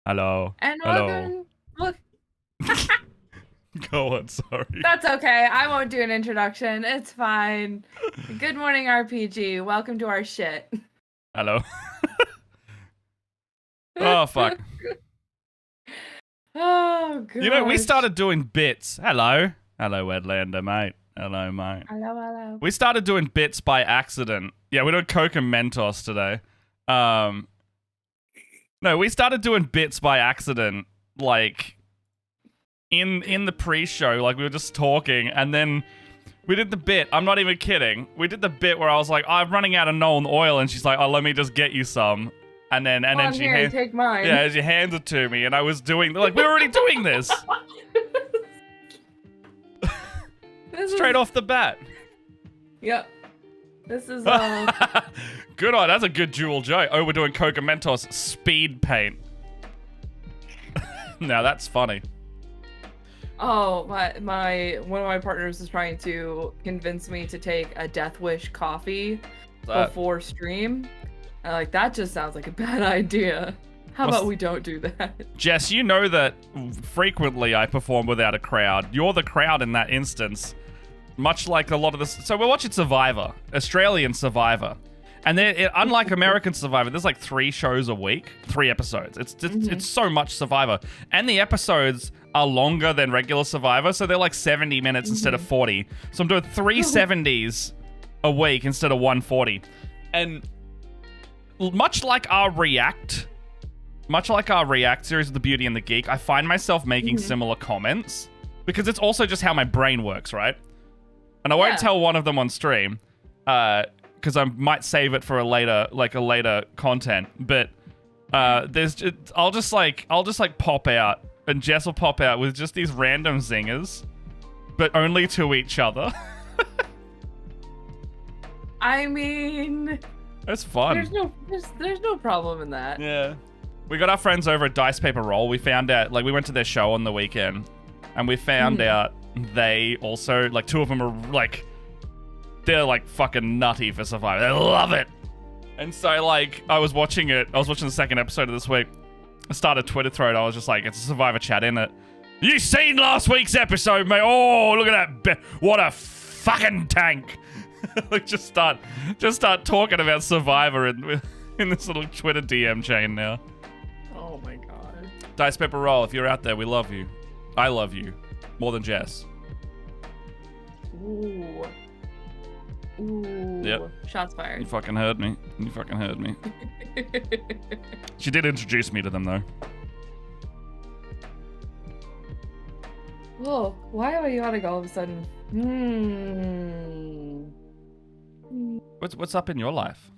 Hi, Hello. and Hello. welcome. Look, Go on, sorry. that's okay. I won't do an introduction. It's fine. Good morning, RPG. Welcome to our shit. Hello. Oh, fuck. Oh, god. You know, we started doing bits. Hello. Hello, Edlander, mate. Hello, mate. Hello. We started doing bits by accident. Yeah, we're doing Coke and Mentos today. No, we started doing bits by accident, like, in the pre-show. Like, we were just talking, and then we did the bit. I'm not even kidding. We did the bit where I was like, I'm running out of Nolan oil, and she's like, oh, let me just get you some. And then she here, take mine. Yeah, she hands it to me, and I was doing, like, we're already doing this. Straight off the bat. Yep. This is, Good on, that's a good dual joke. Oh, we're doing Coke and Mentos speed paint. Now that's funny. Oh, one of my partners is trying to convince me to take a Death Wish coffee before stream. And like, that just sounds like a bad idea. How about we don't do that? Jess, you know that frequently I perform without a crowd. You're the crowd in that instance. Much like a lot of this. So we're watching Survivor, Australian Survivor. And unlike American Survivor, there's like 3 shows a week, 3 episodes. It's so much Survivor. And the episodes are longer than regular Survivor, so they're like 70 minutes instead of 40. So I'm doing 3 70s a week instead of 140. And much like our React series of The Beauty and the Geek, I find myself making similar comments because it's also just how my brain works, right? And I won't tell one of them on stream, because I might save it for a later content. But I'll just pop out, and Jess will pop out with just these random zingers, but only to each other. I mean, it's fun. There's no problem in that. Yeah. We got our friends over at Dice Paper Roll. We found out, like, we went to their show on the weekend, and we found out they also, like, 2 of them are, like, they're, like, fucking nutty for Survivor. They love it. And so, like, I was watching the 2nd episode of this week. I started a Twitter thread. I was just like, it's a Survivor chat, innit? You seen last week's episode, mate? Oh, look at that. What a fucking tank. Like, just start talking about Survivor in this little Twitter DM chain now. Oh my god. Dice Pepper Roll, if you're out there, we love you. I love you. More than Jess. Ooh. Yep. Shots fired. You fucking heard me. She did introduce me to them, though. Whoa, why are you gotta go all of a sudden? What's up in your life?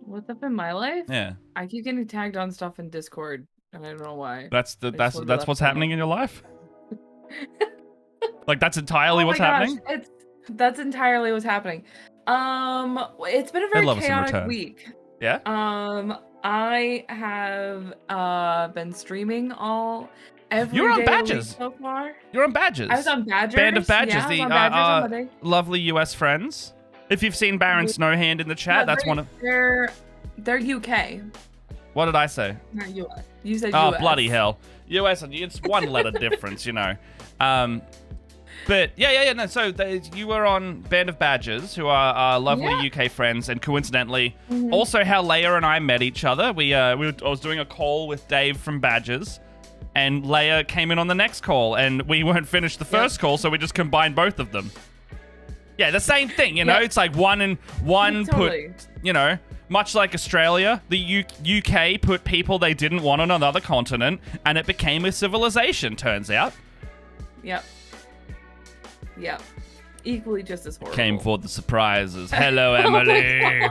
What's up in my life? Yeah. I keep getting tagged on stuff in Discord, and I don't know why. That's what's happening in your life? Like, that's entirely what's happening? That's entirely what's happening. It's been a very chaotic week. Yeah? I have been streaming every You're on day Badgers so far. You're on Badgers. I was on Badgers. Band of Badgers, yeah, the on Badgers on Monday. Lovely US friends. If you've seen Baron Snowhand in the chat, that's one of... They're UK. What did I say? Not US. You said Oh, US. bloody hell. US, it's one letter difference, you know. But, no, so you were on Band of Badgers, who are lovely UK friends, and coincidentally, also how Leia and I met each other. I was doing a call with Dave from Badgers, and Leia came in on the next call, and we weren't finished the first call, so we just combined both of them. Yeah, the same thing, you know? It's like one totally. put, you know, much like Australia, the UK put people they didn't want on another continent, and it became a civilization, turns out. Yep. Equally just as horrible. Came for the surprises. Hello, Emily.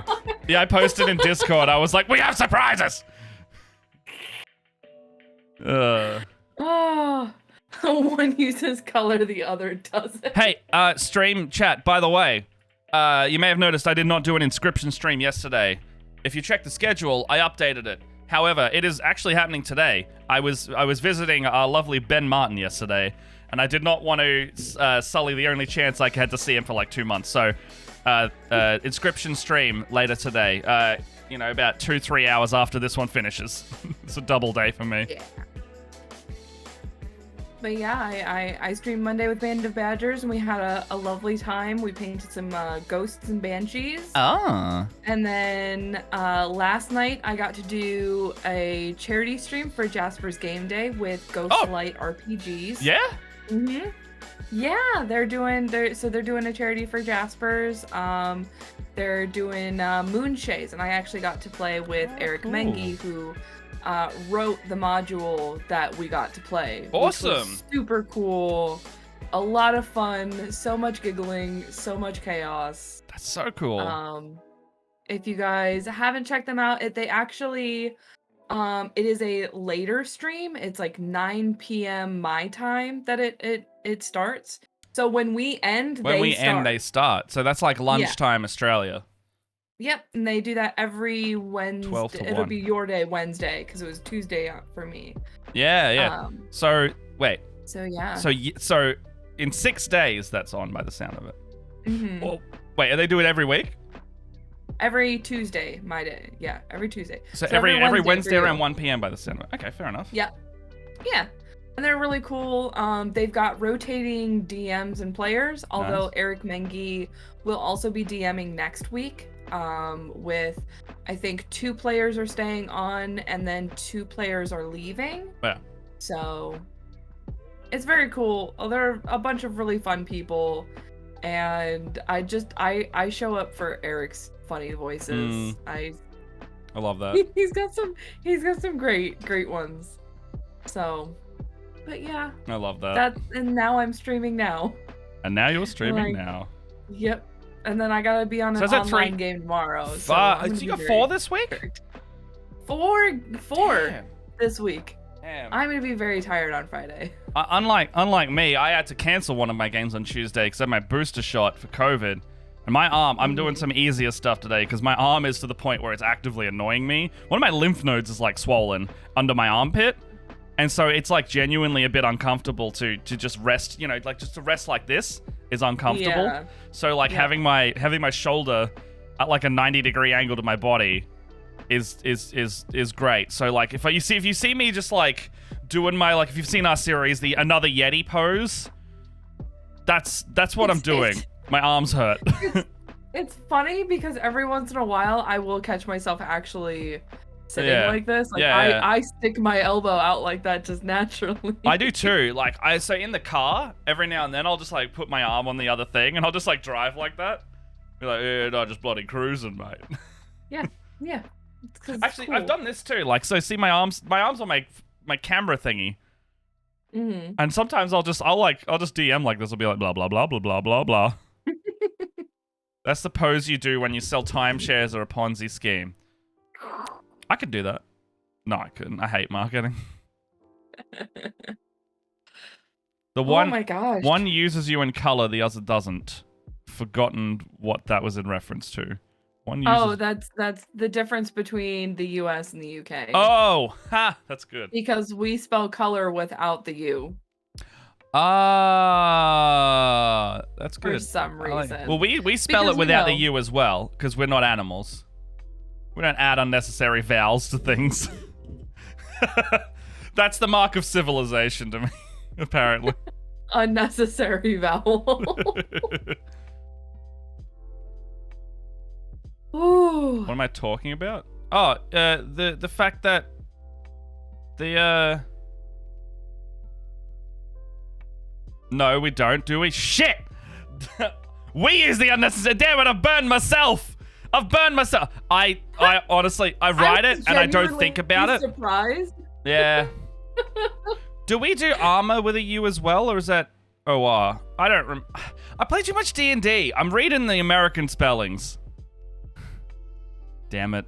Yeah, I posted in Discord. I was like, we have surprises! One uses color, the other doesn't. Hey, stream chat, by the way, you may have noticed I did not do an inscription stream yesterday. If you check the schedule, I updated it. However, it is actually happening today. I was visiting our lovely Ben Martin yesterday, and I did not want to sully the only chance I had to see him for like 2 months. So Inscription stream later today. About 2-3 hours after this one finishes. It's a double day for me. Yeah. But yeah, I streamed Monday with Band of Badgers, and we had a lovely time. We painted some ghosts and banshees. Ah. And then last night, I got to do a charity stream for Jasper's Game Day with Ghostlight RPGs. Yeah? Mm-hmm. Yeah, they're doing a charity for Jasper's. They're doing Moonshays, and I actually got to play with Eric Mengi, who wrote the module that we got to play. Awesome. Which was super cool. A lot of fun, so much giggling, so much chaos. That's so cool. If you guys haven't checked them out, they actually it is a later stream. It's like 9 p.m. my time that it starts. So when we end, they start. So that's like lunchtime Australia. Yep, and they do that every Wednesday. 12 to 1. It'll be your day Wednesday because it was Tuesday for me. Yeah. So wait. So yeah. So in 6 days, that's on by the sound of it. Mm-hmm. Well, wait, are they doing it every week? Every Tuesday, my day. Yeah, every Tuesday. So every Wednesday around 1 p.m. by the sound of it. Okay, fair enough. Yeah. And they're really cool. They've got rotating DMs and players, although Nice. Eric Mengi will also be DMing next week. With I think 2 players are staying on and then 2 players are leaving. Yeah. So it's very cool. They're a bunch of really fun people, and I show up for Eric's funny voices. I love that. He's got some great ones. So, but yeah. I love that. And now I'm streaming now. And now you're streaming now. Yep. And then I gotta be on an online game tomorrow. So you got 4 this week? 4 Damn. this week. Damn. I'm gonna be very tired on Friday. Unlike me, I had to cancel one of my games on Tuesday because I had my booster shot for COVID. And my arm, I'm doing some easier stuff today because my arm is to the point where it's actively annoying me. One of my lymph nodes is like swollen under my armpit. And so it's like genuinely a bit uncomfortable to just rest, like just to rest like this is uncomfortable. Yeah. So like having my shoulder at like a 90-degree angle to my body is great. So like if you see me just like doing my, like, if you've seen our series, the Another Yeti pose, that's what I'm doing. My arms hurt. It's funny because every once in a while I will catch myself actually sitting like this. Like I stick my elbow out like that just naturally. I do too. Like so in the car, every now and then I'll just like put my arm on the other thing and I'll just like drive like that. Be like, yeah, no, just bloody cruising, mate. Yeah. Actually, cool. I've done this too. Like, so see my arms on my camera thingy. Mm-hmm. And sometimes I'll just DM like this. I'll be like blah blah blah blah blah blah blah. That's the pose you do when you sell timeshares or a Ponzi scheme. I could do that. No, I couldn't. I hate marketing. Oh my gosh. One uses you in color, the other doesn't. Forgotten what that was in reference to. One uses... that's the difference between the US and the UK. Oh, that's good. Because we spell color without the U. That's good. For some reason. Well, we spell it without the U as well, because we're not animals. We don't add unnecessary vowels to things. That's the mark of civilization to me, apparently. Unnecessary vowel. Ooh. What am I talking about? Oh, the fact that no, we don't, do we? Shit! We use the unnecessary. Damn it! I've burned myself. I honestly, I write it and I don't think about it. Surprised? Yeah. Do we do armor with a U as well, or is that OR? I don't I play too much D&D. I'm reading the American spellings. Damn it.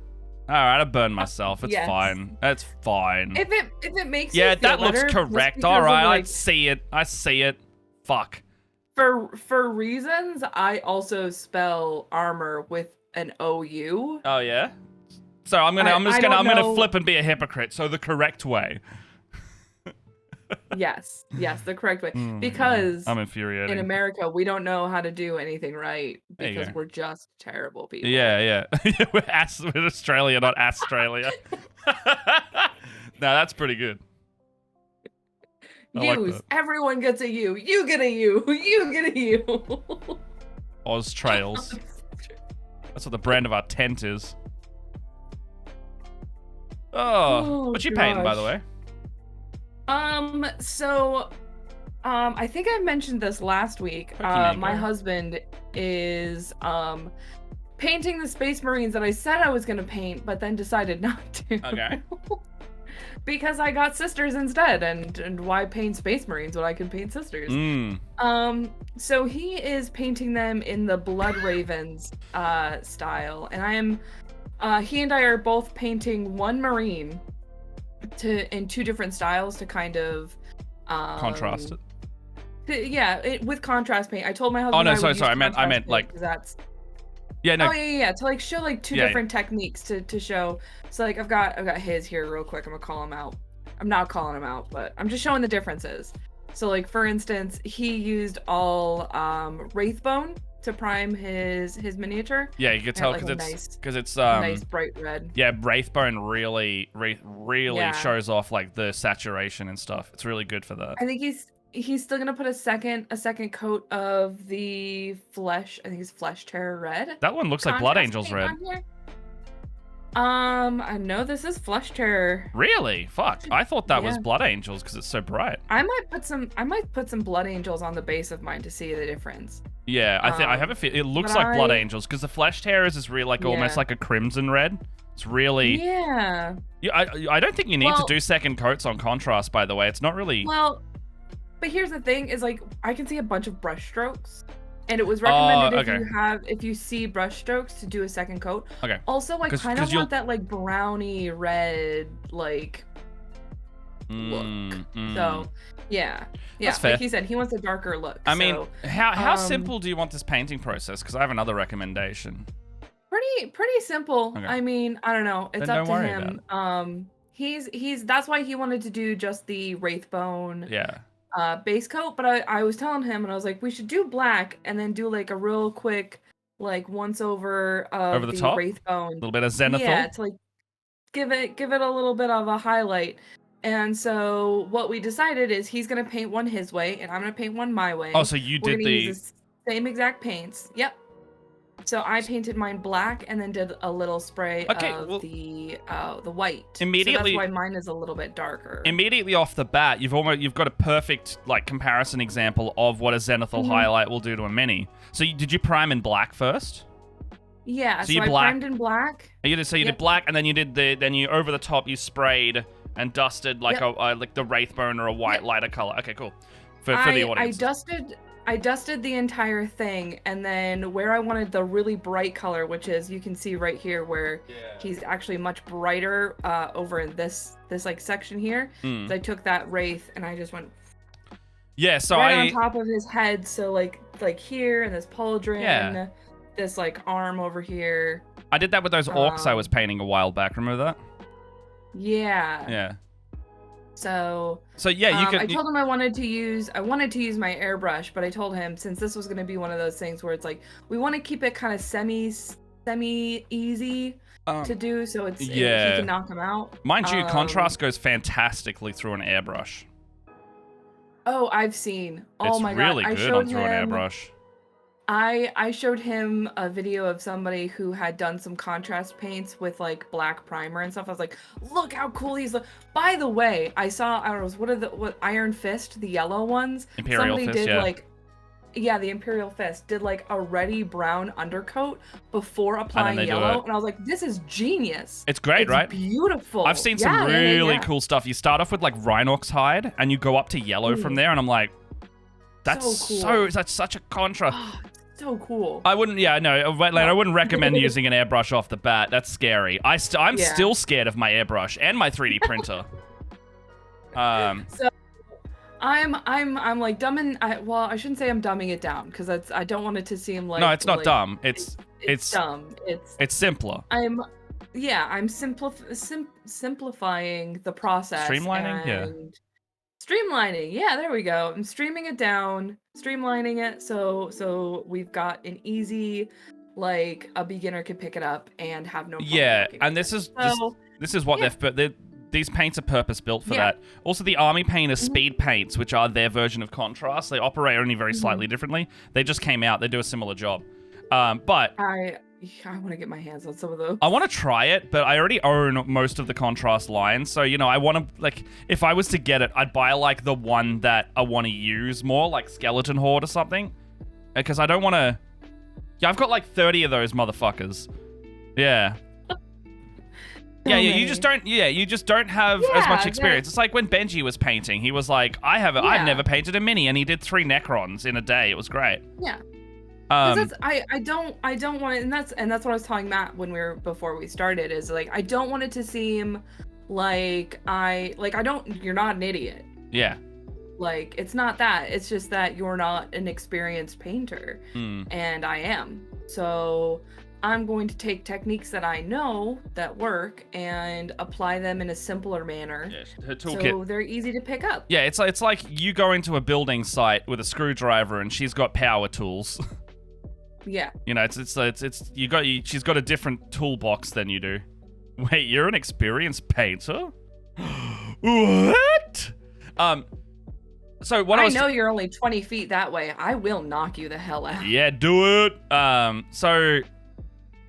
Alright, I burned myself. It's fine. That's fine. If it makes you feel that looks correct. Alright, I see it. Fuck. For reasons, I also spell armor with an OU. Oh yeah? So I'm gonna flip and be a hypocrite. So the correct way. Yes, the correct way. Oh my God. Because I'm in infuriating. America, we don't know how to do anything right There you because go. we're just terrible people. Yeah. We're Australia, not Australia. No, that's pretty good. I like Use. that. Everyone gets a U. You get a U. You get a U. Oz Trails. That's what the brand of our tent is. Oh, what you painting, by the way? I think I mentioned this last week. My husband is painting the Space Marines that I said I was gonna paint, but then decided not to. Okay. Because I got sisters instead, and why paint Space Marines when I can paint sisters? So he is painting them in the Blood Ravens style, and he and I are both painting one Marine in two different styles to kind of contrast it. With contrast paint. I told my husband. Oh no, sorry. I meant like that's. Yeah, no. Oh yeah. To like show like two different techniques to show. So like I've got his here real quick. I'm gonna call him out. I'm not calling him out, but I'm just showing the differences. So like for instance, he used all Wraithbone to prime his miniature. Yeah, you can tell because it's nice bright red. Yeah, Wraithbone really shows off like the saturation and stuff. It's really good for that. I think he's still gonna put a second coat of the flesh. I think it's Flesh Terror red. That one looks like Blood Angels red. I know this is Flesh Terror. Really? Fuck. I thought that was Blood Angels because it's so bright. I might put some Blood Angels on the base of mine to see the difference. Yeah, I have a feel it looks like Blood Angels because the Flesh Terrors is really like almost like a crimson red. It's really Yeah, I don't think you need to do second coats on contrast, by the way. It's not really but here's the thing is like I can see a bunch of brush strokes. And it was recommended if you see brush strokes to do a second coat. Okay. Also, I kind of want that like browny red like look. So yeah. That's fair. Like he said, he wants a darker look. I mean, how simple do you want this painting process? Because I have another recommendation. Pretty simple. Okay. I mean, I don't know. It's up to him. About it. He's that's why he wanted to do just the Wraithbone. Yeah. Base coat, but I was telling him and I was like, we should do black and then do like a real quick like once over of over the top Wraithbone. A little bit of Zenithal. Yeah, to like give it a little bit of a highlight. And so what we decided is he's gonna paint one his way and I'm gonna paint one my way. Oh, so you did use the same exact paints. Yep. So I painted mine black and then did a little spray of the white. Immediately, so that's why mine is a little bit darker. Immediately off the bat, you've got a perfect like comparison example of what a Zenithal highlight will do to a mini. So did you prime in black first? Yeah. So I primed in black. You did black, and then you over the top you sprayed and dusted like like the Wraithbone or a white lighter color. Okay, cool. For the audience. I dusted the entire thing, and then where I wanted the really bright color, which is you can see right here where he's actually much brighter over in this like section here. So I took that Wraith and I just went so on top of his head, so like here and this pauldron, this like arm over here. I did that with those orcs I was painting a while back. Remember that? Yeah. So yeah, you could. I told him I wanted to use my airbrush, but I told him since this was going to be one of those things where it's like we want to keep it kind of semi easy to do, so it's he can knock him out. Mind you, contrast goes fantastically through an airbrush. Oh, I've seen. It's my really God! Good on through an airbrush. I showed him a video of somebody who had done some contrast paints with like black primer and stuff. I was like, look how cool these look. By the way, I don't know, what Iron Fist, the yellow ones? Imperial somebody Fist, did the Imperial Fist did like a reddy brown undercoat before applying yellow. And I was like, this is genius. It's great, right? Beautiful. I've seen some really cool stuff. You start off with like Rhinox hide and you go up to yellow from there, and I'm like, that's that's such a contrast. So cool. I wouldn't. Yeah, no. I wouldn't recommend using an airbrush off the bat. That's scary. I'm still scared of my airbrush and my 3D printer. So I'm like dumbing. I shouldn't say I'm dumbing it down because I don't want it to seem like. No, it's not dumb. It's dumb. It's simpler. I'm simplifying the process. Streamlining, Streamlining. Yeah, there we go. I'm streaming it down, streamlining it so we've got an easy, like a beginner could pick it up and have no problem Yeah, working and with this it. is So this is what yeah. these paints are purpose built for Yeah. that. Also, the army paint are Mhm. speed paints, which are their version of contrast. They operate only very Mhm. slightly differently. They just came out. They do a similar job. But I want to get my hands on some of those. I want to try it, but I already own most of the contrast lines. So, I want to, like, if I was to get it, I'd buy, like, the one that I want to use more, like Skeleton Horde or something. Because I don't want to... Yeah, I've got, like, 30 of those motherfuckers. Yeah. Yeah, you just don't have as much experience. It's like when Benji was painting. He was like, I've never painted a mini, and he did 3 Necrons in a day. It was great. Yeah. Um, I don't want it, and that's what I was telling Matt before we started, is like I don't want it to seem like you're not an idiot. yeah. Like, it's not that. It's just that you're not an experienced painter, and I am. So I'm going to take techniques that I know that work and apply them in a simpler manner. Yeah, her toolkit. So they're easy to pick up. Yeah, it's like you go into a building site with a screwdriver and she's got power tools. Yeah. She's got a different toolbox than you do. Wait, you're an experienced painter? What? So what I know you're only 20 feet that way. I will knock you the hell out. Yeah, do it. So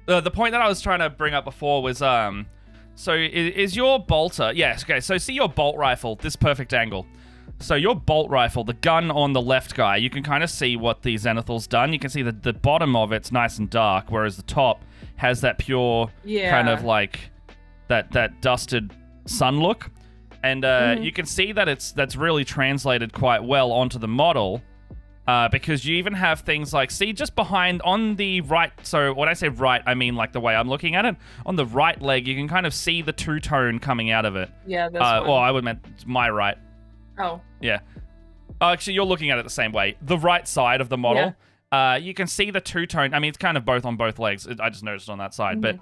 the point that I was trying to bring up before was so is your bolter? Yes. Okay. So see your bolt rifle, this perfect angle. So your bolt rifle, the gun on the left guy, you can kind of see what the Zenithal's done. You can see the bottom of it's nice and dark, whereas the top has that pure kind of like that dusted sun look. And you can see that that's really translated quite well onto the model, because you even have things like, see, just behind on the right. So when I say right, I mean like the way I'm looking at it. On the right leg, you can kind of see the two-tone coming out of it. Yeah. This one. Well, I would meant my right. Oh. Yeah. Actually, you're looking at it the same way. The right side of the model, you can see the two-tone. I mean, it's kind of both on both legs. I just noticed on that side, but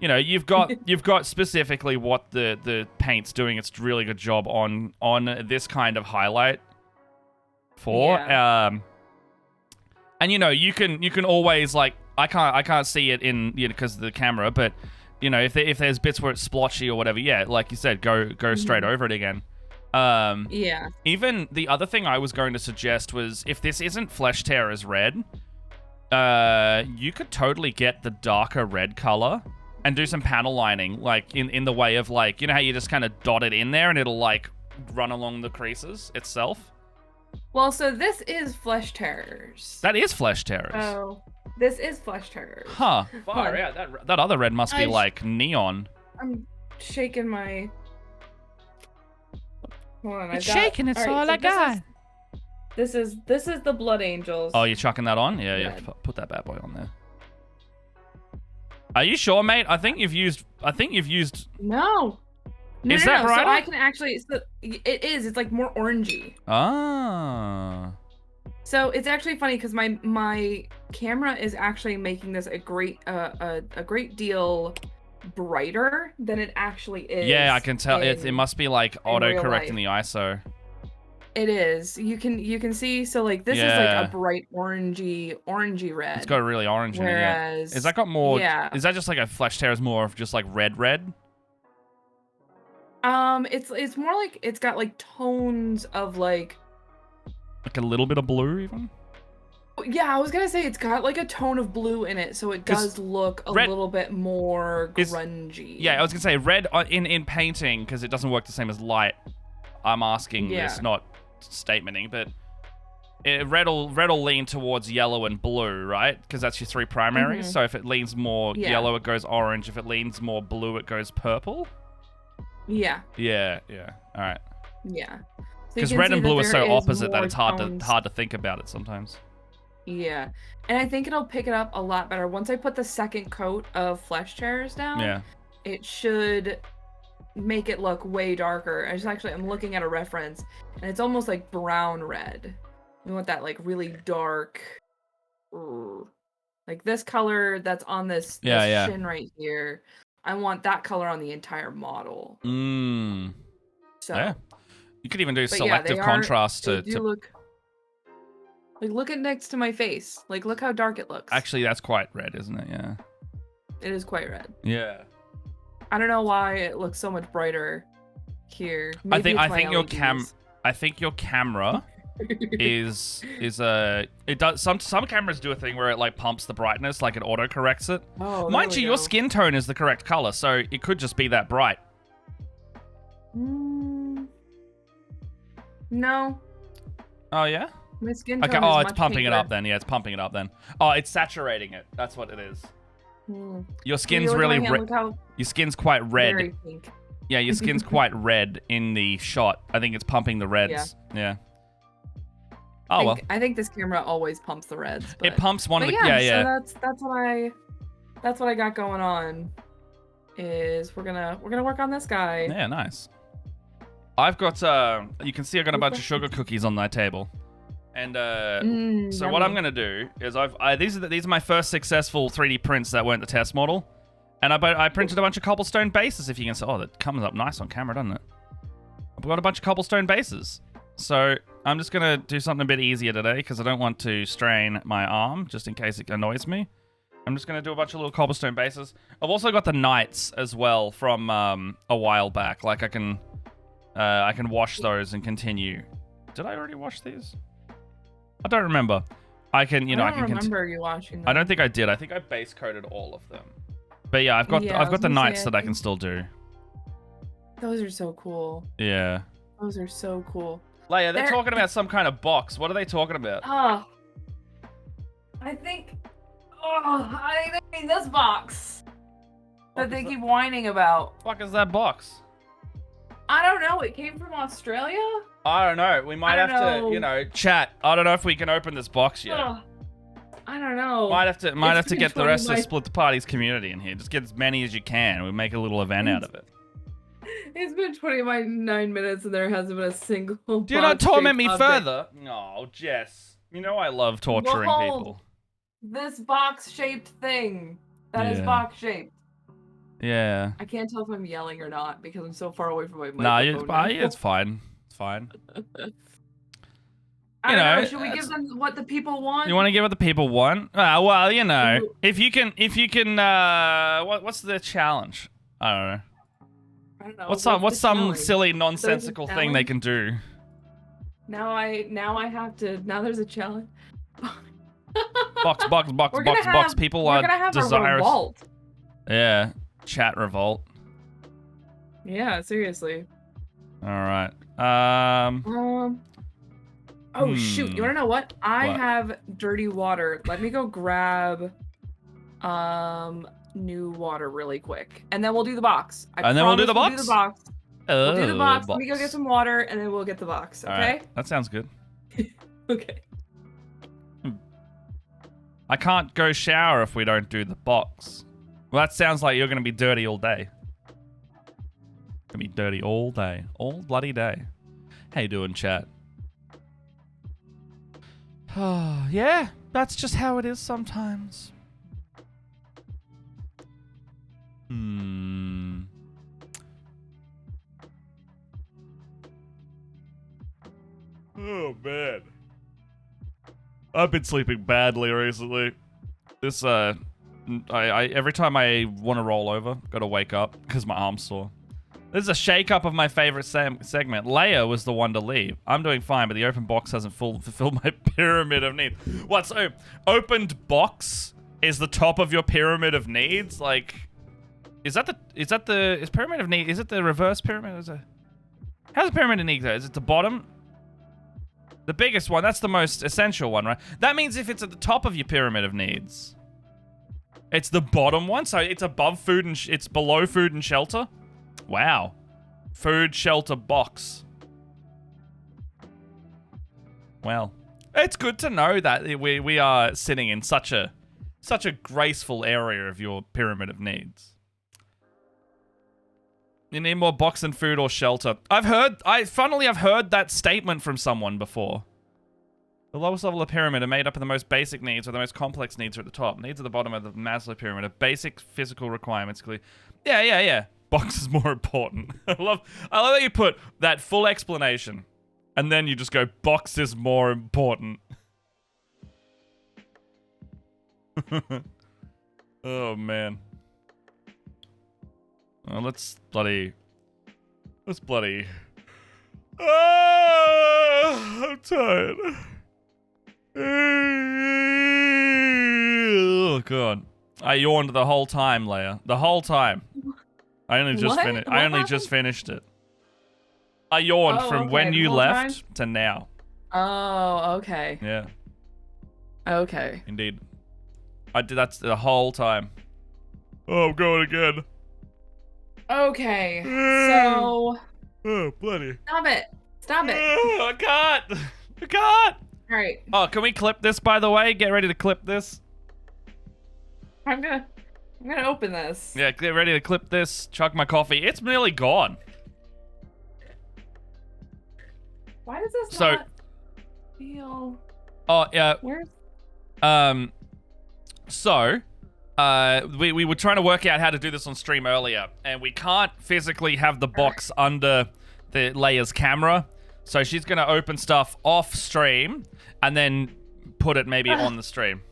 you've got specifically what the paint's doing. It's a really good job on this kind of highlight for. Yeah. And you can always, like, I can't see it in because of the camera, but if there's bits where it's splotchy or whatever, yeah, like you said, go straight over it again. Yeah. Even the other thing I was going to suggest was, if this isn't Flesh Tearer's red, you could totally get the darker red color and do some panel lining, like in the way of, like, how you just kind of dot it in there and it'll like run along the creases itself. Well, so this is Flesh Tearers. That is Flesh Tearers. Oh, this is Flesh Tearers. Huh. Far out. That other red must be like neon. I'm shaking my... Hold on, it's shaking. It's all I got. This is the Blood Angels. Oh, you're chucking that on? Yeah. Put that bad boy on there. Are you sure, mate? I think you've used. No. Is that right? So I can actually. So it is. It's like more orangey. Ah. So it's actually funny because my camera is actually making this a great deal brighter than it actually is. Yeah, I can tell. It must be like auto-correcting the ISO. It is. You can see. So like this is like a bright orangey red. It's got a really orange in it. Yeah. Is that got more? Yeah. Is that just like a Flesh Tear is more of just like red? It's more like it's got like tones of like a little bit of blue even. Yeah, I was gonna say it's got like a tone of blue in it, so it does look a little bit more grungy. Yeah, I was gonna say red in painting, because it doesn't work the same as light. I'm asking this, not statementing, but red will lean towards yellow and blue, right? Because that's your 3 primaries. So if it leans more yellow, it goes orange. If it leans more blue, it goes purple. Yeah. Yeah. All right. Yeah. Because red and blue are so opposite that it's hard to think about it sometimes. Yeah, and I think it'll pick it up a lot better once I put the second coat of Flesh Tearers down. Yeah. It should make it look way darker. I'm looking at a reference, and it's almost like brown red. We want that like really dark, like this color that's on this shin right here. I want that color on the entire model. So. Yeah. You could even do But selective contrast they to look like, look at next to my face. Like, look how dark it looks. Actually, that's quite red, isn't it? Yeah. It is quite red. Yeah. I don't know why it looks so much brighter here. I Maybe think your camera is it does some cameras do a thing where it like pumps the brightness, like it auto corrects it. Oh, Mind you, your skin tone is the correct color, so it could just be that bright. No. Oh yeah? My skin tone Okay, is it's much pumping it pinker. up then. Yeah, it's pumping it up then. Oh, it's saturating it. That's what it is. Your skin's Look at really my hand, red. look how Your skin's quite red. very pink. Yeah, your skin's quite red in the shot. I think it's pumping the reds. Yeah. Oh well. I think this camera always pumps the reds. But, It pumps one of the So that's what I got going on. Is we're gonna work on this guy. Yeah, nice. I've got you can see I got a bunch of sugar cookies on my table. And so yummy. what I'm gonna do is these are my first successful 3D prints that weren't the test model, and I printed a bunch of cobblestone bases. If you can see, oh, that comes up nice on camera, doesn't it? I've got a bunch of cobblestone bases, so I'm just gonna do something a bit easier today because I don't want to strain my arm just in case it annoys me. I'm just gonna do a bunch of little cobblestone bases. I've also got the knights as well from a while back. Like I can wash those and continue. Did I already wash these? I don't remember. I can remember you washing them. I don't think I did. I think I base coated all of them. But yeah, I've got the knights that I can still do. Those are so cool. Yeah. Those are so cool. Leia, they're talking about some kind of box. What are they talking about? I think this box that they keep whining about. What the fuck is that box? I don't know. It came from Australia? I don't know. We might have to, chat. I don't know if we can open this box yet. I don't know. Might have to get the rest of Split the Parties community in here. Just get as many as you can. We'll make a little event out of it. It's been 29 minutes and there hasn't been a single. Do you not torment me further? No, Jess. You know I love torturing people. This box-shaped thing that is box-shaped. Yeah. I can't tell if I'm yelling or not because I'm so far away from my Nah, microphone. it's fine. It's fine. I don't know. Should we give them what the people want? You want to give what the people want? Well, if you can, what's the challenge? I don't know. I don't know. What's some silly nonsensical thing they can do? Now I have to. Now there's a challenge. box. People are desirous. A revolt. Yeah, chat revolt. Yeah, seriously. All right. Oh shoot! You wanna know what? I have dirty water. Let me go grab new water really quick, and then we'll do the box. And then we'll do the box. We'll do the box. We'll do the box. Let me go get some water, and then we'll get the box. Okay? Right. That sounds good. Okay. I can't go shower if we don't do the box. Well, that sounds like you're gonna be dirty all day. Gonna be dirty all day, all bloody day. How you doing, chat? Yeah, that's just how it is sometimes. Oh man, I've been sleeping badly recently. This I every time I want to roll over, gotta wake up because my arm's sore. This is a shake-up of my favorite segment. Leia was the one to leave. I'm doing fine, but the open box hasn't fulfilled my pyramid of needs. What? So, opened box is the top of your pyramid of needs? Like, is pyramid of needs? Is it the reverse pyramid? How's the pyramid of needs go? Is it the bottom? The biggest one. That's the most essential one, right? That means if it's at the top of your pyramid of needs, it's the bottom one. So it's above food and it's below food and shelter. Wow. Food, shelter, box. Well, it's good to know that we are sitting in such a graceful area of your pyramid of needs. You need more box than food or shelter. I've heard that statement from someone before. The lowest level of pyramid are made up of the most basic needs, or the most complex needs are at the top. Needs at the bottom of the Maslow pyramid are basic physical requirements. Yeah. Box is more important. I love that you put that full explanation, and then you just go, box is more important. Oh man. Oh, let's bloody. Oh, I'm tired. Oh god. I yawned the whole time, Leia. The whole time. I only just finished. I only just finished it. I yawned from when you left to now. Oh, okay. Yeah. Okay. Indeed. I did that the whole time. Oh, I'm going again. Okay. So. Oh, bloody. Stop it. Stop it. I can't. I can't. All right. Oh, can we clip this, by the way? Get ready to clip this. I'm gonna open this. Yeah, get ready to clip this. Chug my coffee. It's nearly gone. Why does this not feel? Oh, yeah. Where's? So, we were trying to work out how to do this on stream earlier, and we can't physically have the box under the Leia's camera. So she's gonna open stuff off stream and then put it maybe on the stream.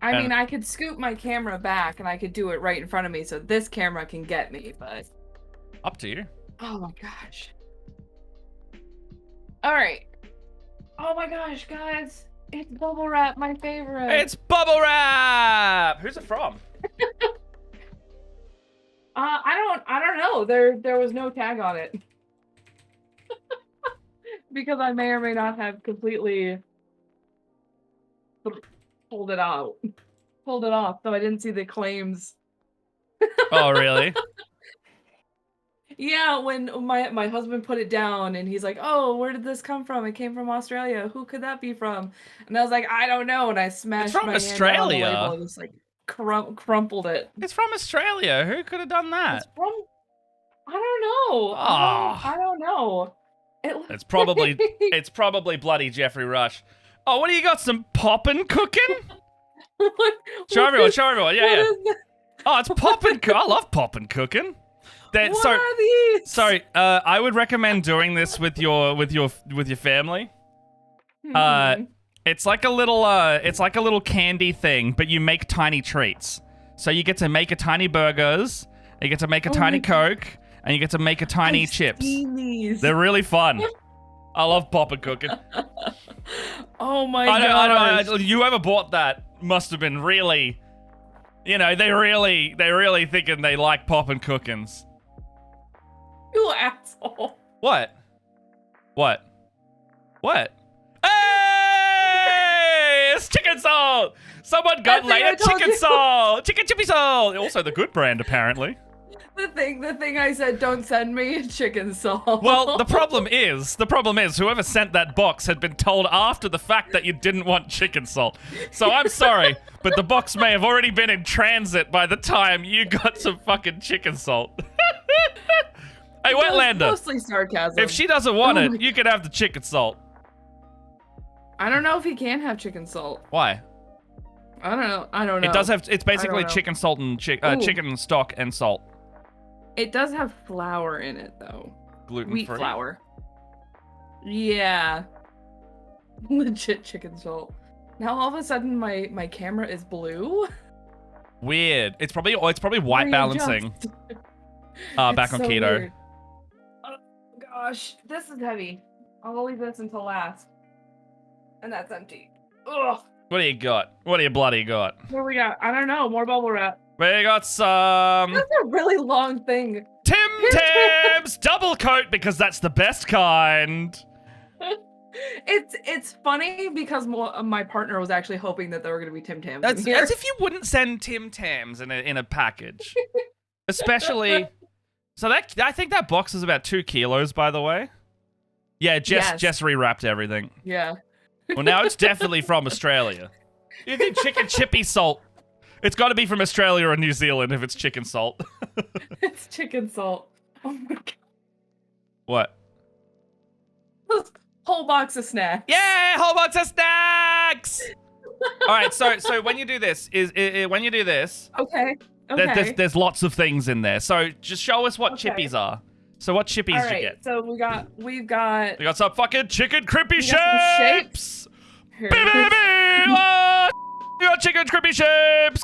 I mean, I could scoop my camera back and I could do it right in front of me so this camera can get me, but... Up to you. Oh my gosh. Alright. Oh my gosh, guys. It's bubble wrap, my favorite. It's bubble wrap! Who's it from? I don't know. There was no tag on it. Because I may or may not have completely pulled it off, so I didn't see the claims. Oh, really? Yeah, when my husband put it down and he's like, "Oh, where did this come from? It came from Australia. Who could that be from?" And I was like, "I don't know." And I smashed my hand on the label and just like crumpled it. It's from Australia. Who could have done that? It's from, I don't know. I don't know. It's probably bloody Jeffrey Rush. Oh, what do you got? Some poppin' cooking? Show everyone. Yeah. Oh, it's poppin'. I love poppin' cooking. What are these? Sorry, I would recommend doing this with your family. It's like a little candy thing, but you make tiny treats. So you get to make a tiny burgers, you get to make a tiny Coke, and you get to make a tiny chips. These. They're really fun. I love poppin' cooking. Oh my god! Whoever bought that must have been really, they really thinking they like poppin' cookings. You asshole. What? Hey! It's chicken salt! Someone got later chicken salt! Chicken chippy salt! Also the good brand, apparently. The thing I said, don't send me chicken salt. Well, the problem is, whoever sent that box had been told after the fact that you didn't want chicken salt. So I'm sorry, but the box may have already been in transit by the time you got some fucking chicken salt. Hey, Wetlander. Mostly sarcasm. If she doesn't want it, you can have the chicken salt. I don't know if he can have chicken salt. Why? I don't know. It does have. It's basically chicken salt and chicken stock and salt. It does have flour in it though. Gluten-free. Wheat flour. Yeah. Legit chicken salt. Now all of a sudden my camera is blue. Weird. It's probably white balancing. Back on keto. Weird. Oh gosh, this is heavy. I'll leave this until last. And that's empty. Ugh. What do you got? What do you bloody got? What we got? I don't know. More bubble wrap. We got some... That's a really long thing. Tim Tams double coat because that's the best kind. It's funny because my partner was actually hoping that there were going to be Tim Tams. That's as if you wouldn't send Tim Tams in a package. Especially... So I think that box is about 2 kilos, by the way. Yeah, Jess rewrapped everything. Yeah. Well, now it's definitely from Australia. You think chicken chippy salt? It's got to be from Australia or New Zealand if it's chicken salt. It's chicken salt. Oh my god. What? Whole box of snacks. Yeah, whole box of snacks. All right, so when you do this, Okay. Okay. There's lots of things in there. So just show us what chippies are. So what chippies All did you right. get? So we've got. We got some fucking chicken crispy We got some shapes. Oh, we got chicken crispy shapes.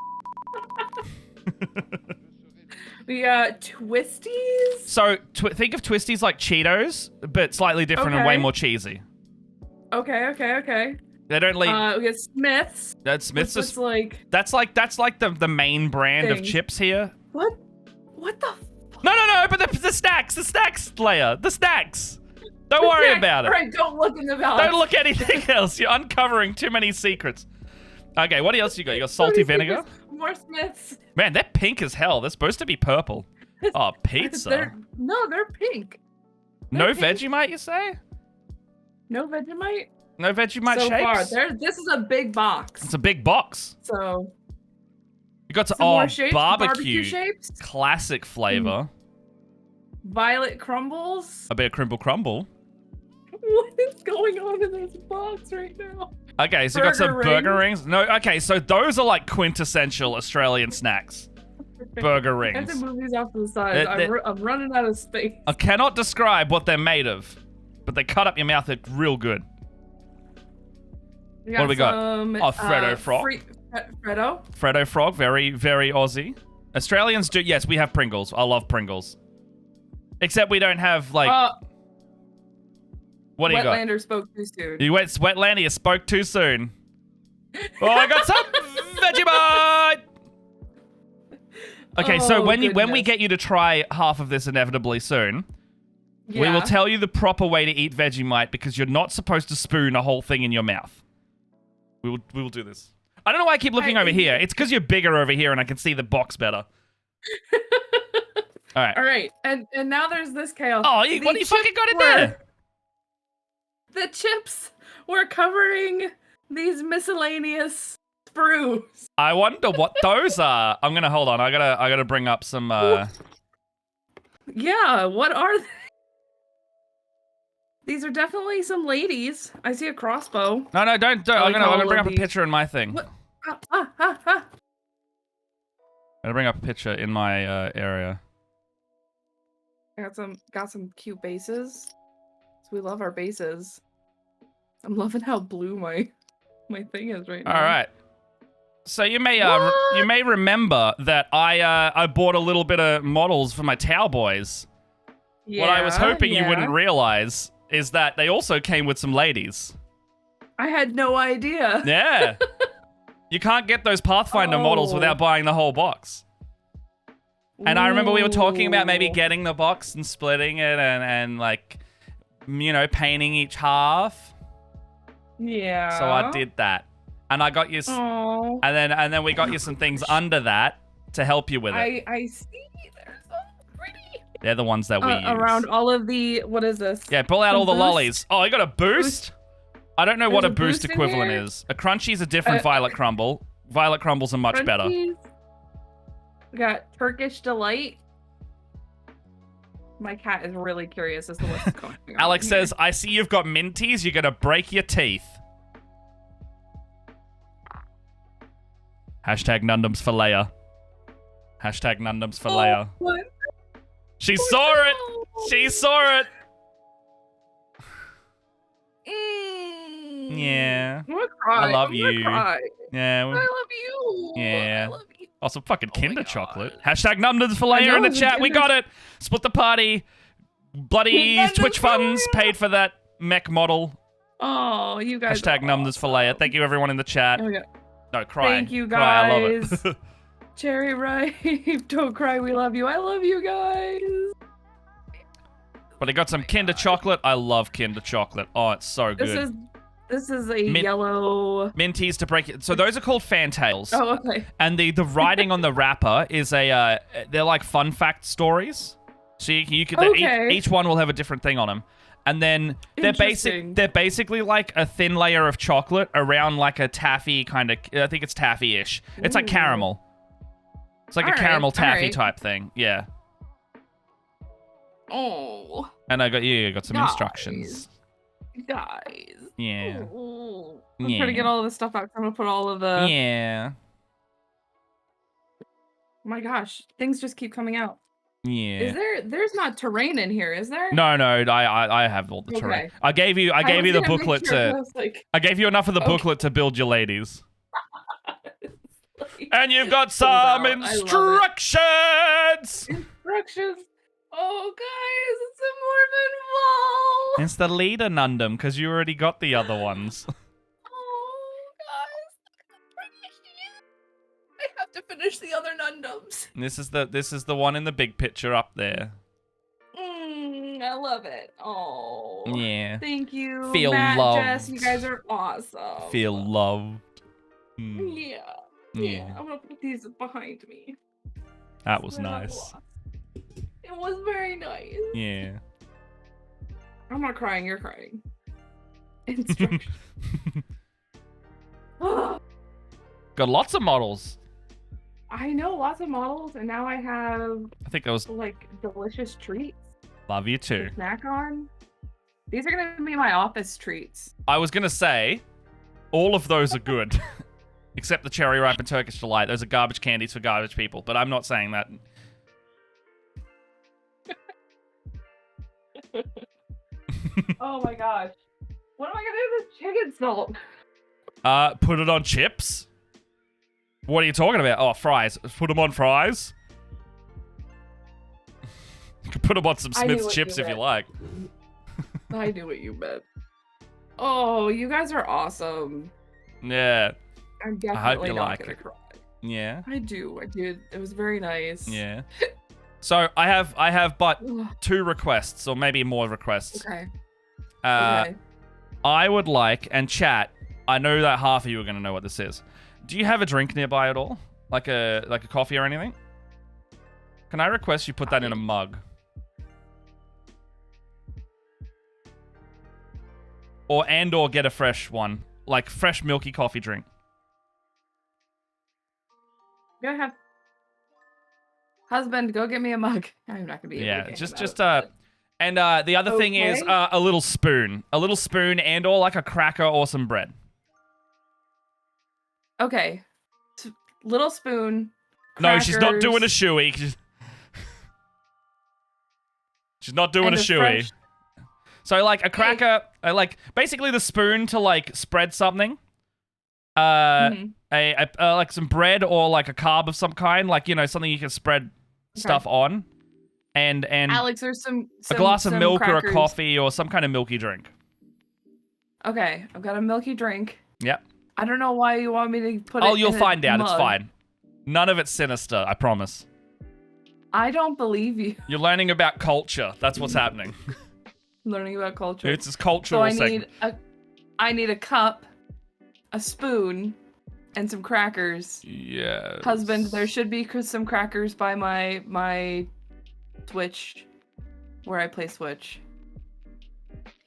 We got Twisties. So think of Twisties like Cheetos, but slightly different and way more cheesy. Okay. They don't leave. We got Smiths. That's Smiths. Just like that's like the main brand of chips here. What? What the? No, but the snacks, Leia, the snacks. Don't worry about it. All right, don't look in the box. Don't look anything else. You're uncovering too many secrets. Okay, what else you got? You got salty vinegar? More Smiths. Man, they're pink as hell. They're supposed to be purple. Oh, pizza. They're pink. No Vegemite, you say? No Vegemite? No Vegemite so shapes? Far, this is a big box. It's a big box. So... You got more shapes, barbecue shapes. Classic flavor. Violet crumbles. A bit of crumble. What is going on in this box right now? Okay, so you got some burger rings. No, okay, so those are like quintessential Australian snacks. Burger rings. I have to move these off to the side. I'm running out of space. I cannot describe what they're made of, but they cut up your mouth. They're real good. What do we got? Oh, Freddo Frog. Freddo Frog, very, very Aussie. Australians do, yes, we have Pringles. I love Pringles. Except we don't have, like... what do you got? Wetlander spoke too soon. Wetlander, you spoke too soon. Oh, I got some Vegemite! Okay, so when we get you to try half of this inevitably soon, we will tell you the proper way to eat Vegemite because you're not supposed to spoon a whole thing in your mouth. We will do this. I don't know why I keep looking over here. It's because you're bigger over here and I can see the box better. All right. And now there's this chaos. Oh, what do you fucking got in there? The chips were covering these miscellaneous sprues. I wonder what those are. I'm gonna hold on. I gotta bring up some. Yeah, what are they? These are definitely some ladies. I see a crossbow. No, don't. I'm gonna bring up a picture in my thing. What? I'm gonna bring up a picture in my area. I got some cute bases. So we love our bases. I'm loving how blue my thing is right now. All right. So you may remember that I bought a little bit of models for my Towel Boys. Yeah, what I was hoping you wouldn't realize is that they also came with some ladies. I had no idea. Yeah. You can't get those Pathfinder models without buying the whole box. And I remember we were talking about maybe getting the box and splitting it and like, you know, painting each half. Yeah. So I did that. And I got you, and then we got you some things under that to help you with it. I see. They're so pretty. They're the ones that we use. Around all of the, what is this? Yeah, pull out all the lollies. Oh, I got a boost? I don't know what a boost equivalent is. A Crunchy's a different Violet Crumble. Violet Crumbles are much better. We got Turkish Delight. My cat is really curious as to what's going on. Alex says, I see you've got minties. You're going to break your teeth. Hashtag Nundums for Leia. Hashtag Nundums for Leia. What? She saw it. She saw it. Yeah. I'm gonna cry. I love you. Yeah. I love you. Yeah. I love you. Also, fucking Kinder chocolate. Hashtag Nundums for Leia in the chat. We got it. Split the party. Bloody Twitch funds paid for that mech model. Oh, you guys. Hashtag Nundums for Leia. Thank you, everyone in the chat. No, cry. Thank you, guys. Cry, I love it. Cherry Ripe, don't cry, we love you. I love you guys. But I got some Kinder chocolate. I love Kinder chocolate. Oh, it's so good. This is a yellow... Minties to break it. So those are called Fantails. Oh, okay. And the writing on the wrapper is they're like fun fact stories. So you can each one will have a different thing on them. And then they're basically like a thin layer of chocolate around like a taffy kind of, I think it's taffy-ish. It's like caramel. It's like a caramel taffy type thing. Yeah. Oh. And I got some instructions. Guys. Yeah. I'm trying to get all of this stuff out. I'm gonna put all of the... Yeah. my gosh, things just keep coming out. Yeah. There's not terrain in here, is there? No, I have all the terrain. Okay. I gave you was the gonna make booklet sure, to. I was like, I gave you enough of the Okay. booklet to build your ladies. like, And you've got Pull it some out. I love it. instructions. instructions. Oh, guys, it's a Mormon wall. It's the leader nundum because you already got the other ones. Oh, guys, I have to finish the other nundums. This is the one in the big picture up there. I love it. Oh, Yeah. thank you, Feel Matt, loved. Jess. You guys are awesome. Feel loved. Mm. Yeah. Yeah. I'm gonna put these behind me. That was When I'm nice. lost. It was very nice. Yeah. I'm not crying. You're crying. Instructions. Got lots of models. I know lots of models, and now I have I think it was like delicious treats love you to too. snack on. These are gonna be my office treats. I was gonna say, all of those are good, except the cherry ripe and Turkish delight. Those are garbage candies for garbage people. But I'm not saying that. Oh my gosh. What am I gonna do with this chicken salt? Put it on chips. What are you talking about? Oh, fries. Put them on fries. You can put them on some I knew Smith's what chips you if you meant. like. I knew what you meant. Oh, you guys are awesome. Yeah. I'm hope definitely you not like gonna it. cry. Yeah. I do. It was very nice. Yeah. So I have but Ugh, 2 requests, or maybe more requests. okay. Okay. I would like, and chat, I know that half of you are going to know what this is. Do you have a drink nearby at all? Like a coffee or anything? Can I request you put that in a mug? Or get a fresh one. Like fresh milky coffee drink. Go ahead. Husband, go get me a mug. I'm not gonna be able Yeah, to get just him out. and the other thing is Okay. a little spoon. A little spoon and or like a cracker or some bread. Okay. Little spoon. No, she's not crackers, doing a shoey. She's not doing and a shoey. fresh- So like a cracker, like basically the spoon to like spread something. Mhm. Like some bread or like a carb of some kind, like something you can spread stuff on, and Alex, there's some a glass of some milk or crackers. a coffee or some kind of milky drink. Okay, I've got a milky drink. Yep. I don't know why you want me to put it. Oh, you'll in a find out. It's mug. fine. None of it's sinister. I promise. I don't believe you. You're learning about culture. That's what's happening. Learning about culture. It's this cultural So I segment. need a cup, a spoon, and some crackers. Yes. Husband, there should be some crackers by my Switch, where I play Switch.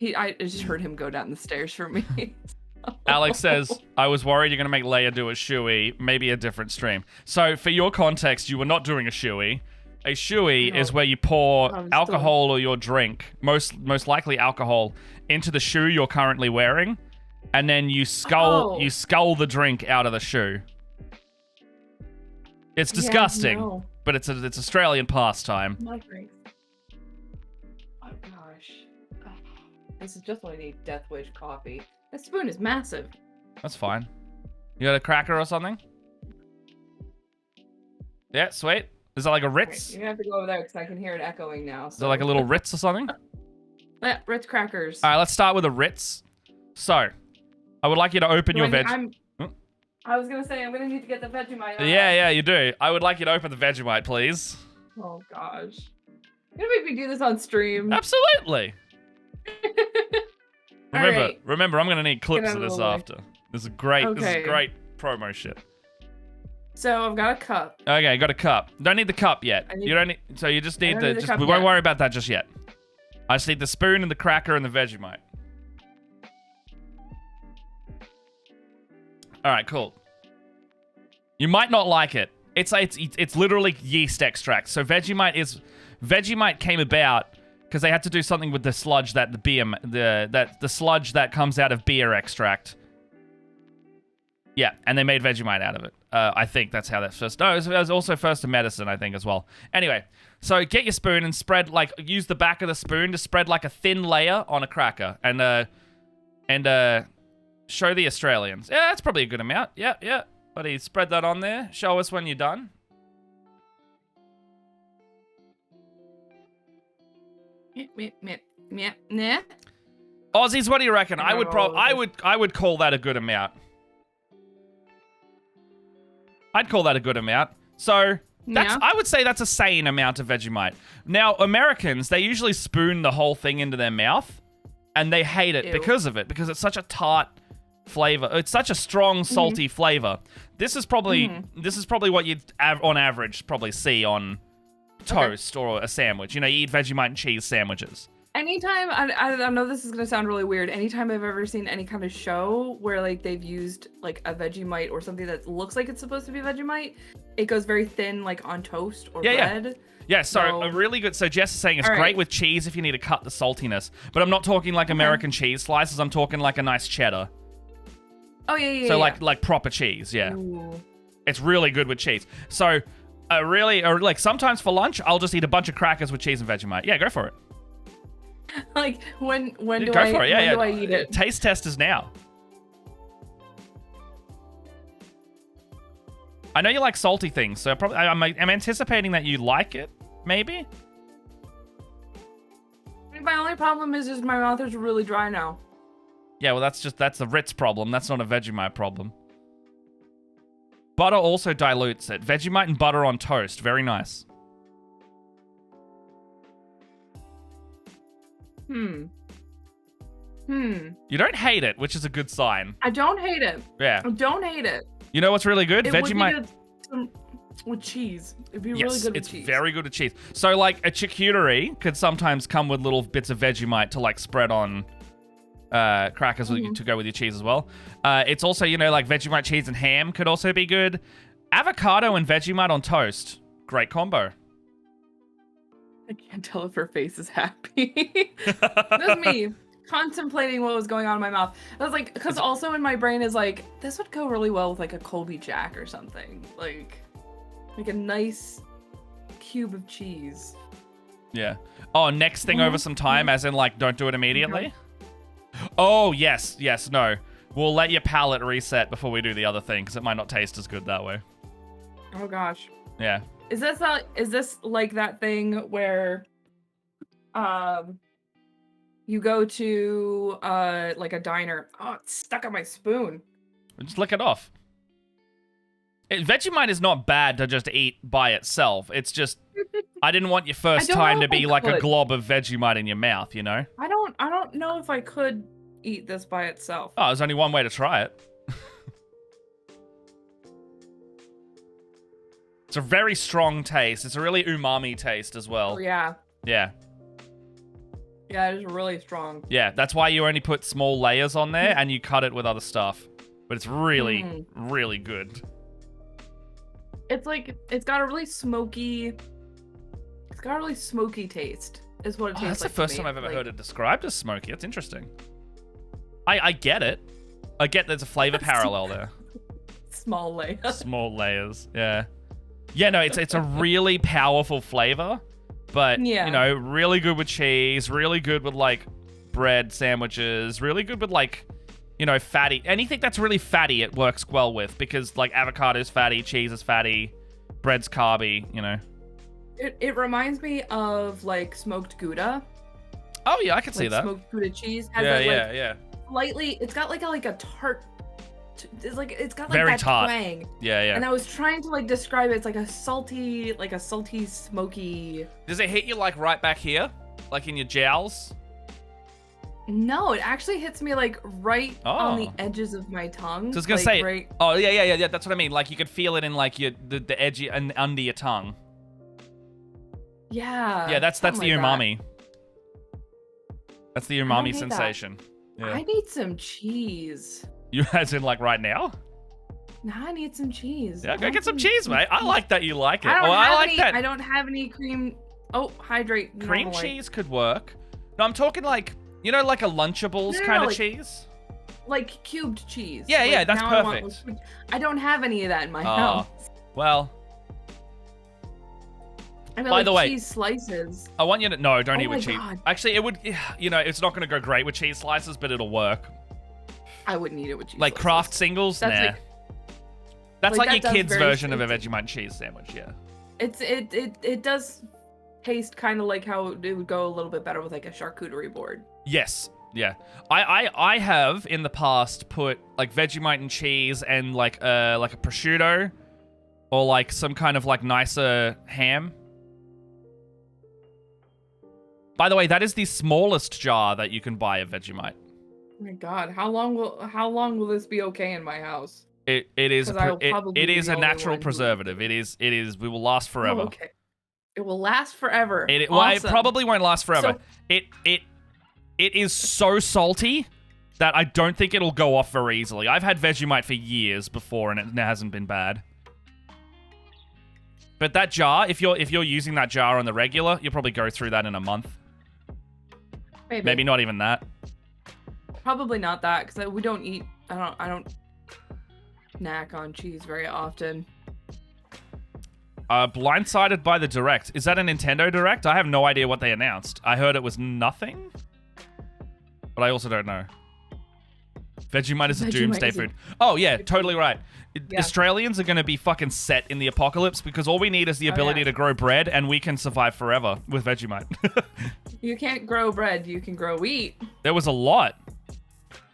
I just heard him go down the stairs for me. Alex says, I was worried you're going to make Leia do a shoey, maybe a different stream. So, for your context, you were not doing a shoey. A shoey No. is where you pour I'm alcohol or your drink, most likely alcohol, into the shoe you're currently wearing, and then you scull the drink out of the shoe. It's disgusting, Yeah, no. but it's Australian pastime. Not great. Oh gosh. Ugh. This is just what I need. Death Wish coffee. This spoon is massive. That's fine. You got a cracker or something? Yeah, sweet. Is that like a Ritz? You're gonna have to go over there because I can hear it echoing now. Is that like a little Ritz or something? Yeah, Ritz crackers. All right, let's start with a Ritz. So, I would like you to open your veg. I was gonna say I'm gonna need to get the Vegemite. Yeah, you do. I would like you to open the Vegemite, please. Oh gosh. You're gonna make me do this on stream. Absolutely. Remember, Alright. remember, I'm gonna need clips out of of this the way. after. This is great. This Okay. is great promo shit. So I've got a cup. Okay, got a cup. Don't need the cup yet. I need- You don't need. So you just need don't the. need the Just, cup we won't yet. worry about that just yet. I just need the spoon and the cracker and the Vegemite. All right, cool. You might not like it. It's literally yeast extract. So Vegemite came about because they had to do something with the sludge that the sludge that comes out of beer extract. Yeah, and they made Vegemite out of it. I think that's how that first... No, it was also first in medicine, I think, as well. Anyway, so get your spoon and spread, like, use the back of the spoon to spread, like, a thin layer on a cracker. And show the Australians. Yeah, that's probably a good amount. Yeah. Buddy, spread that on there. Show us when you're done. Yeah. Aussies, what do you reckon? I would call that a good amount. I'd call that a good amount. So I would say that's a sane amount of Vegemite. Now, Americans, they usually spoon the whole thing into their mouth, and they hate it because of it, because it's such a tart flavor. It's such a strong, salty flavor. This is probably what you'd on average probably see on toast or a sandwich. You know, you eat Vegemite and cheese sandwiches. Anytime, I know this is gonna sound really weird. Anytime I've ever seen any kind of show where like they've used like a Vegemite or something that looks like it's supposed to be Vegemite, it goes very thin, like on toast or bread. Yeah, so a really good. So Jess is saying it's great with cheese if you need to cut the saltiness, but I'm not talking like American cheese slices. I'm talking like a nice cheddar. Oh yeah. So like proper cheese, yeah. Ooh. It's really good with cheese. So like sometimes for lunch I'll just eat a bunch of crackers with cheese and Vegemite. Yeah, go for it. Like when do I eat it? Taste testers now. I know you like salty things, so probably I'm anticipating that you like it. Maybe. My only problem is my mouth is really dry now. Yeah, well that's a Ritz problem. That's not a Vegemite problem. Butter also dilutes it. Vegemite and butter on toast, very nice. You don't hate it, which is a good sign. I don't hate it. Yeah. I don't hate it. You know what's really good? Vegemite would be good with cheese. It'd be really good with cheese. It's very good with cheese. So like a charcuterie could sometimes come with little bits of Vegemite to like spread on crackers to go with your cheese as well. It's also, you know, like Vegemite, cheese, and ham could also be good. Avocado and Vegemite on toast. Great combo. I can't tell if her face is happy. That's me contemplating what was going on in my mouth. I was like, because also in my brain is like, this would go really well with like a Colby Jack or something. Like a nice cube of cheese. Yeah. Oh, next thing over some time, as in like, don't do it immediately? Oh, yes, no. We'll let your palate reset before we do the other thing, because it might not taste as good that way. Oh, gosh. Yeah. Is this like that thing where you go to like a diner? Oh, it's stuck on my spoon. Just lick it off. Vegemite is not bad to just eat by itself. It's just I didn't want your first time to be like a glob of Vegemite in your mouth, you know? I don't know if I could eat this by itself. Oh, there's only one way to try it. It's a very strong taste. It's a really umami taste as well. Oh, yeah. Yeah. Yeah, it is really strong. Yeah, that's why you only put small layers on there and you cut it with other stuff. But it's really, really good. It's like, it's got a really smoky taste, is what it tastes like. That's the first time I've ever heard it described as smoky. That's interesting. I get it. I get there's a flavor parallel there. Small layers. Small layers, yeah. Yeah, no, it's a really powerful flavor, but, you know, really good with cheese, really good with, like, bread sandwiches, really good with, like, you know, fatty. Anything that's really fatty, it works well with, because, like, avocado's fatty, cheese is fatty, bread's carby, you know. It reminds me of, like, smoked Gouda. Oh, yeah, I can see that. Smoked Gouda cheese. Has slightly, it's got, like a tart... It's got like very that tart twang. Yeah. And I was trying to like describe it. It's like a salty, smoky. Does it hit you like right back here, like in your jowls? No, it actually hits me like right on the edges of my tongue. So I was gonna say, right... oh yeah. That's what I mean. Like you could feel it in like the edge and under your tongue. Yeah. Yeah, that's the umami. That's the umami sensation. Yeah. I need some cheese. You as in like right now? Nah, I need some cheese. Yeah, go get some cheese, mate. I like that you like it. I don't have any cream. Oh, hydrate. Cream cheese could work. No, I'm talking like, you know, like a Lunchables kind of cheese? like cubed cheese. Yeah, like, yeah, that's now perfect. I don't have any of that in my Oh, house. well. I mean, By like the way, cheese slices. I want you to no, don't eat with my cheese. God. Actually, it would, you know, it's not going to go great with cheese slices, but it'll work. I wouldn't eat it with cheese. Like slices. Kraft singles, That's nah. like- That's like that your does kid's very version of a tasty. Vegemite cheese sandwich, yeah. It does taste kind of like how it would go a little bit better with like a charcuterie board. Yes, yeah. I have in the past put like Vegemite and cheese and like a prosciutto or like some kind of like nicer ham. By the way, that is the smallest jar that you can buy of Vegemite. Oh my God, how long will this be okay in my house? It is 'Cause I'll probably it be is the a only natural one who preservative. It is we will last forever. Oh, okay. It will last forever. Well, it Awesome. probably won't last forever. So- It is so salty that I don't think it'll go off very easily. I've had Vegemite for years before and it hasn't been bad. But that jar, if you're using that jar on the regular, you'll probably go through that in a month. Maybe not even that. Probably not that, because we don't eat. I don't snack on cheese very often. Blindsided by the Direct. Is that a Nintendo Direct? I have no idea what they announced. I heard it was nothing, but I also don't know. Vegemite is a doomsday food. Oh yeah, totally right. Yeah. Australians are going to be fucking set in the apocalypse because all we need is the ability to grow bread and we can survive forever with Vegemite. You can't grow bread, you can grow wheat. There was a lot.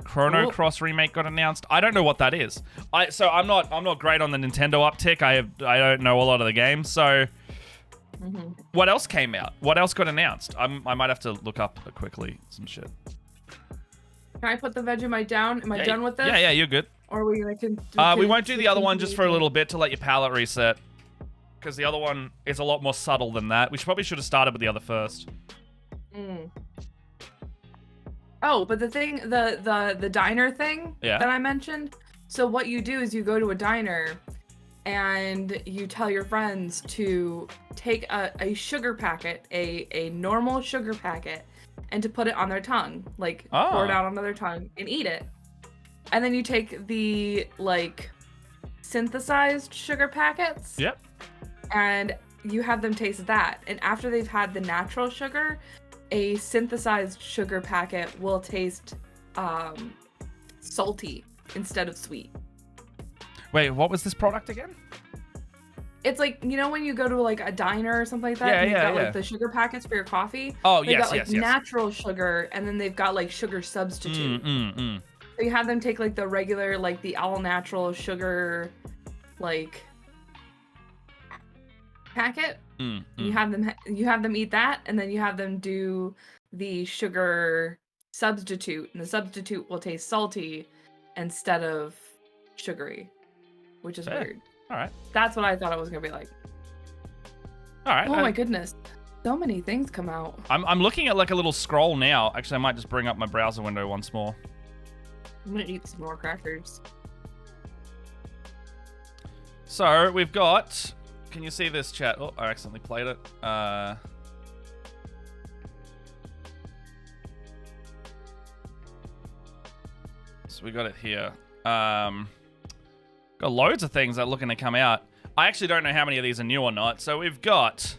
Chrono Cross remake got announced. I don't know what that is. I'm not great on the Nintendo uptick. I don't know a lot of the games. So what else came out? What else got announced? I might have to look up quickly some shit. Can I put the Vegemite down? Am I done with this? Yeah, you're good. Or are we gonna we won't do the other one just for a little bit to let your palate reset. Because the other one is a lot more subtle than that. We probably should have started with the other first. Oh, but the thing, the diner thing that I mentioned. So what you do is you go to a diner and you tell your friends to take a sugar packet, a normal sugar packet, and to put it on their tongue, like pour it out on their tongue and eat it. And then you take the like synthesized sugar packets. Yep. And you have them taste that. And after they've had the natural sugar, a synthesized sugar packet will taste salty instead of sweet. Wait, what was this product again? It's like, you know when you go to like a diner or something like that, and you've got like the sugar packets for your coffee? Oh, they've got yes. natural sugar, and then they've got like sugar substitute. So you have them take like the regular, like the all natural sugar, like packet. You have them eat that, and then you have them do the sugar substitute, and the substitute will taste salty instead of sugary, which is weird. All right. That's what I thought it was gonna be like. All right. Oh my goodness, so many things come out. I'm looking at like a little scroll now. Actually, I might just bring up my browser window once more. I'm gonna eat some more crackers. So we've got. Can you see this, chat? Oh, I accidentally played it. So we got it here. Got loads of things that are looking to come out. I actually don't know how many of these are new or not. So we've got...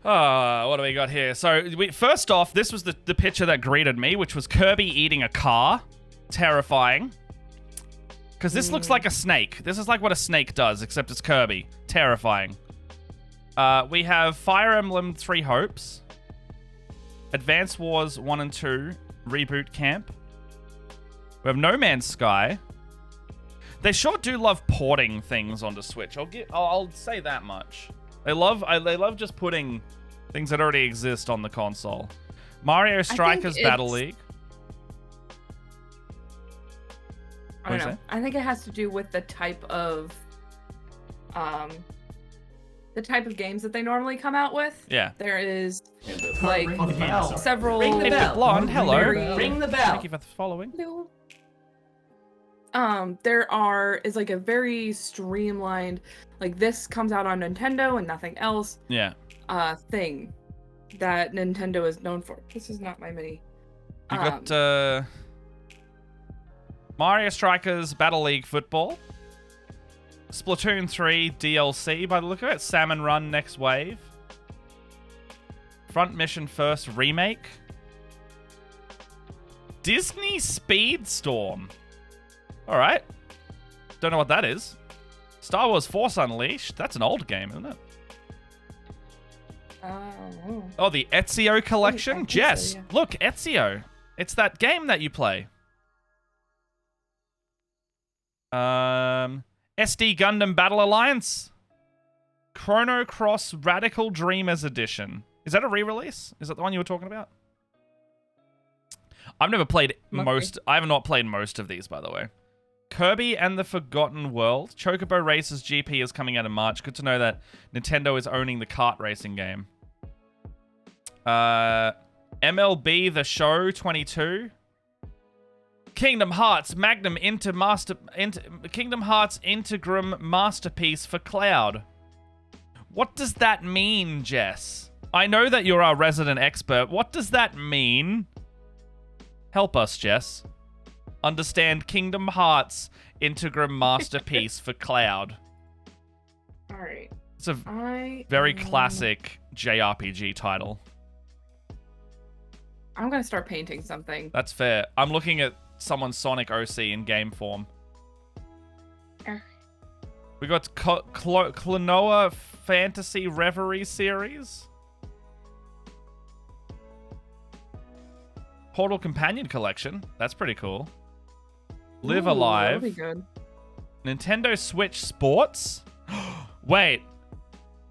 what do we got here? So first off, this was the picture that greeted me, which was Kirby eating a car. Terrifying. Because this looks like a snake. This is like what a snake does, except it's Kirby. Terrifying. We have Fire Emblem 3 Hopes. Advance Wars 1 and 2. Reboot Camp. We have No Man's Sky. They sure do love porting things onto Switch. I'll say that much. They love just putting things that already exist on the console. Mario Strikers Battle League. I don't know. I think it has to do with the type of games that they normally come out with. Yeah. There is like several. Ring the bell. Blonde, hello. Ring the bell. Thank you for following. There is like a very streamlined, like this comes out on Nintendo and nothing else. Yeah. Thing that Nintendo is known for. This is not my mini. You got Mario Strikers Battle League Football. Splatoon 3 DLC by the look of it. Salmon Run Next Wave. Front Mission First Remake. Disney Speedstorm. Alright. Don't know what that is. Star Wars Force Unleashed. That's an old game, isn't it? Oh, the Ezio collection? Jess, so, yeah. Look, Ezio. It's that game that you play. SD Gundam Battle Alliance. Chrono Cross Radical Dreamers Edition. Is that a re-release? Is that the one you were talking about? I've never played most... I have not played most of these, by the way. Kirby and the Forgotten World. Chocobo Racers GP is coming out in March. Good to know that Nintendo is owning the kart racing game. MLB The Show 22. Kingdom Hearts Magnum Kingdom Hearts Integrum Masterpiece for Cloud. What does that mean, Jess? I know that you're our resident expert. What does that mean? Help us, Jess. Understand Kingdom Hearts Integrum Masterpiece for Cloud. Alright. It's a very classic JRPG title. I'm gonna start painting something. That's fair. I'm looking at someone's Sonic OC in game form. We got Klonoa Fantasy Reverie series. Portal Companion Collection. That's pretty cool. Live Alive. That'll be good. Nintendo Switch Sports. Wait.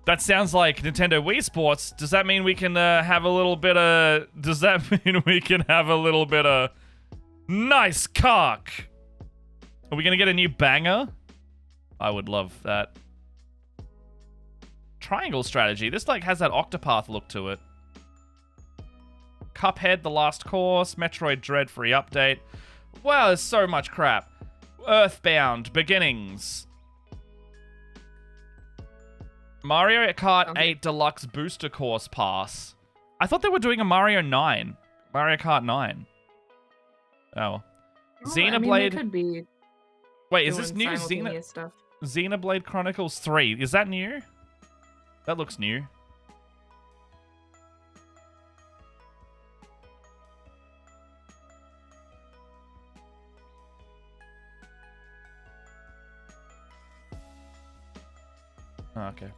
That sounds like Nintendo Wii Sports. Does that mean we can have a little bit of... Does that mean we can have a little bit of... Nice cock! Are we going to get a new banger? I would love that. Triangle Strategy. This like has that Octopath look to it. Cuphead, The Last Course. Metroid Dread free update. Wow, there's so much crap. Earthbound Beginnings. Mario Kart 8 Deluxe Booster Course Pass. I thought they were doing a Mario 9. Mario Kart 9. Oh. Xenoblade... I mean, could be. Wait, is this new? Xenoblade Chronicles 3. Is that new? That looks new. Oh, okay.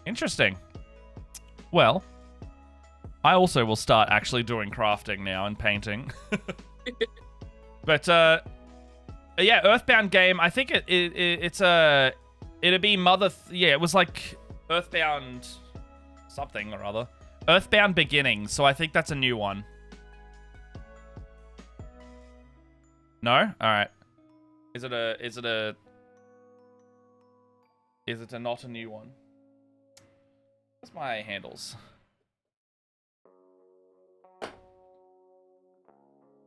Interesting. Well, I also will start actually doing crafting now and painting. But yeah, Earthbound game. I think it'd be yeah, it was like Earthbound something or other. Earthbound Beginnings. So I think that's a new one. No? All right. Is it not a new one? What's my handles?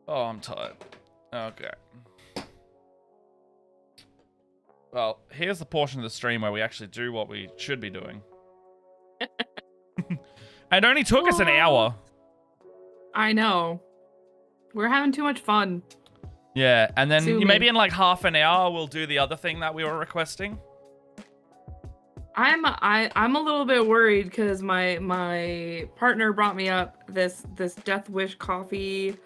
Oh, I'm tired. Okay. Well, here's the portion of the stream where we actually do what we should be doing. It only took us an hour. I know. We're having too much fun. Yeah, and then maybe in like half an hour we'll do the other thing that we were requesting. I'm a little bit worried because my partner brought me up this Death Wish coffee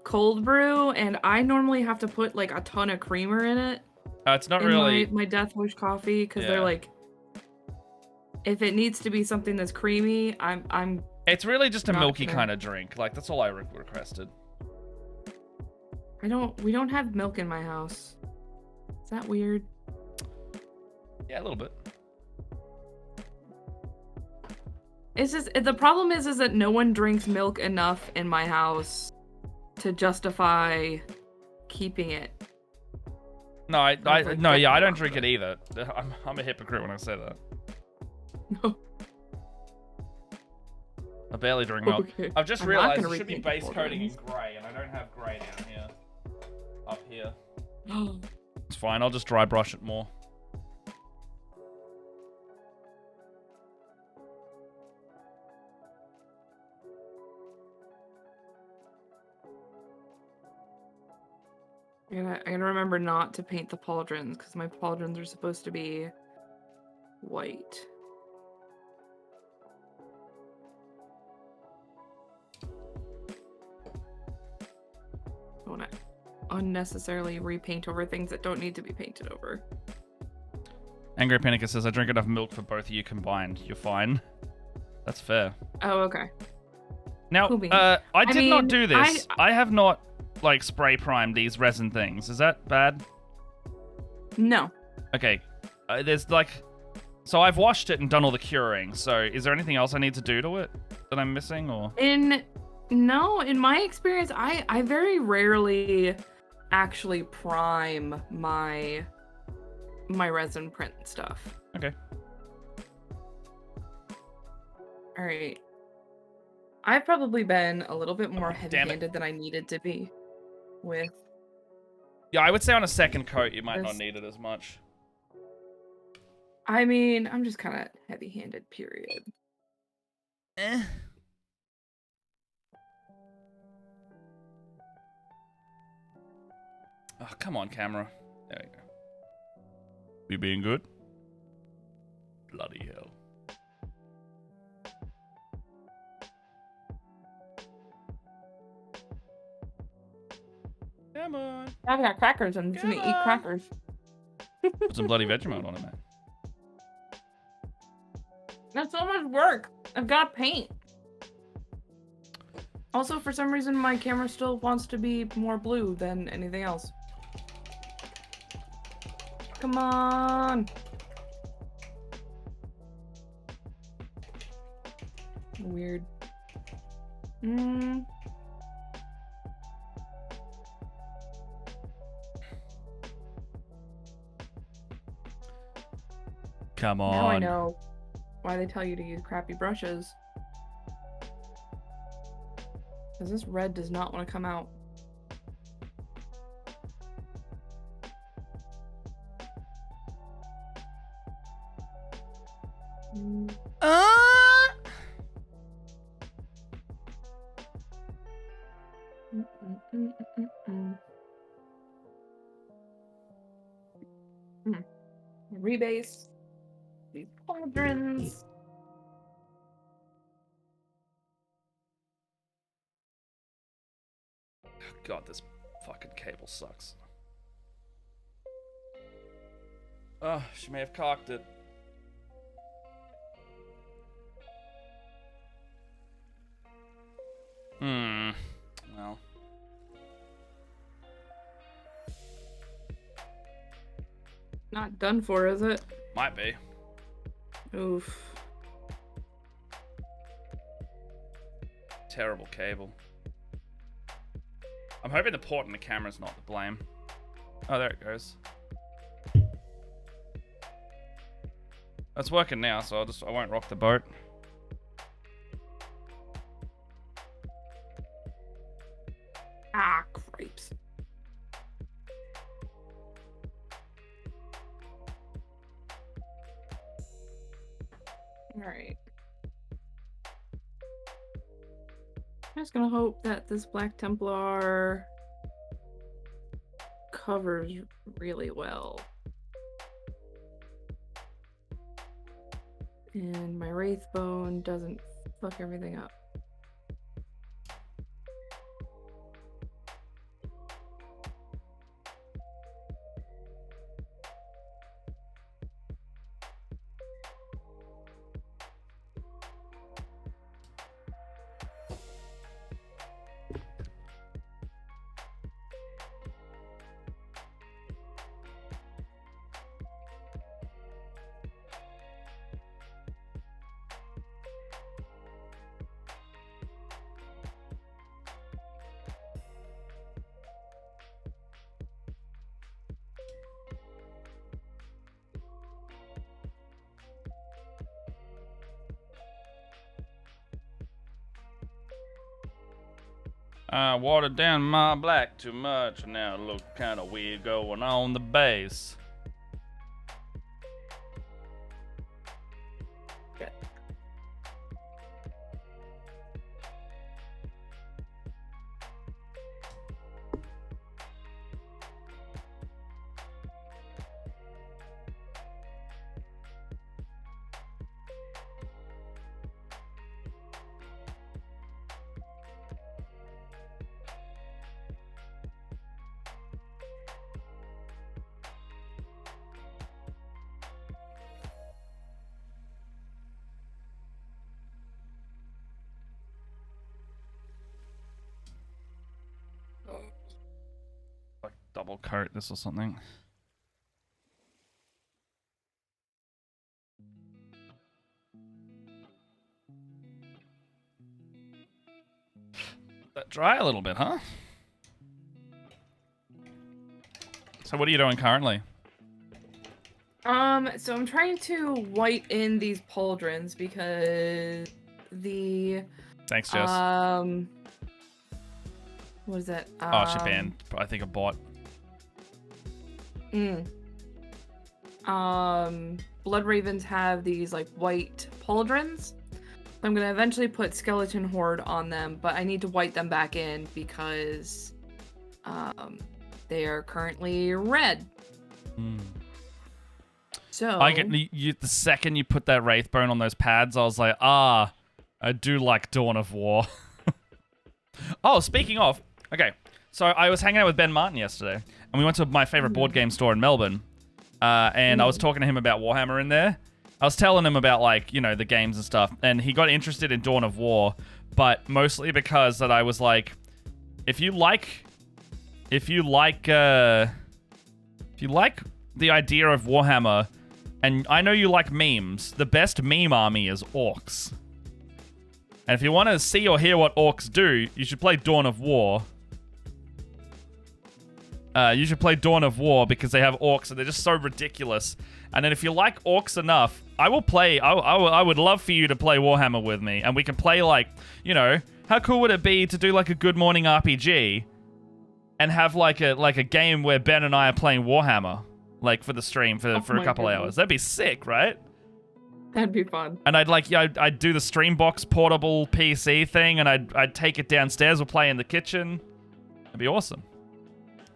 cold brew, and I normally have to put like a ton of creamer in it. It's not really my Death Wish coffee because they're like, if it needs to be something that's creamy, I'm. It's really just a milky kind of drink. Like that's all I requested. We don't have milk in my house. Is that weird? Yeah, a little bit. It's just the problem is that no one drinks milk enough in my house to justify keeping it. No, I don't drink it either. I'm a hypocrite when I say that. No. I barely drink milk. Okay. I've just realized it should be base coating in grey, and I don't have grey down here. Up here. It's fine, I'll just dry brush it more. I gotta remember not to paint the pauldrons because my pauldrons are supposed to be white. I want to unnecessarily repaint over things that don't need to be painted over. Angry Panica says, I drink enough milk for both of you combined. You're fine. That's fair. Oh, okay. Now, Cool beans. I did not mean, do this. I have not, like, spray primed these resin things. Is that bad? No. Okay. There's, like... So I've washed it and done all the curing. So is there anything else I need to do to it that I'm missing, or...? No, in my experience, I very rarely actually prime my resin print stuff. Okay. All right. I've probably been a little bit more heavy-handed than I needed to be with. Yeah, I would say on a second coat, you might not need it as much. I mean, I'm just kind of heavy-handed, period. Oh, come on, camera. There we go. You being good? Bloody hell. Come on. I've got crackers and I'm just gonna eat crackers. Put some bloody Vegemite on it, man. That's so much work. I've got paint. Also, for some reason, my camera still wants to be more blue than anything else. Come on. Weird. Come on. Now I know why they tell you to use crappy brushes. Because this red does not want to come out. Rebase these pauldrons. God, this fucking cable sucks. Oh, she may have cocked it. Well. Not done for, is it? Might be. Oof. Terrible cable. I'm hoping the port in the camera's not to blame. Oh, there it goes. It's working now, so I won't rock the boat. Ah, cripes. Alright. I'm just gonna hope that this Black Templar covers really well. And my Wraithbone doesn't fuck everything up. I watered down my black too much, and now it looks kind of weird going on the base. Good. double coat this or something. That dry a little bit, huh? So what are you doing currently? So I'm trying to white in these pauldrons because the Thanks, Jess. what is that? Oh, she banned, I think, a bot. Blood Ravens have these like white pauldrons. So I'm gonna eventually put Skeleton Horde on them, but I need to white them back in because they are currently red. So I get the second you put that Wraithbone on those pads, I was like, I do like Dawn of War. Oh, speaking of, okay, so I was hanging out with Ben Martin yesterday, and we went to my favorite board game store in Melbourne, and I was talking to him about Warhammer in there. I was telling him about, like, you know, the games and stuff, and he got interested in Dawn of War, but mostly because that I was like, if you like the idea of Warhammer, and I know you like memes, the best meme army is orcs. And if you want to see or hear what orcs do, you should play Dawn of War. You should play Dawn of War because they have orcs and they're just so ridiculous. And then if you like orcs enough, I will play. I would love for you to play Warhammer with me, and we can play, like, you know, how cool would it be to do like a Good Morning RPG, and have like a game where Ben and I are playing Warhammer, like for the stream for a couple hours. That'd be sick, right? That'd be fun. And I'd do the Streambox portable PC thing, and I'd take it downstairs. We'll play in the kitchen. It'd be awesome.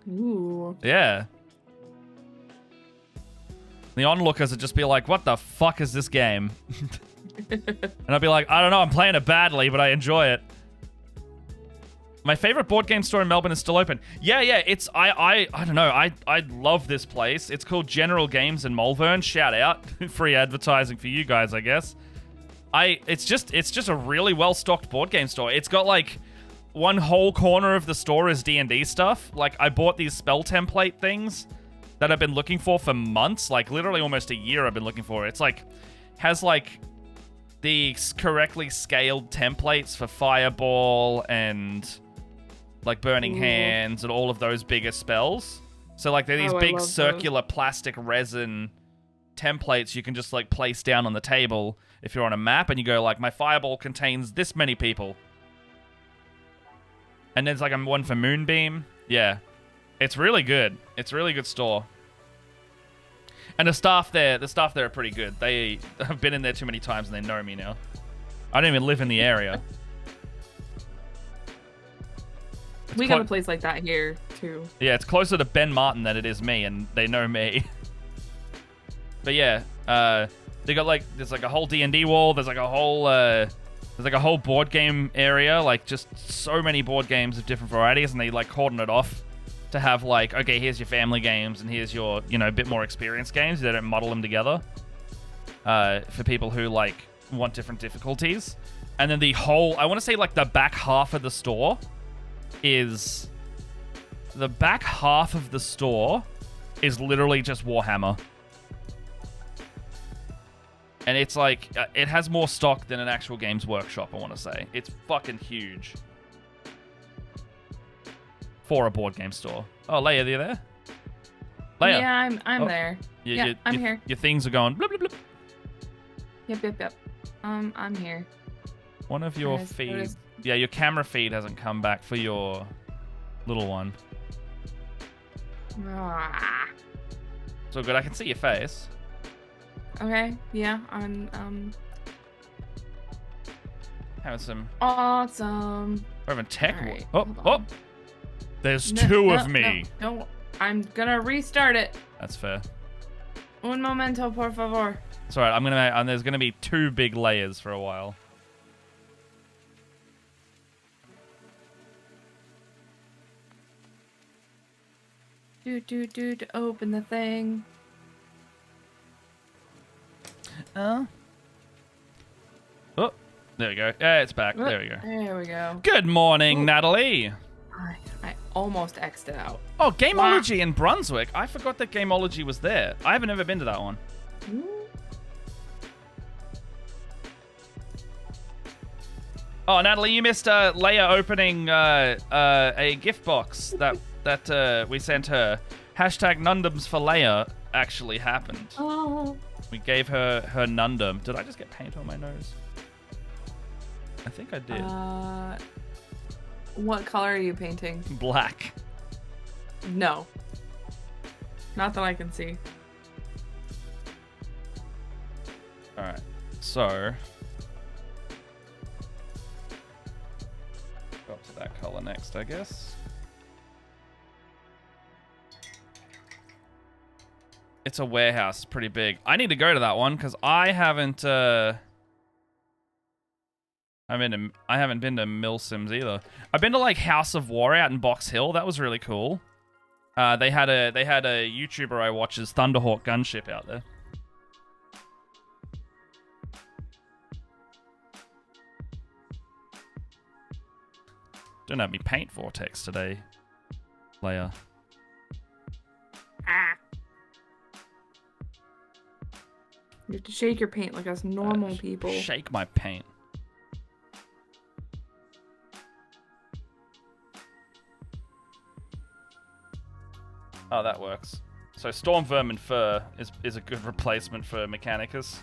Ooh. Yeah. The onlookers would just be like, what the fuck is this game? And I'd be like, I don't know, I'm playing it badly, but I enjoy it. My favorite board game store in Melbourne is still open. Yeah, it's, I don't know, I love this place. It's called General Games in Malvern. Shout out. Free advertising for you guys, I guess. It's just a really well-stocked board game store. It's got, like, one whole corner of the store is D&D stuff. Like, I bought these spell template things that I've been looking for months. Like, literally almost a year I've been looking for. It's, like, has, like, the correctly scaled templates for Fireball and, like, Burning Hands and all of those bigger spells. So, like, they're these big circular plastic resin templates you can just, like, place down on the table if you're on a map, and you go, like, my Fireball contains this many people. And there's, like, one for Moonbeam. Yeah. It's really good. It's a really good store. And the staff there are pretty good. They have been in there too many times and they know me now. I don't even live in the area. We got a place like that here, too. Yeah, it's closer to Ben Martin than it is me, and they know me. But yeah, they got, like, there's, like, a whole D&D wall. There's, like, a whole board game area. Like, just so many board games of different varieties, and they, like, cordon it off to have, like, okay, here's your family games, and here's your, you know, a bit more experienced games. They don't muddle them together for people who, like, want different difficulties. And then the whole, I want to say, like, the back half of the store is literally just Warhammer. And it's, like, it has more stock than an actual Games Workshop, I want to say. It's fucking huge. For a board game store. Oh, Leia, are you there? Leia. Yeah, I'm there. I'm here. Your things are going blip, blip, blip. Yep. I'm here. One of your feeds. Yeah, your camera feed hasn't come back for your little one. So good, I can see your face. Okay, yeah, I'm having some awesome. We're having tech. Right, oh. There's two of me. No, I'm gonna restart it. That's fair. Un momento, por favor. It's alright, there's gonna be two big layers for a while. To open the thing. Oh, there we go. Yeah, it's back. Oh, there we go. There we go. Good morning, Natalie. I almost X'd it out. Oh, Gameology in Brunswick. I forgot that Gameology was there. I haven't ever been to that one. Oh, Natalie, you missed Leia opening a gift box that we sent her. Hashtag Nundums for Leia actually happened. Oh. We gave her Nundum. Did I just get paint on my nose? I think I did. What color are you painting? Black. No. Not that I can see. Alright. So... go up to that color next, I guess. It's a warehouse. It's pretty big. I need to go to that one because I haven't I haven't been to Milsims either. I've been to like House of War out in Box Hill. That was really cool. They had a YouTuber I watch's Thunderhawk gunship out there. Don't have me paint vortex today, Leia. You have to shake your paint like us normal people. Shake my paint. Oh, that works. So Storm Vermin Fur is a good replacement for Mechanicus.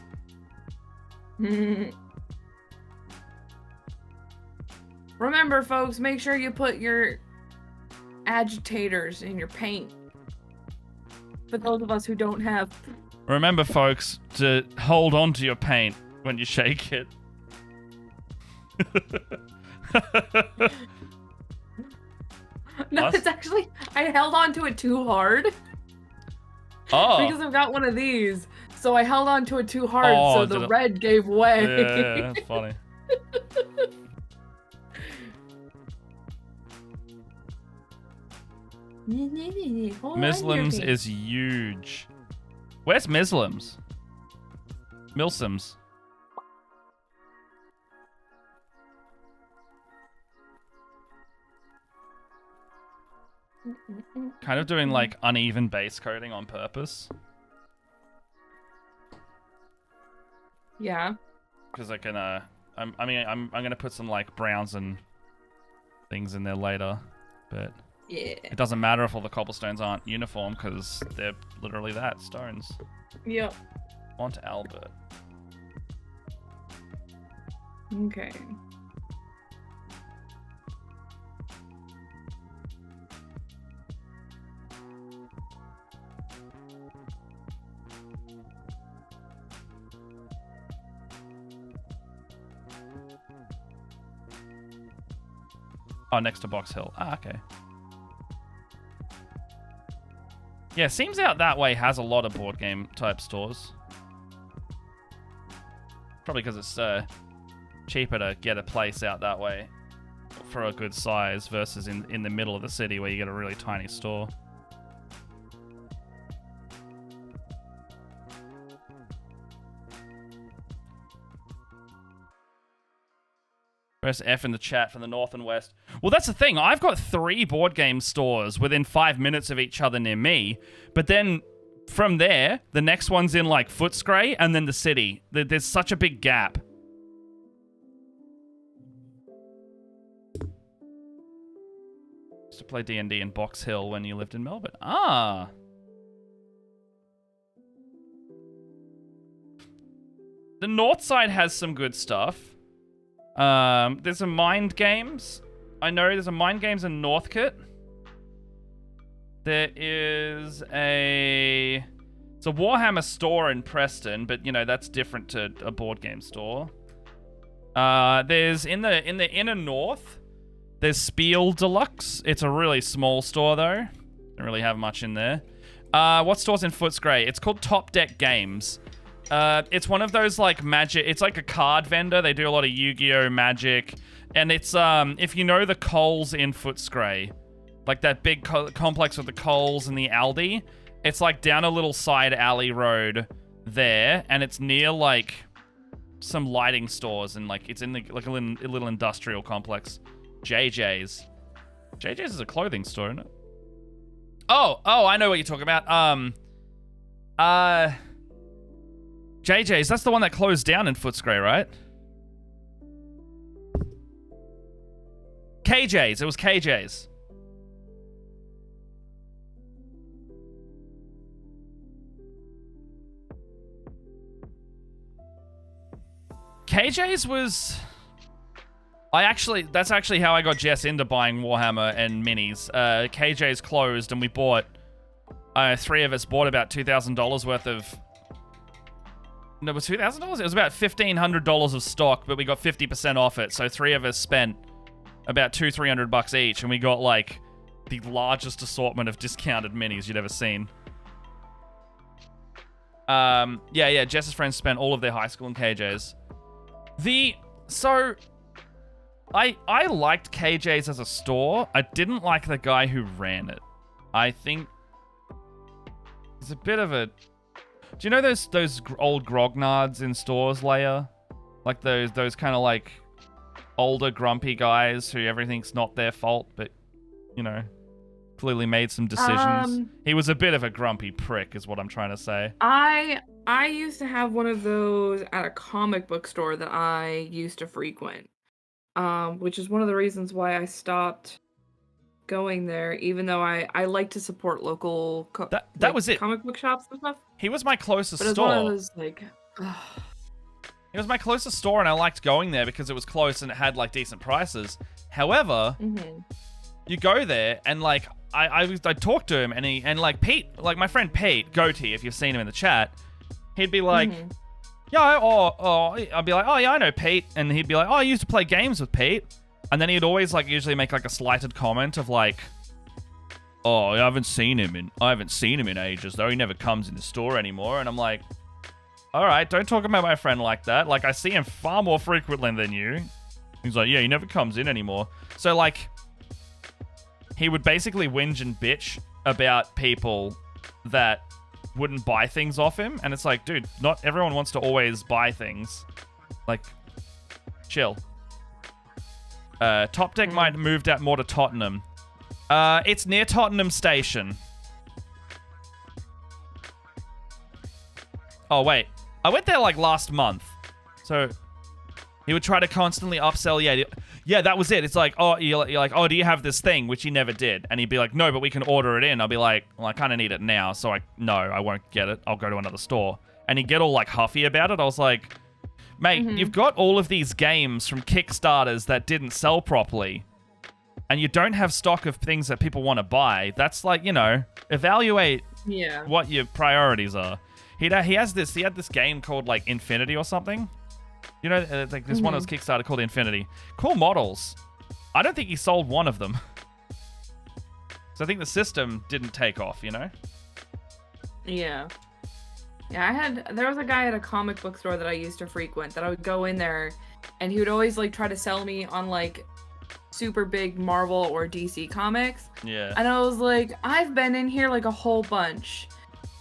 Remember, folks, make sure you put your agitators in your paint. For those of us who don't have... Remember, folks, to hold on to your paint when you shake it. No, it's actually... I held on to it too hard. Oh. Because I've got one of these. So I held on to it too hard, so the red gave way. Yeah, that's funny. Mislims is huge. Where's Mislims? Milsims. Kind of doing like uneven base coating on purpose. Yeah. Because I can I'm gonna put some like browns and things in there later, but yeah, it doesn't matter if all the cobblestones aren't uniform because they're literally that, stones. Yep. On to Albert. Okay. Oh, next to Box Hill. Ah, okay. Yeah, seems out that way has a lot of board game type stores. Probably because it's cheaper to get a place out that way for a good size versus in the middle of the city where you get a really tiny store. Press F in the chat from the north and west. Well, that's the thing. I've got 3 board game stores within 5 minutes of each other near me. But then from there, the next one's in like Footscray and then the city. There's such a big gap. Used to play D&D in Box Hill when you lived in Melbourne. Ah. The north side has some good stuff. There's a Mind Games. I know there's a Mind Games in Northcote. There is it's a Warhammer store in Preston, but you know that's different to a board game store. There's in the inner north. There's Spiel Deluxe. It's a really small store though. Don't really have much in there. What store's in Footscray? It's called Top Deck Games. It's one of those like Magic. It's like a card vendor. They do a lot of Yu-Gi-Oh, Magic, and it's if you know the Coles in Footscray, like that big complex with the Coles and the Aldi. It's like down a little side alley road there, and it's near like some lighting stores and like it's in the like a little industrial complex. JJ's. JJ's is a clothing store, isn't it? Oh, I know what you're talking about. JJ's, that's the one that closed down in Footscray, right? KJ's, it was KJ's. KJ's was... that's actually how I got Jess into buying Warhammer and minis. KJ's closed and we bought, three of us bought about $2,000 worth of... No, it was $2,000? It was about $1,500 of stock, but we got 50% off it. So three of us spent about $200-300 each, and we got like the largest assortment of discounted minis you'd ever seen. Yeah, Jess's friends spent all of their high school in KJ's. I liked KJ's as a store. I didn't like the guy who ran it. I think he's a bit of a... Do you know those old grognards in stores, Leia? Like those kind of like older grumpy guys who everything's not their fault, but you know, clearly made some decisions. He was a bit of a grumpy prick, is what I'm trying to say. I used to have one of those at a comic book store that I used to frequent. Which is one of the reasons why I stopped going there, even though I like to support local that was it. Comic book shops and stuff. He was my closest but store. One of those, like, it was my closest store, and I liked going there because it was close and it had like decent prices. However, you go there and like I talked to him and like Pete, like my friend Pete Goatee, if you've seen him in the chat, he'd be like, yeah, or I'd be like, oh yeah, I know Pete, and he'd be like, oh, I used to play games with Pete, and then he'd always like usually make like a slighted comment of like, oh, I haven't seen him in ages though. He never comes in the store anymore, and I'm like, all right, don't talk about my friend like that. Like I see him far more frequently than you. He's like, yeah, he never comes in anymore. So like, he would basically whinge and bitch about people that wouldn't buy things off him, and it's like, dude, not everyone wants to always buy things. Like, chill. Top Deck might have moved out more to Tottenham. It's near Tottenham Station. Oh wait, I went there like last month, so he would try to constantly upsell. Yeah, that was it. It's like, oh, you're like, oh, do you have this thing? Which he never did. And he'd be like, no, but we can order it in. I'll be like, well, I kind of need it now, so I won't get it. I'll go to another store. And he'd get all like huffy about it. I was like, mate, you've got all of these games from Kickstarters that didn't sell properly, and you don't have stock of things that people want to buy. That's like, you know, evaluate what your priorities are. He had this game called like Infinity or something. You know, like this one was Kickstarter called Infinity. Cool models. I don't think he sold one of them. So I think the system didn't take off, you know? Yeah. Yeah, there was a guy at a comic book store that I used to frequent that I would go in there and he would always like try to sell me on like super big Marvel or DC comics. Yeah. And I was like, I've been in here like a whole bunch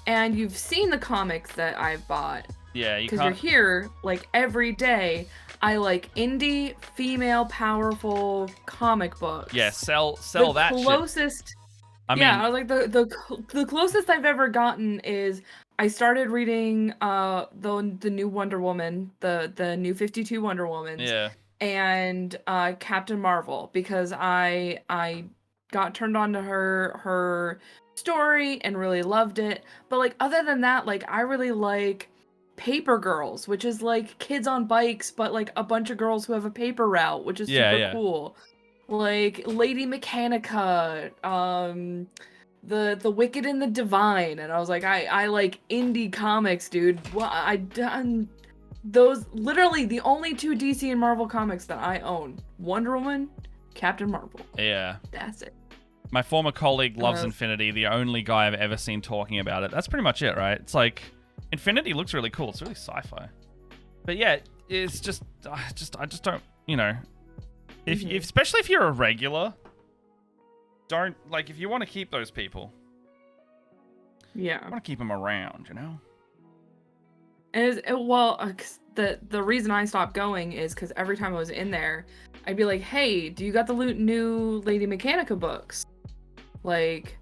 and you've seen the comics that I've bought. Yeah, because you're here like every day. I like indie, female, powerful comic books. Yeah, sell that closest, shit. I mean, I was like the closest I've ever gotten is I started reading the new Wonder Woman, the new 52 Wonder Woman. Yeah. And Captain Marvel, because I got turned on to her story and really loved it. But like other than that, like I really like Paper Girls, which is like kids on bikes, but like a bunch of girls who have a paper route, which is super cool. Like Lady Mechanica, the Wicked and the Divine, and I was like, I like indie comics, dude. Well, I done those literally the only two DC and Marvel comics that I own: Wonder Woman, Captain Marvel. Yeah, that's it. My former colleague loves Infinity, the only guy I've ever seen talking about it. That's pretty much it, right? It's like, Infinity looks really cool. It's really sci-fi. But yeah, it's just I just don't, you know, if especially if you're a regular, don't, like, if you want to keep those people. Yeah. I want to keep them around, you know? And the reason I stopped going is because every time I was in there, I'd be like, "Hey, do you got the new Lady Mechanica books?" Like,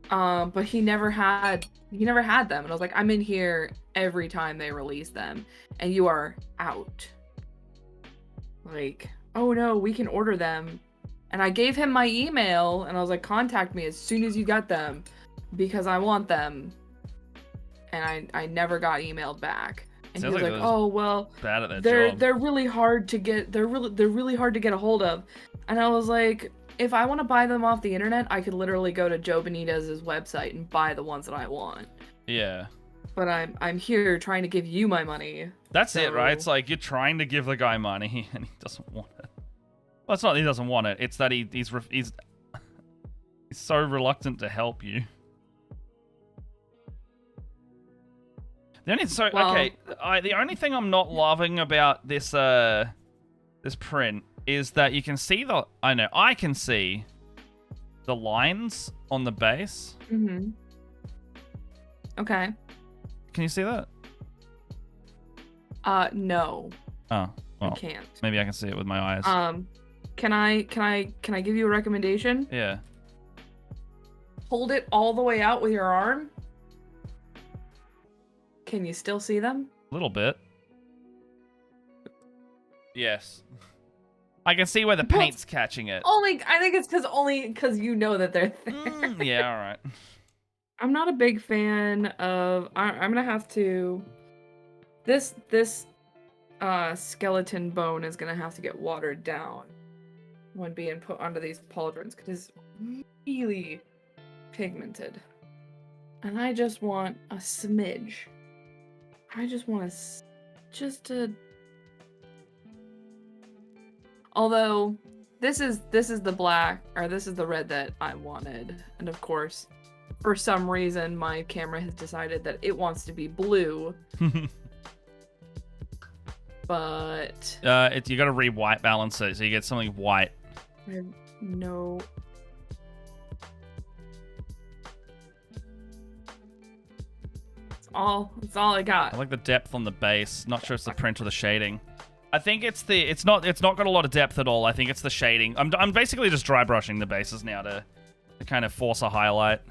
but he never had them, and I was like, "I'm in here every time they release them, and you are out." Like, "Oh no, we can order them." And I gave him my email, and I was like, "Contact me as soon as you got them, because I want them." And I never got emailed back. And he was like, "Oh well, bad at their job. They're really hard to get. They're really hard to get a hold of." And I was like, "If I want to buy them off the internet, I could literally go to Joe Benitez's website and buy the ones that I want." Yeah. But I'm here trying to give you my money. That's it, right? It's like you're trying to give the guy money and he doesn't want it. Well, it's not that he doesn't want it. It's that he's so reluctant to help you. The only thing I'm not loving about this this print is that you can see I can see the lines on the base. Mm-hmm. Okay. Can you see that? No. Oh, well, I can't. Maybe I can see it with my eyes. Can I give you a recommendation? Yeah. Hold it all the way out with your arm. Can you still see them? A little bit. Yes. I can see where the paint's catching it. I think it's because you know that they're there. Yeah, all right. I'm not a big fan of. I'm gonna have to. This skeleton bone is gonna have to get watered down when being put onto these pauldrons because it's really pigmented, and I just want a smidge. I just want just a. Although this is the black, or this is the red that I wanted, and of course, for some reason, my camera has decided that it wants to be blue. But you got to re-white balance it so you get something white. I have no. It's all I got. I like the depth on the base. Not sure it's the print or the shading. I think it's not got a lot of depth at all. I think it's the shading. I'm basically just dry brushing the bases now to kind of force a highlight.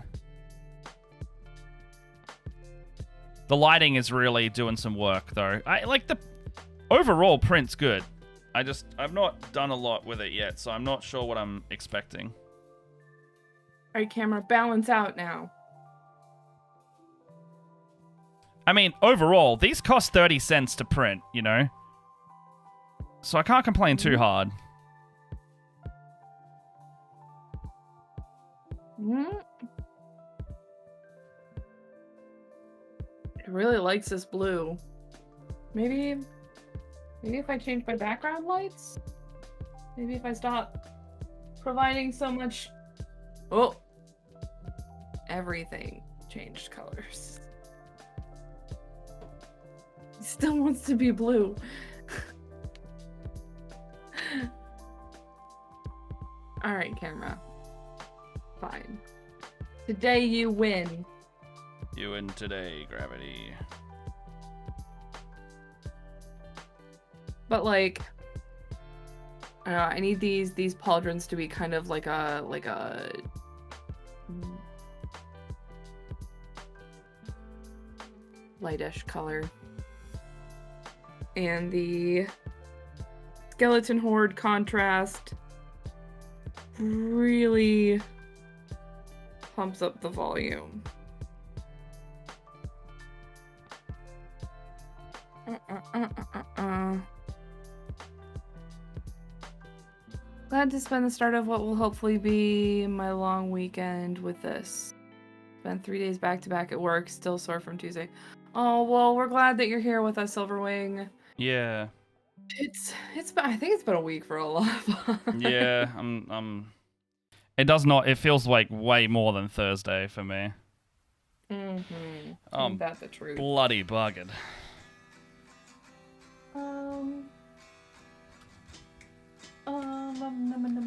The lighting is really doing some work though. I like the overall print's good. I've not done a lot with it yet, so I'm not sure what I'm expecting. All right, camera, balance out now. I mean, overall, these cost 30 cents to print, you know? So I can't complain too hard. It really likes this blue. Maybe if I change my background lights? Maybe if I stop providing so much... Oh! Everything changed colors. He still wants to be blue. Alright, camera. Fine. Today you win. You win today, Gravity. But like, I don't know, I need these pauldrons to be kind of like a lightish color. And the skeleton horde contrast really pumps up the volume. Glad to spend the start of what will hopefully be my long weekend with this. Spent 3 days back to back at work, still sore from Tuesday. Oh, well, we're glad that you're here with us, Silverwing. Yeah. I think it's been a week for all of us. Yeah, it does not, it feels like way more than Thursday for me. Isn't that the truth? Bloody buggered.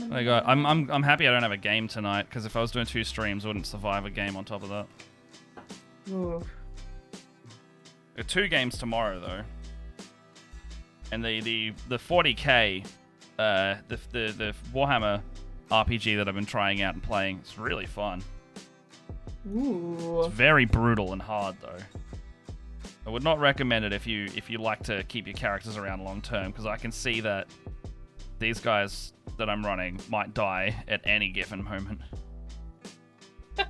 There you go. I'm happy I don't have a game tonight, because if I was doing 2 streams, I wouldn't survive a game on top of that. Ooh. There are 2 games tomorrow, though. And the 40k, the Warhammer RPG that I've been trying out and playing, it's really fun. Ooh. It's very brutal and hard though. I would not recommend it if you like to keep your characters around long term, because I can see that these guys that I'm running might die at any given moment. All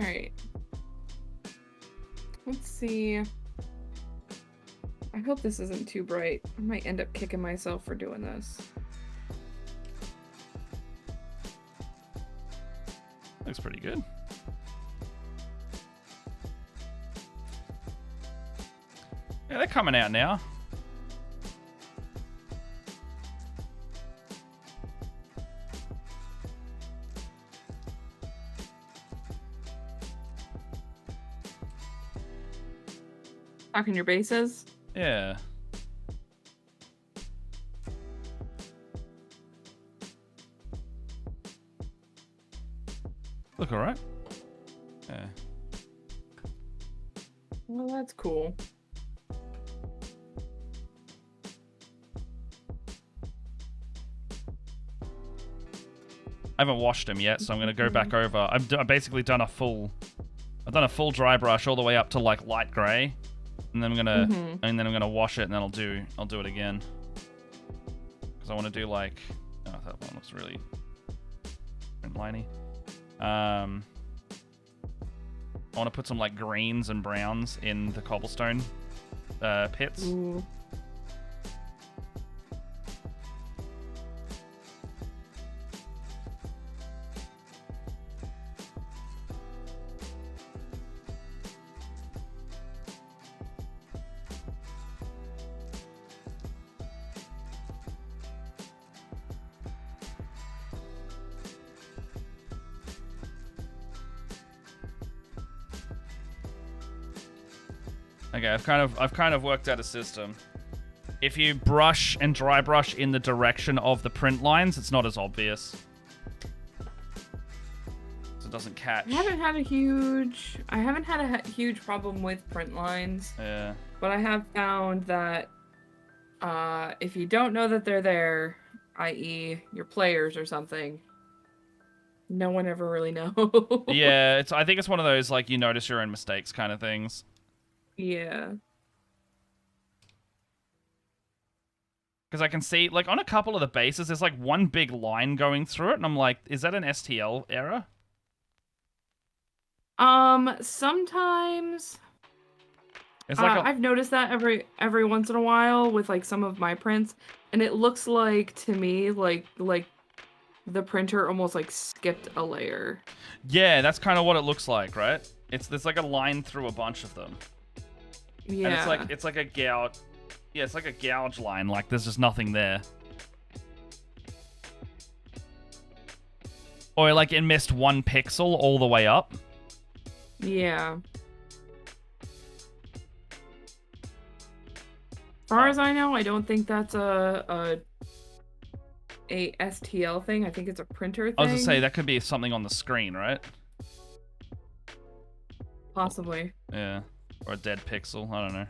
right. Let's see. I hope this isn't too bright. I might end up kicking myself for doing this. Looks pretty good. Yeah, they're coming out now. Talking your bases? Yeah. Look alright. Yeah. Well, that's cool. I haven't washed them yet, so I'm gonna go back over. I've basically done a full dry brush all the way up to like light grey, and then I'm gonna wash it, and then I'll do it again, because I want to do like, oh, that one looks really liney. I want to put some like greens and browns in the cobblestone pits. Ooh. Okay, I've kind of worked out a system. If you brush and dry brush in the direction of the print lines, it's not as obvious. So it doesn't catch. I haven't had a huge problem with print lines. Yeah. But I have found that if you don't know that they're there, i.e. your players or something, no one ever really knows. Yeah, I think it's one of those like you notice your own mistakes kind of things. Yeah. Because I can see, like, on a couple of the bases, there's, like, one big line going through it, and I'm like, is that an STL error? Sometimes... It's like I've noticed that every once in a while with, like, some of my prints, and it looks like, to me, like the printer almost, like, skipped a layer. Yeah, that's kind of what it looks like, right? There's, like, a line through a bunch of them. Yeah. And it's like a gouge. Yeah, it's like a gouge line. Like there's just nothing there. Or like it missed one pixel all the way up. Yeah. As far as I know, I don't think that's a STL thing. I think it's a printer thing. I was gonna say that could be something on the screen, right? Possibly. Yeah. Or a dead pixel. I don't know.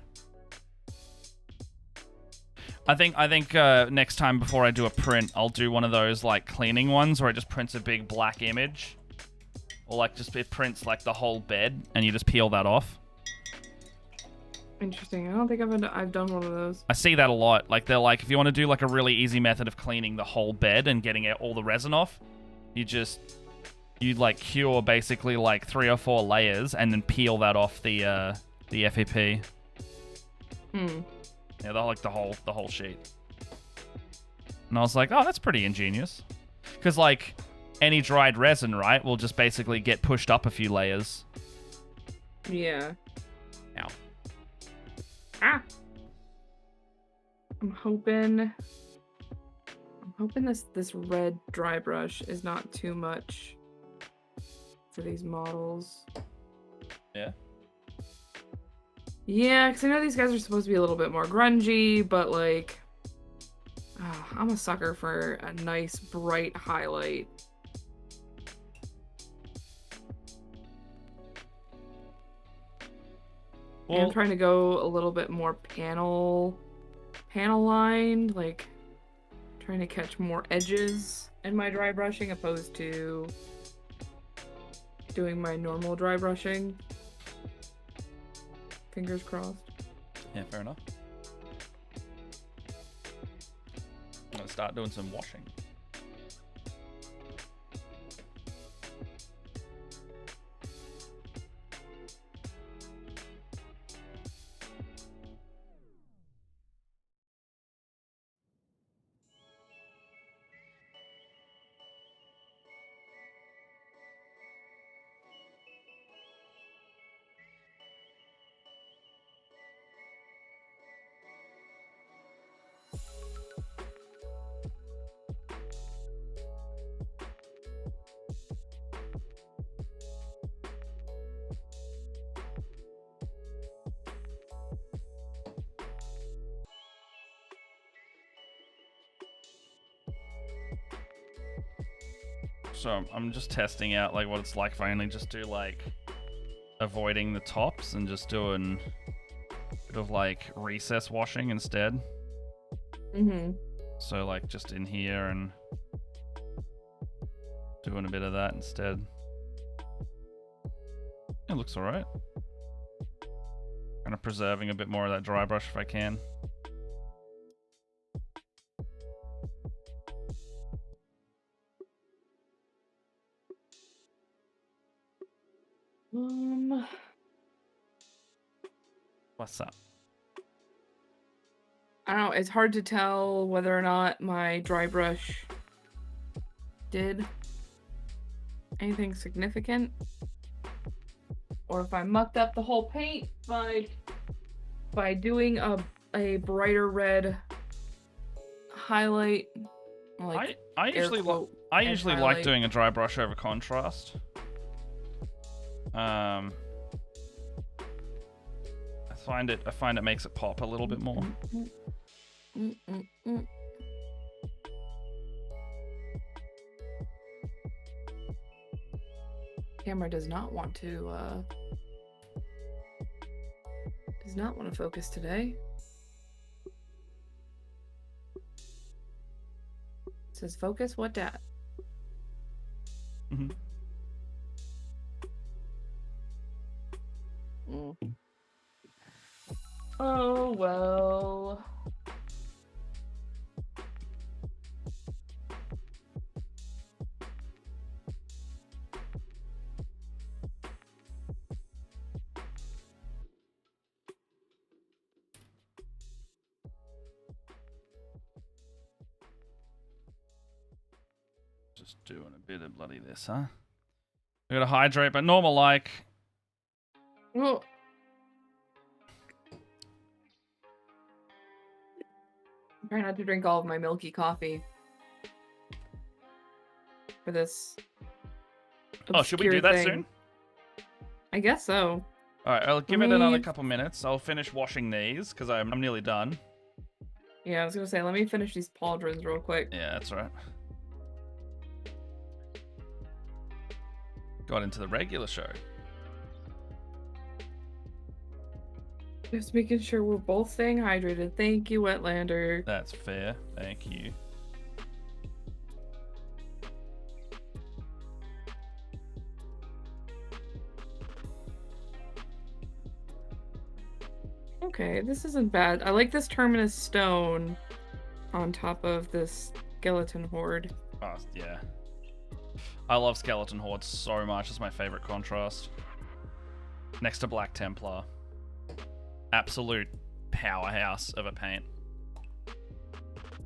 I think next time before I do a print, I'll do one of those like cleaning ones where it just prints a big black image, or like just it prints like the whole bed and you just peel that off. Interesting. I don't think I've done one of those. I see that a lot. Like they're like, if you want to do like a really easy method of cleaning the whole bed and getting all the resin off, you like cure basically like 3 or 4 layers and then peel that off the FEP. Yeah, the whole sheet. And I was like, oh, that's pretty ingenious. Because like any dried resin, right, will just basically get pushed up a few layers. Yeah. Ow. Ah. I'm hoping this red dry brush is not too much for these models. Yeah. Yeah, because I know these guys are supposed to be a little bit more grungy, but like, I'm a sucker for a nice bright highlight. I'm trying to go a little bit more panel lined, like trying to catch more edges in my dry brushing opposed to doing my normal dry brushing. Fingers crossed. Yeah, fair enough. I'm gonna start doing some washing. So I'm just testing out like what it's like if I only just do like avoiding the tops and just doing a bit of like recess washing instead. So like just in here and doing a bit of that instead. It looks alright. Kind of preserving a bit more of that dry brush if I can. What's up? I don't know, it's hard to tell whether or not my dry brush did anything significant, or if I mucked up the whole paint by doing a brighter red highlight. Like I usually like doing a dry brush over contrast. I find it makes it pop a little bit more. Camera does not want to focus today. It says focus, what dat? Oh well. Just doing a bit of bloody this, huh? We gotta hydrate, but normal like. Well, I'm trying not to drink all of my milky coffee for this. Oh, should we do that soon? I guess so. All right, I'll give it another couple minutes. I'll finish washing these because I'm nearly done. Yeah, I was gonna say, let me finish these pauldrons real quick. Yeah, that's right. Got into the regular show. Just making sure we're both staying hydrated. Thank you, Wetlander. That's fair. Thank you. Okay, this isn't bad. I like this terminus stone on top of this skeleton horde. Oh, yeah. I love skeleton horde so much. It's my favorite contrast. Next to Black Templar. Absolute powerhouse of a paint.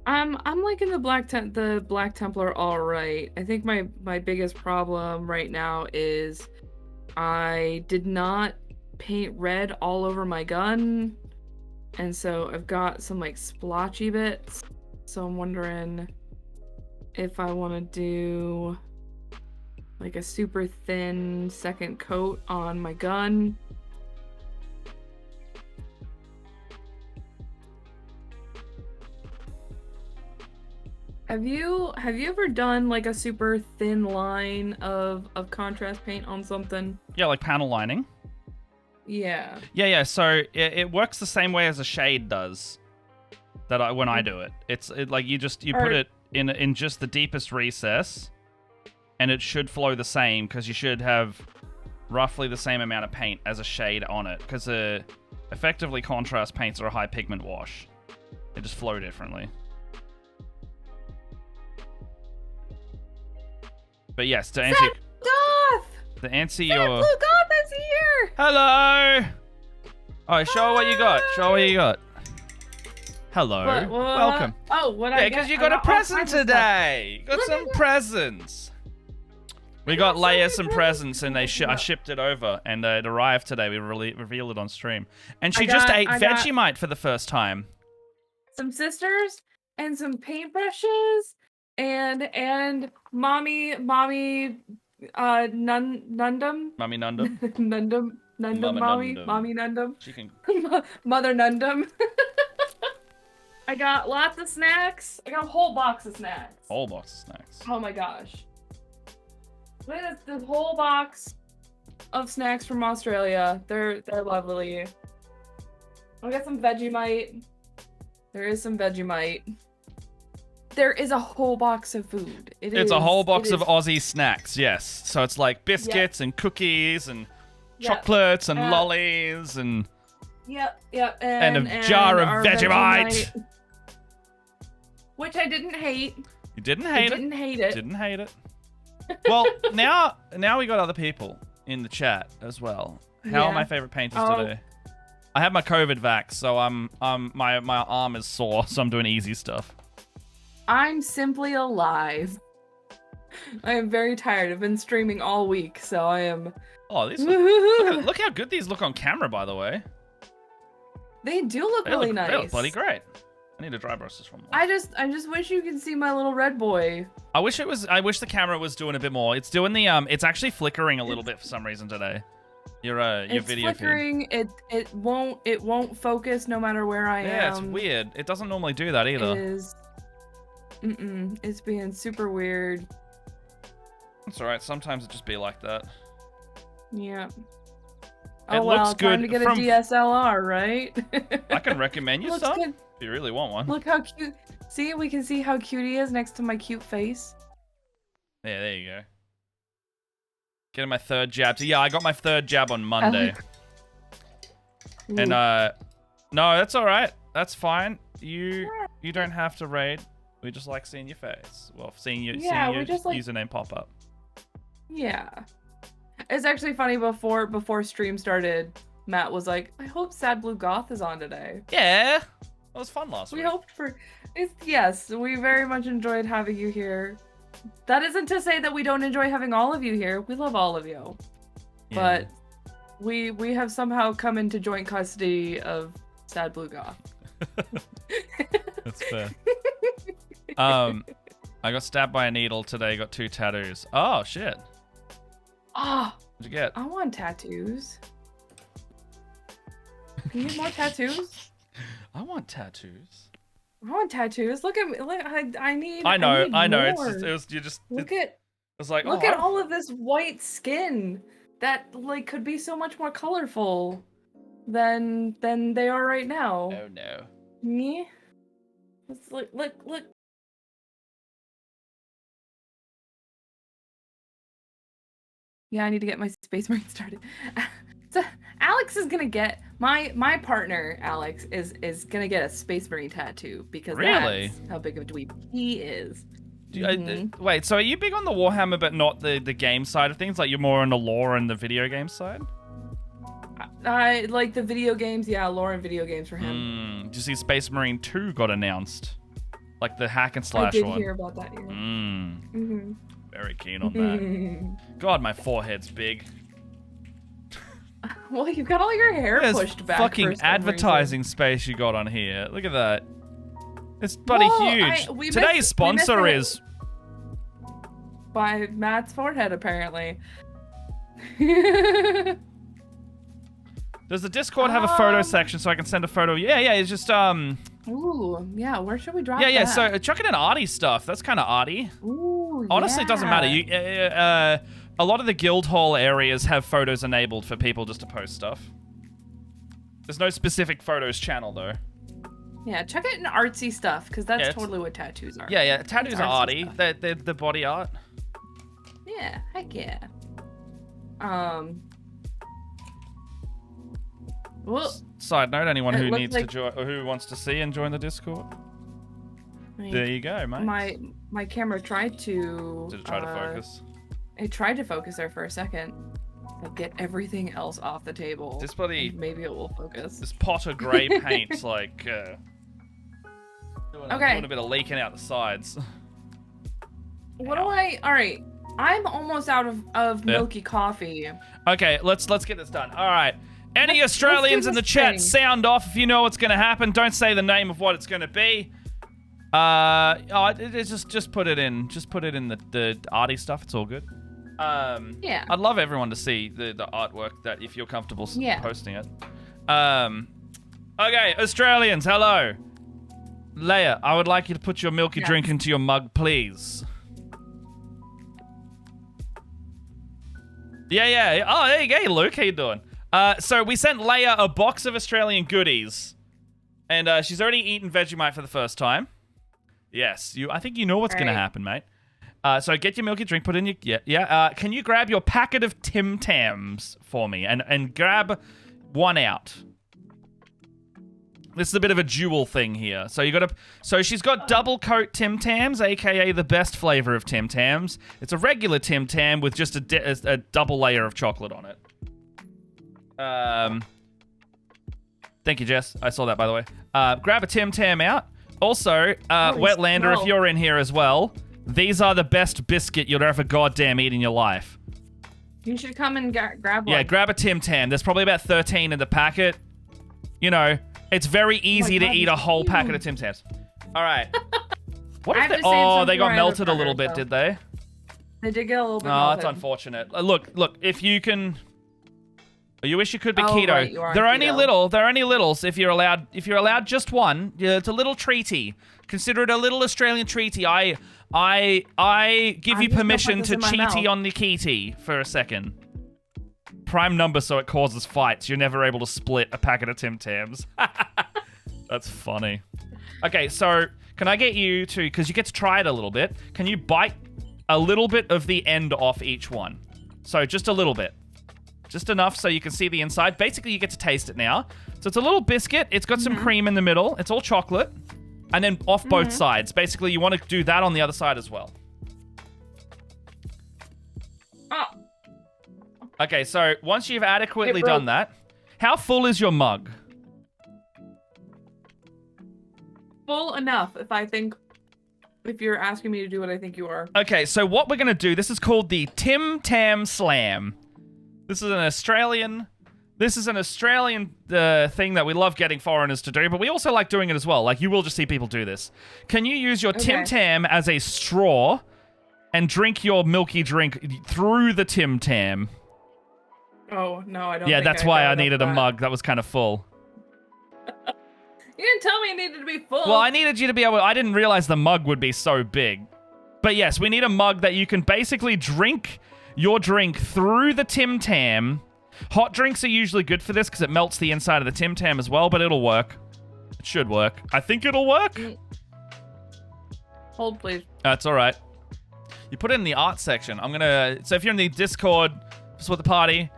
I'm liking the Black Templar all right. I think my biggest problem right now is I did not paint red all over my gun, and so I've got some like splotchy bits. So I'm wondering if I want to do like a super thin second coat on my gun. Have you ever done like a super thin line of contrast paint on something? Yeah, like panel lining. Yeah. Yeah. So it works the same way as a shade does. When I do it, it's like you put it in just the deepest recess, and it should flow the same because you should have roughly the same amount of paint as a shade on it because effectively contrast paints are a high pigment wash. They just flow differently. But yes, to answer Sad your... Blue Goth is here! Hello! Oh, show what you got. Show what you got. Hello. Welcome. Yeah, because you got a present today. You got some presents. We got Leia some presents, and I shipped it over, and it arrived today. We revealed it on stream. And she just ate Vegemite for the first time. Some sisters and some paintbrushes and mommy Nundum. Mommy Nundum. Nundum mommy Nundum. She can Mother Nundum. I got lots of snacks. I got a whole box of snacks. Whole box of snacks. Oh my gosh. Look at this whole box of snacks from Australia. They're lovely. I got some Vegemite. There is some Vegemite. There is a whole box of food. It's a whole box of Aussie snacks, yes. So it's like biscuits and cookies and chocolates and lollies and... Yep. And a jar of Vegemite. Which I didn't hate. You didn't hate it. Didn't hate it. Didn't hate it. Well, now we got other people in the chat as well. How are my favorite painters today? I have my COVID vax, so my arm is sore, so I'm doing easy stuff. I'm simply alive. I am very tired. I've been streaming all week, so I am... Oh, look how good these look on camera, by the way. They do look really nice. They look bloody great. I need to dry brush this one more. I just wish you could see my little red boy. I wish the camera was doing a bit more. It's doing the it's actually flickering a little bit for some reason today. Your video flickering. feed. It won't focus no matter where I am. Yeah, it's weird. It doesn't normally do that either. It is. It's being super weird. It's alright. Sometimes it just be like that. Yeah. It looks good. Time to get a DSLR, right? I can recommend you some good. if you really want one. Look how cute. See, we can see how cute he is next to my cute face. Yeah, there you go. Getting my third jab. Yeah, I got my third jab on Monday. And no, that's all right. That's fine. You don't have to raid. We just like seeing your face. Well, seeing your username pop up. Yeah. It's actually funny, before stream started, Matt was like, I hope Sad Blue Goth is on today. Yeah. That was fun last week. We hoped for... Yes, we very much enjoyed having you here. That isn't to say that we don't enjoy having all of you here. We love all of you. Yeah. But we have somehow come into joint custody of Sad Blue Goth. That's fair. I got stabbed by a needle today, got 2 tattoos. Oh, shit. Ah, what'd you get? I want tattoos. Can you get more tattoos? I want tattoos. I want tattoos. Look at me. Look, I need. I know. More. Look at all of this white skin that like could be so much more colorful than they are right now. Oh no. Me? Let's look. Yeah, I need to get my Space Marine started. So Alex is gonna get my partner. Alex is gonna get a Space Marine tattoo because that's how big of a dweeb he is. Wait, so are you big on the Warhammer but not the game side of things? Like you're more on the lore and the video game side? I like the video games. Yeah, lore and video games for him. Did you see Space Marine 2 got announced? Like the hack and slash one. I did hear about that. Yeah. Very keen on that. God, my forehead's big. Well, you've got all your hair pushed back. Fucking advertising space you got on here. Look at that. It's bloody huge. Today's sponsor is... by Matt's forehead, apparently. Does the Discord have a photo section so I can send a photo? Yeah, it's just, Ooh, yeah, where should we drop that? Yeah, so chuck it in arty stuff. That's kind of arty. Ooh, honestly, it doesn't matter. A lot of the Guildhall areas have photos enabled for people just to post stuff. There's no specific photos channel though. Yeah, check it in artsy stuff, because that's totally what tattoos are. Yeah, tattoos are arty. They're the body art. Yeah, heck yeah. Well, side note: anyone who needs to join or who wants to see and join the Discord. There you go, mate. My camera tried to. Did it try to focus? It tried to focus there for a second. Like, get everything else off the table. This bloody. Maybe it will focus. This pot of grey paint's like. Doing a bit of leaking out the sides. What do I? All right. I'm almost out of milky coffee. Okay, let's get this done. All right. Any Australians in the chat, sound off if you know what's going to happen. Don't say the name of what it's going to be. Just put it in. Just put it in the arty stuff. It's all good. Yeah. I'd love everyone to see the artwork that if you're comfortable posting it. Okay, Australians, hello. Leia, I would like you to put your milky drink into your mug, please. Yeah. Oh, there you go, Luke. How you doing? So we sent Leia a box of Australian goodies, and she's already eaten Vegemite for the first time. Yes, I think you know what's gonna happen, mate. So get your milky drink, put in your can you grab your packet of Tim Tams for me and grab one out? This is a bit of a dual thing here. So she's got double coat Tim Tams, aka the best flavor of Tim Tams. It's a regular Tim Tam with just a double layer of chocolate on it. Thank you, Jess. I saw that, by the way. Grab a Tim Tam out. Also, Wetlander, if you're in here as well, these are the best biscuit you'll ever goddamn eat in your life. You should come and grab one. Yeah, grab a Tim Tam. There's probably about 13 in the packet. You know, it's very easy to eat a whole packet of Tim Tams. All right. What if they got melted a little bit, did they? They did get a little bit melted. Oh, that's unfortunate. Look, if you can... You wish you could be keto. Right, they're only little. They're only littles. If you're allowed just one, it's a little treaty. Consider it a little Australian treaty. I give you permission to cheaty on the kitty for a second. Prime number so it causes fights. You're never able to split a packet of Tim Tams. That's funny. Okay, so can I get you to, because you get to try it a little bit, can you bite a little bit of the end off each one? So just a little bit. Just enough so you can see the inside. Basically, you get to taste it now. So it's a little biscuit. It's got some cream in the middle. It's all chocolate. And then off both sides. Basically, you want to do that on the other side as well. Oh. Okay, so once you've adequately done that, how full is your mug? Full enough, if you're asking me to do what I think you are. Okay, so what we're going to do, this is called the Tim Tam Slam. This is an Australian thing that we love getting foreigners to do, but we also like doing it as well. Like, you will just see people do this. Can you use your Tim Tam as a straw and drink your milky drink through the Tim Tam? Oh, no, I don't Yeah, that's why I needed a mug that was kind of full. You didn't tell me it needed to be full. Well, I needed you to be able... I didn't realize the mug would be so big. But yes, we need a mug that you can basically drink your drink through the Tim Tam. Hot drinks are usually good for this because it melts the inside of the Tim Tam as well, but it'll work. It should work. I think it'll work. Hold, please. That's all right. You put it in the art section. So if you're in the Discord, support the party,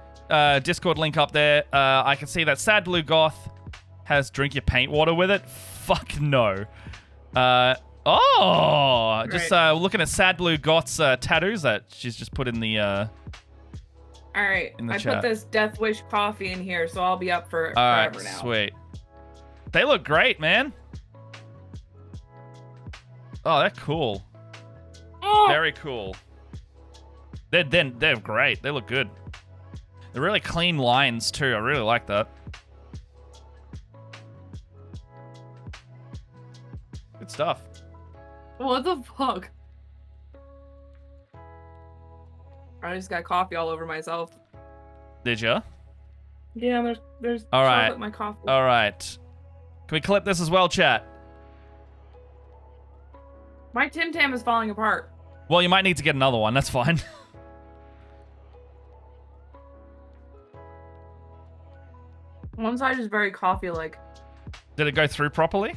Discord link up there, I can see that Sad Blue Goth has drink your paint water with it. Fuck no. Just looking at Sad Blue Goth's tattoos that she's just put in the all right, I chat. put this Death Wish coffee in here, so I'll be up for forever now. Sweet. They look great, man. Oh, they're cool. Oh! Very cool. They're great. They look good. They're really clean lines too. I really like that. Good stuff. What the fuck? I just got coffee all over myself. Did ya? Yeah, there's all right. chocolate in my coffee. All right. Can we clip this as well, chat? My Tim Tam is falling apart. Well, you might need to get another one. That's fine. One side is very coffee-like. Did it go through properly?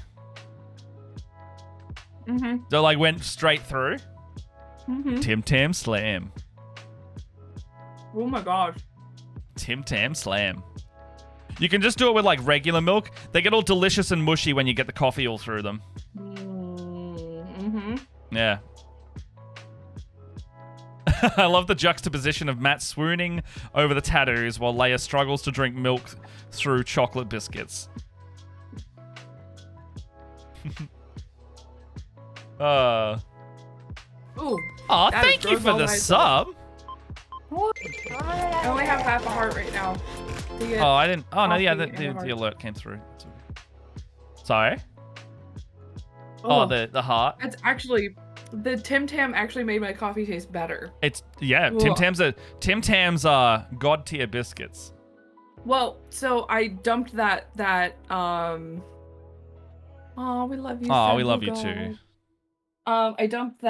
Mm-hmm. So like went straight through? Mm-hmm. Tim Tam Slam. Oh my gosh. Tim Tam Slam. You can just do it with like regular milk. They get all delicious and mushy when you get the coffee all through them. Mm-hmm. Yeah. I love the juxtaposition of Matt swooning over the tattoos while Leia struggles to drink milk through chocolate biscuits. Ooh. Aw, thank you for the sub. What? I only have half a heart right now. Oh, I didn't. Oh, no, yeah, coffee the alert came through. Sorry? Oh, the heart. It's actually, the Tim Tam actually made my coffee taste better. It's, yeah, Tim Tams are god tier biscuits. Well, so I dumped that, oh, we love you. Oh, we love you too. I dumped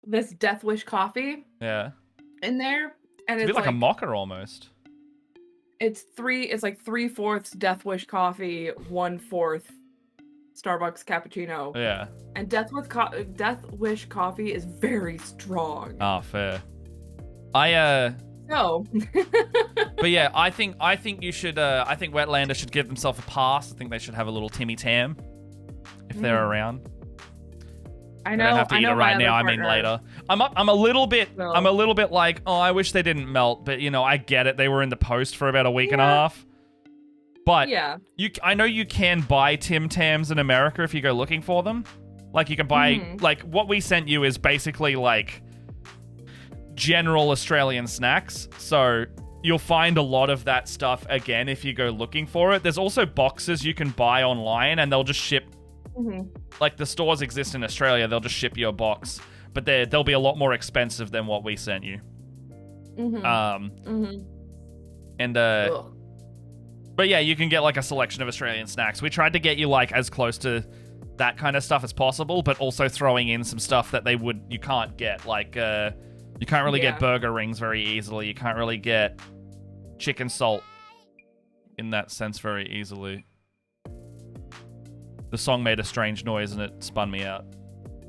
this Death Wish coffee. Yeah. In there, and It's like a mocha almost. It's like 3/4 Death Wish coffee, 1/4 Starbucks cappuccino. Yeah. And Death Wish coffee is very strong. Oh, fair. So. But yeah, I think you should. I think Wetlander should give themselves a pass. I think they should have a little Timmy Tam if they're around. I know. I don't have to eat it right now. Partner. I mean later. I'm a little bit. No. I'm a little bit like, oh, I wish they didn't melt, but you know, I get it. They were in the post for about a week and a half. But yeah, I know you can buy Tim Tams in America if you go looking for them. Like you can buy like what we sent you is basically like general Australian snacks. So you'll find a lot of that stuff again if you go looking for it. There's also boxes you can buy online and they'll just ship. Like the stores exist in Australia, they'll just ship you a box, but they'll be a lot more expensive than what we sent you. But yeah, you can get like a selection of Australian snacks. We tried to get you like as close to that kind of stuff as possible, but also throwing in some stuff that you can't get. Like you can't really get burger rings very easily. You can't really get chicken salt in that sense very easily. The song made a strange noise and it spun me out.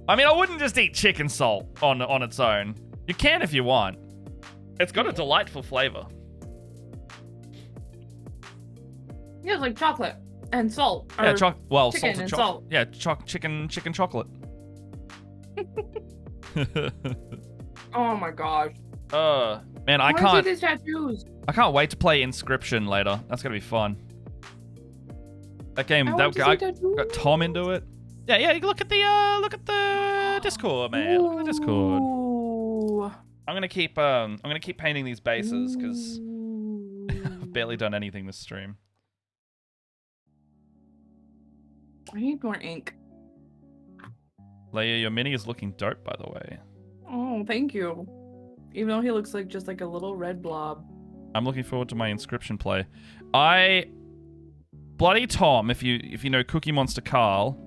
I mean, I wouldn't just eat chicken salt on its own. You can if you want. It's got a delightful flavor. Yeah, it's like chocolate and salt. Yeah, chicken salted and salt. Yeah, chicken chocolate. Oh my gosh. Man, I can't. These tattoos? I can't wait to play Inscription later. That's gonna be fun. That game, got Tom into it. Yeah. Look at the Discord, man. Look at the Discord. I'm gonna keep painting these bases because I've barely done anything this stream. I need more ink. Leia, your mini is looking dope, by the way. Oh, thank you. Even though he looks like just like a little red blob. I'm looking forward to my Inscription play. Bloody Tom, if you know Cookie Monster Carl,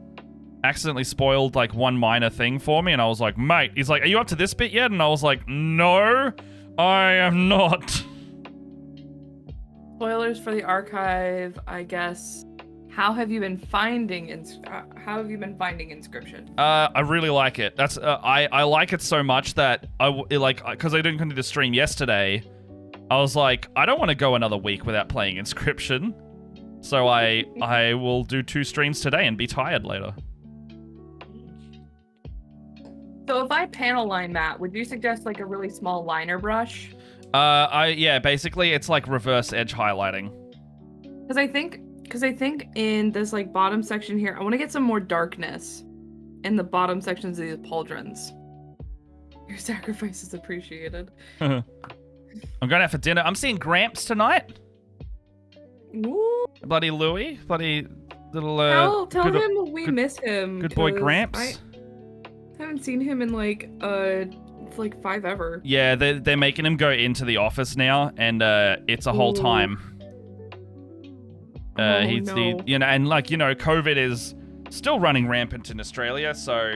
accidentally spoiled like one minor thing for me, and I was like, mate, he's like, are you up to this bit yet? And I was like, no, I am not. Spoilers for the archive, I guess. How have you been finding Inscription? I really like it. That's I like it so much that because I didn't come to the stream yesterday, I was like, I don't want to go another week without playing Inscription. So I will do 2 streams today and be tired later. So if I panel line Matt, would you suggest like a really small liner brush? Basically it's like reverse edge highlighting. Because I think in this like bottom section here, I want to get some more darkness in the bottom sections of these pauldrons. Your sacrifice is appreciated. I'm going out for dinner. I'm seeing Gramps tonight. Ooh. Bloody Louie. Bloody little... Tell him we miss him. Good boy Gramps. I haven't seen him in like 5 ever. Yeah, they're making him go into the office now, and it's a whole time. COVID is still running rampant in Australia, so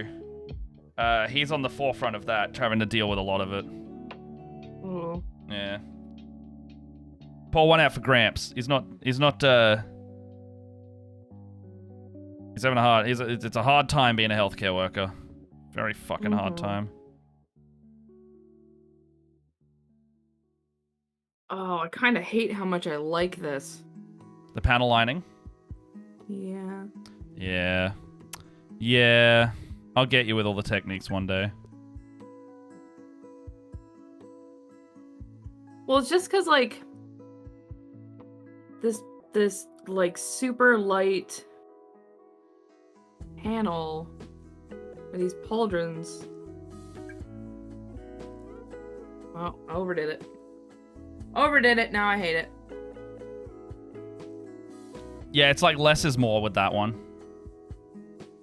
he's on the forefront of that, having to deal with a lot of it. Oh. Yeah. Pour one out for Gramps. He's having a hard. It's a hard time being a healthcare worker. Very fucking hard time. Oh, I kind of hate how much I like this. The panel lining. Yeah. Yeah. Yeah. I'll get you with all the techniques one day. Well, it's just because, like, this like super light panel with these pauldrons. Oh, I overdid it. Overdid it. Now I hate it. Yeah, it's like less is more with that one.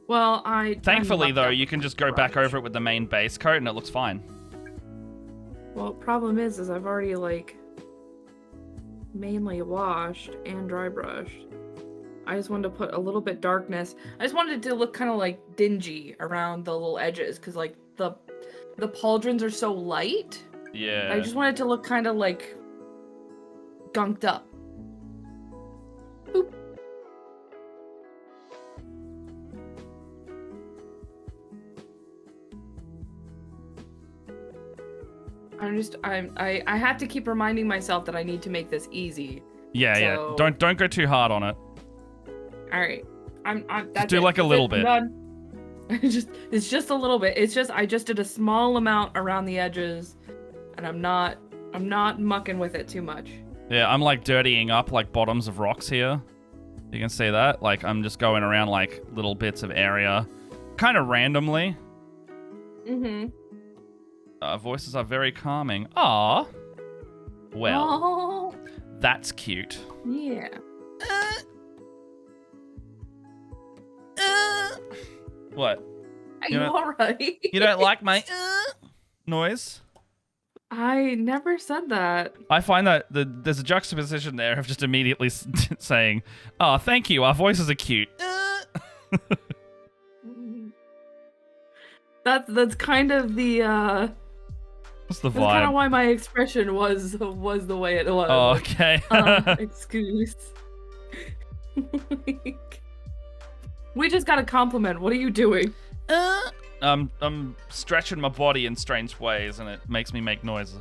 Well, Thankfully, though, you can just go back over it with the main base coat and it looks fine. Well, problem is I've already, like, mainly washed and dry brushed. I just wanted to put a little bit darkness. I just wanted it to look kind of, like, dingy around the little edges, because, like, the pauldrons are so light. Yeah. I just wanted it to look kind of, like, gunked up. Boop. I have to keep reminding myself that I need to make this easy. Yeah, so... yeah. Don't go too hard on it. All right. That's just do like a little bit. It's just a little bit. I just did a small amount around the edges, and I'm not mucking with it too much. Yeah, I'm like dirtying up like bottoms of rocks here. You can see that. Like I'm just going around like little bits of area, kind of randomly. Voices are very calming. Aww. Well, that's cute. Yeah. What? Are you alright? You don't like my noise? I never said that. I find that there's a juxtaposition there of just immediately saying, "Oh, thank you. Our voices are cute." That's kind of the What's the vibe? That's kind of why my expression was the way it was. Oh, okay. Excuse. We just got a compliment. What are you doing? I'm stretching my body in strange ways, and it makes me make noises.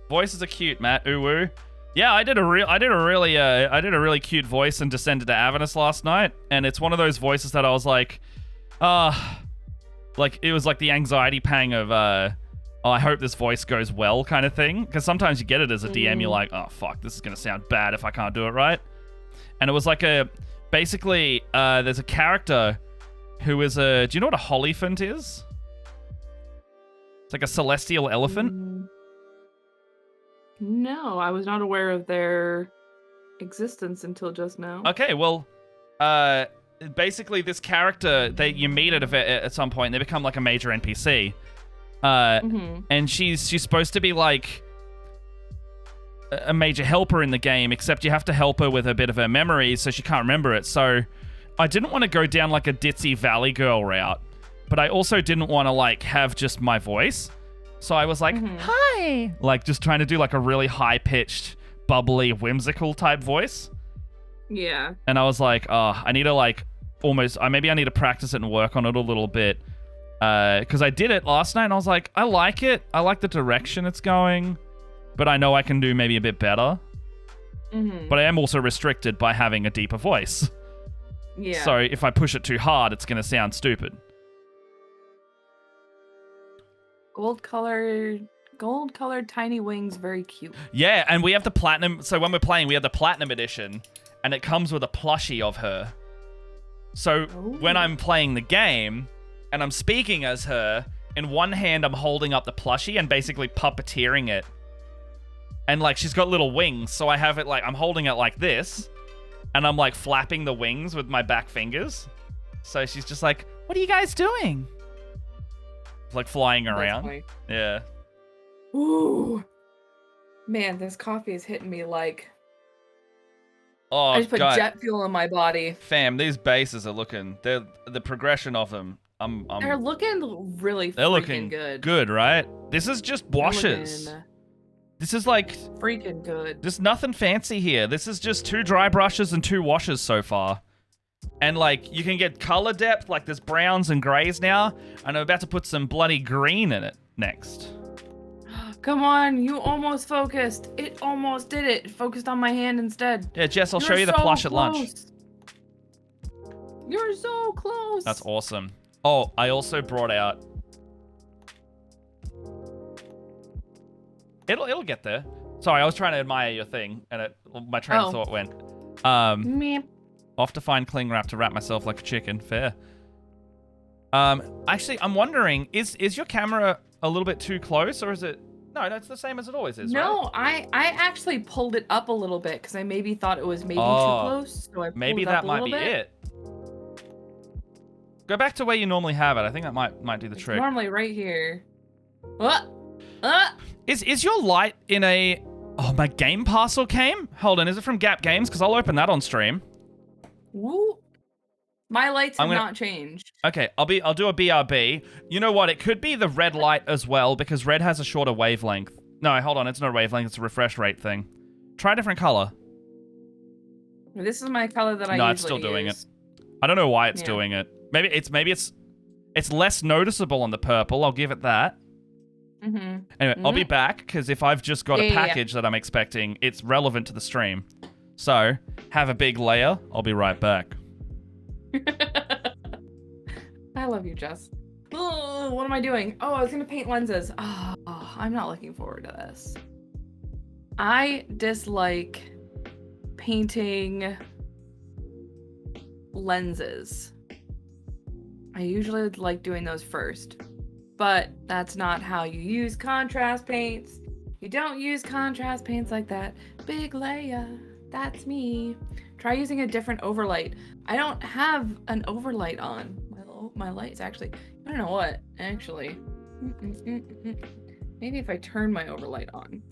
Voices are cute, Matt. Ooh woo. Yeah, I did a really cute voice in Descended to Avernus last night, and it's one of those voices that I was like, like it was like the anxiety pang of oh, I hope this voice goes well kind of thing, because sometimes you get it as a DM, you're like, oh fuck, this is gonna sound bad if I can't do it right. And it was like basically there's a character who is do you know what a Hollyphant is? It's like a celestial elephant. No, I was not aware of their existence until just now. Okay, well, basically this character that you meet at some point, they become like a major NPC. And she's supposed to be like a major helper in the game, except you have to help her with a bit of her memory, so she can't remember it. So I didn't want to go down like a ditzy Valley Girl route, but I also didn't want to like have just my voice. So I was like, hi, like just trying to do like a really high pitched, bubbly, whimsical type voice. Yeah. And I was like, oh, I need to like maybe I need to practice it and work on it a little bit. Because I did it last night and I was like, I like it. I like the direction it's going, but I know I can do maybe a bit better. But I am also restricted by having a deeper voice. Yeah. So if I push it too hard, it's going to sound stupid. Gold colored tiny wings, very cute. Yeah, and we have the platinum. So when we're playing, we have the platinum edition, and it comes with a plushie of her. So when I'm playing the game and I'm speaking as her, in one hand I'm holding up the plushie and basically puppeteering it. And like she's got little wings, so I have it like I'm holding it like this, and I'm like flapping the wings with my back fingers. So she's just like, "What are you guys doing?" Like flying around. Yeah. Ooh. Man, this coffee is hitting me like. Oh, I just put jet fuel in my body. Fam, these bases are looking. The progression of them. They're looking really. They're looking good. Good, right? This is just washes. This is like freaking good. there's nothing fancy here. This is just 2 dry brushes and 2 washes so far. And like you can get color depth, like there's browns and grays now, and I'm about to put some bloody green in it next. Come on, you almost focused. It almost did it. It focused on my hand instead. Yeah, Jess, I'll You're show you the so plush at lunch. close. You're so close. That's awesome. Oh, I also brought out. It'll get there. Sorry, I was trying to admire your thing, and my train of thought went. Meep. Off to find cling wrap to wrap myself like a chicken. Fair. Actually, I'm wondering, is your camera a little bit too close, or is it? No, it's the same as it always is. No, right? I actually pulled it up a little bit because I maybe thought it was maybe too close. So I pulled maybe it that up a might little be bit. it. Go back to where you normally have it. I think that might do the It's trick. normally right here. Is your light in a? Oh, my game parcel came. Hold on, is it from Gap Games? Because I'll open that on stream. Woo. My lights have not changed. Okay, I'll do a BRB. You know what? It could be the red light as well because red has a shorter wavelength. No, hold on, it's not a wavelength. It's a refresh rate thing. Try a different color. This is my color that I usually No, it's still doing use. it. I don't know why it's doing it. Maybe it's less noticeable on the purple. I'll give it that. Anyway, I'll be back because if I've just got a package that I'm expecting, it's relevant to the stream. So have a big layer. I'll be right back. I love you, Jess. Oh, what am I doing? Oh, I was gonna paint lenses. Oh, I'm not looking forward to this. I dislike painting lenses. I usually like doing those first, but that's not how you use contrast paints. You don't use contrast paints like that. Big Leia, that's me. Try using a different overlight. I don't have an overlight on. My light's actually, I don't know what, actually. Maybe if I turn my overlight on.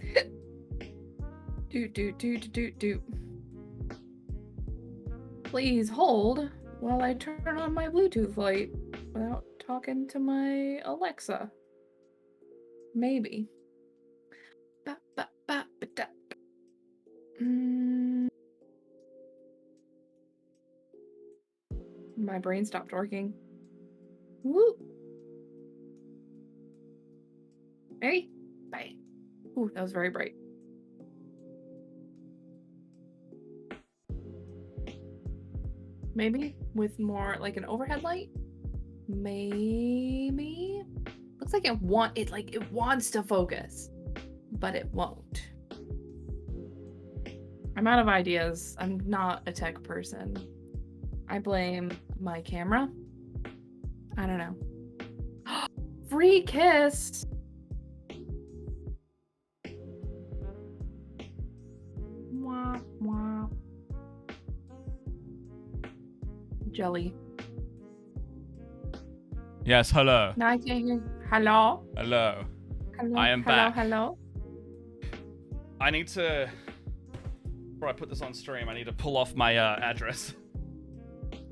Do. Please hold while I turn on my Bluetooth light without talking to my Alexa. Maybe. My brain stopped working. Woo! Hey, bye. Ooh, that was very bright. Maybe with more like an overhead light? Maybe? Looks like it wants to focus, but it won't. I'm out of ideas. I'm not a tech person. I blame my camera. I don't know. Free kiss. Wah, wah. Jelly. Yes, hello. No, I can't hear. Hello? Hello. Hello? I am back. Hello? I need to, before I put this on stream, I need to pull off my address.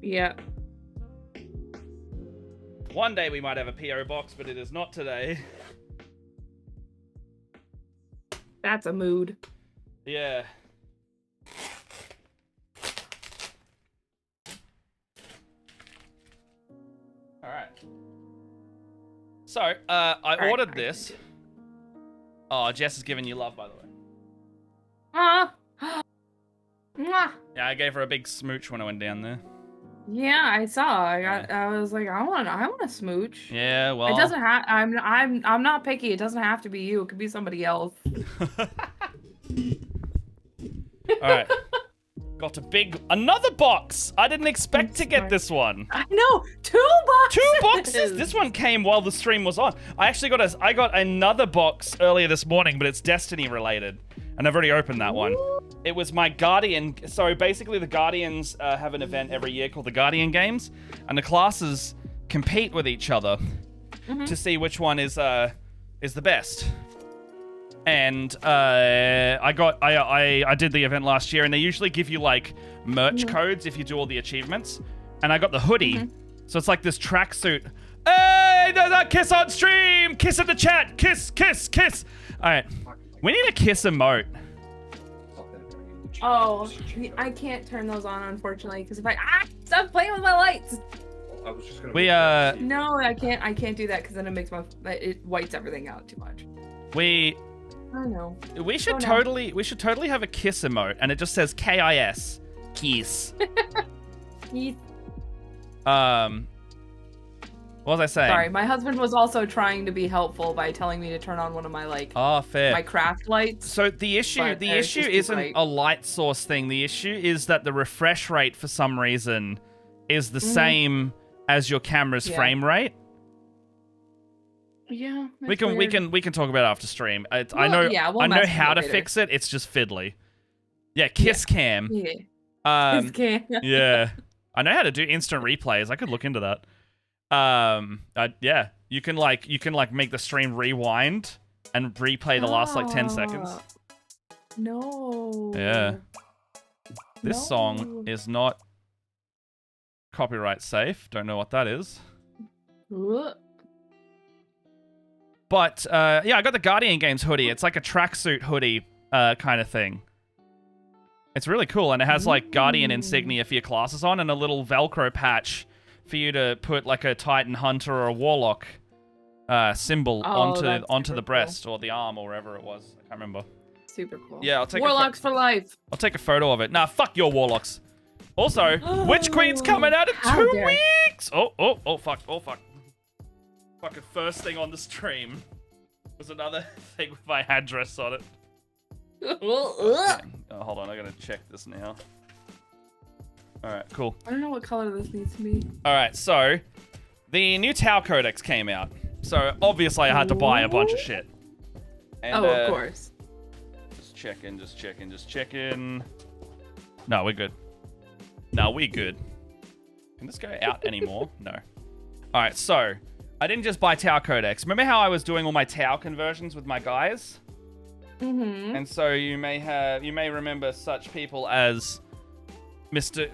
Yeah. One day we might have a PO box, but it is not today. That's a mood. Yeah. Alright. So, I ordered this. Oh, Jess is giving you love, by the way. Mwah. Yeah, I gave her a big smooch when I went down there. Yeah, I saw. I was like, I want a smooch. Yeah, well. It doesn't have. I'm not picky. It doesn't have to be you. It could be somebody else. All right. Got another box. I didn't expect to get this one. I know, 2 boxes. 2 boxes. This one came while the stream was on. I got another box earlier this morning, but it's Destiny related, and I've already opened that one. It was my Guardian. So basically, the Guardians have an event every year called the Guardian Games, and the classes compete with each other to see which one is the best. And I did the event last year, and they usually give you like merch codes if you do all the achievements. And I got the hoodie, so it's like this tracksuit. Hey, kiss on stream, kiss in the chat, kiss. All right, We need a kiss emote. Oh, I can't turn those on, unfortunately, because if I stop playing with my lights. I was just gonna. We No, I can't do that because then it makes it whites everything out too much. we I know. we should Oh, no. totally have a kiss emote, and it just says KIS, kiss. What was I saying? Sorry, my husband was also trying to be helpful by telling me to turn on one of my Oh, fair. my craft lights. So the issue But they're just too isn't bright. a light source thing. The issue is that the refresh rate for some reason is the same as your camera's Yeah. frame rate. Yeah, We can talk about it after stream. I Well, know yeah, we'll I know mess with how it to later. fix it. It's just fiddly. Yeah, kiss cam. Yeah. Yeah. I know how to do instant replays. I could look into that. Yeah, you can make the stream rewind and replay the last 10 seconds. No. Yeah. This No. song is not copyright safe. Don't know what that is. Ugh. But yeah, I got the Guardian Games hoodie. It's like a tracksuit hoodie kind of thing. It's really cool, and it has like Guardian insignia for your classes on, and a little Velcro patch for you to put like a Titan Hunter or a Warlock symbol onto that's super the breast or the arm or wherever it was. I can't remember. Super cool. Yeah, I'll take Warlocks for life. I'll take a photo of it. Nah, fuck your Warlocks. Also, Witch Queen's coming out in How 2 dare. weeks. Oh fuck. Fucking first thing on the stream was another thing with my address on it. Oh, hold on, I gotta check this now. Alright, cool. I don't know what color this needs to be. Alright, so the new Tau Codex came out. So obviously I had to buy a bunch of shit. And, Of course. Just checking. No, we're good. Can this go out anymore? No. Alright, so I didn't just buy Tau Codex. Remember how I was doing all my Tau conversions with my guys? Mm-hmm. And so you may remember such people as Mr.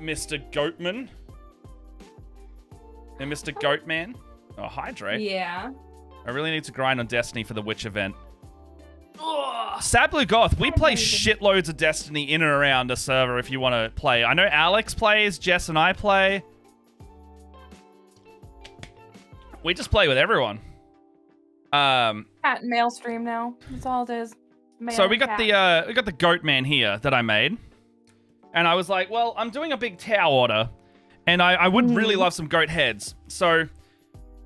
Goatman and Mr. Goatman. Oh, Hydrate. Yeah. I really need to grind on Destiny for the Witch event. Sad Blue Goth, we play shitloads of Destiny in and around a server if you want to play. I know Alex plays, Jess and I play. We just play with everyone. Cat and mail stream now. That's all it is. Mail So we and got cat. the Goat Man here that I made, and I was like, well, I'm doing a big Tau order, and I would really love some goat heads. So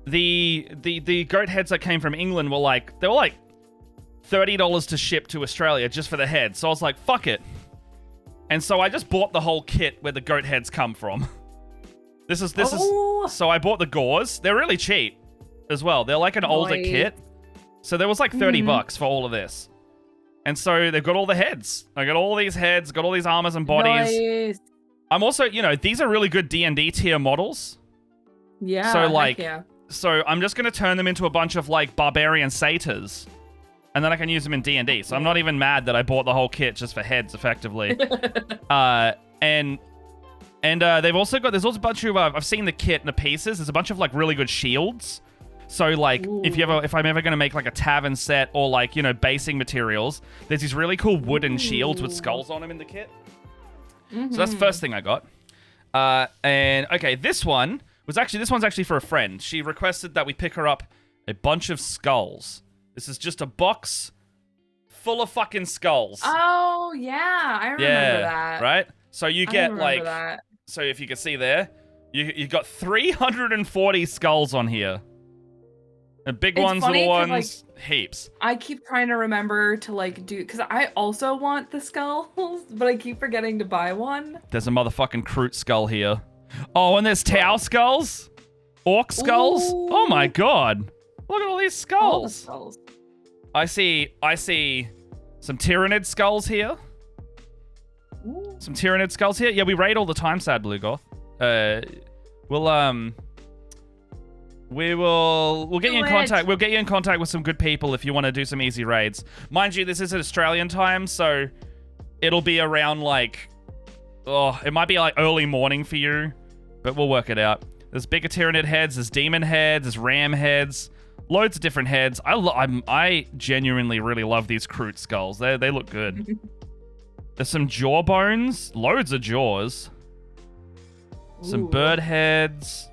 the goat heads that came from England were like $30 to ship to Australia just for the heads. So I was like, fuck it, and so I just bought the whole kit where the goat heads come from. This is so I bought the gauze. They're really cheap as well. They're like an older Nice. kit, so there was like $30 for all of this. And so they've got all the heads. I got all these heads, got all these armors and bodies. Nice. I'm also, these are really good D&D tier models. Yeah. So, heck like, yeah. So I'm just going to turn them into a bunch of, like, barbarian satyrs. And then I can use them in D&D. So I'm not even mad that I bought the whole kit just for heads, effectively. And they've also got, there's also a bunch of, I've seen the kit and the pieces. There's a bunch of, like, really good shields. So, like, if I'm ever going to make, like, a tavern set or, like, basing materials, there's these really cool wooden shields with skulls on them in the kit. So that's the first thing I got. And, okay, this one's actually for a friend. She requested that we pick her up a bunch of skulls. This is just a box full of fucking skulls. Oh, yeah. I remember that. Right? So you I get, remember like... that. So if you can see there, you got 340 skulls on here. The big It's ones, funny little 'cause, ones, heaps. I keep trying to remember to, like, do... Because I also want the skulls, but I keep forgetting to buy one. There's a motherfucking Kroot skull here. Oh, and there's Tau skulls? Orc skulls? Ooh. Oh my god. Look at all these All the skulls. skulls. I see some Tyranid skulls here. Ooh. Some Tyranid skulls here. Yeah, we raid all the time, Sad Blue Goth. We'll get you in contact. We'll get you in contact with some good people if you want to do some easy raids. Mind you, this is at Australian time, so it'll be around like, it might be like early morning for you, but we'll work it out. There's bigger Tyranid heads, there's demon heads, there's ram heads, Loads of different heads. I genuinely really love these Kroot skulls. They look good. There's some jaw bones. Loads of jaws. Some bird heads.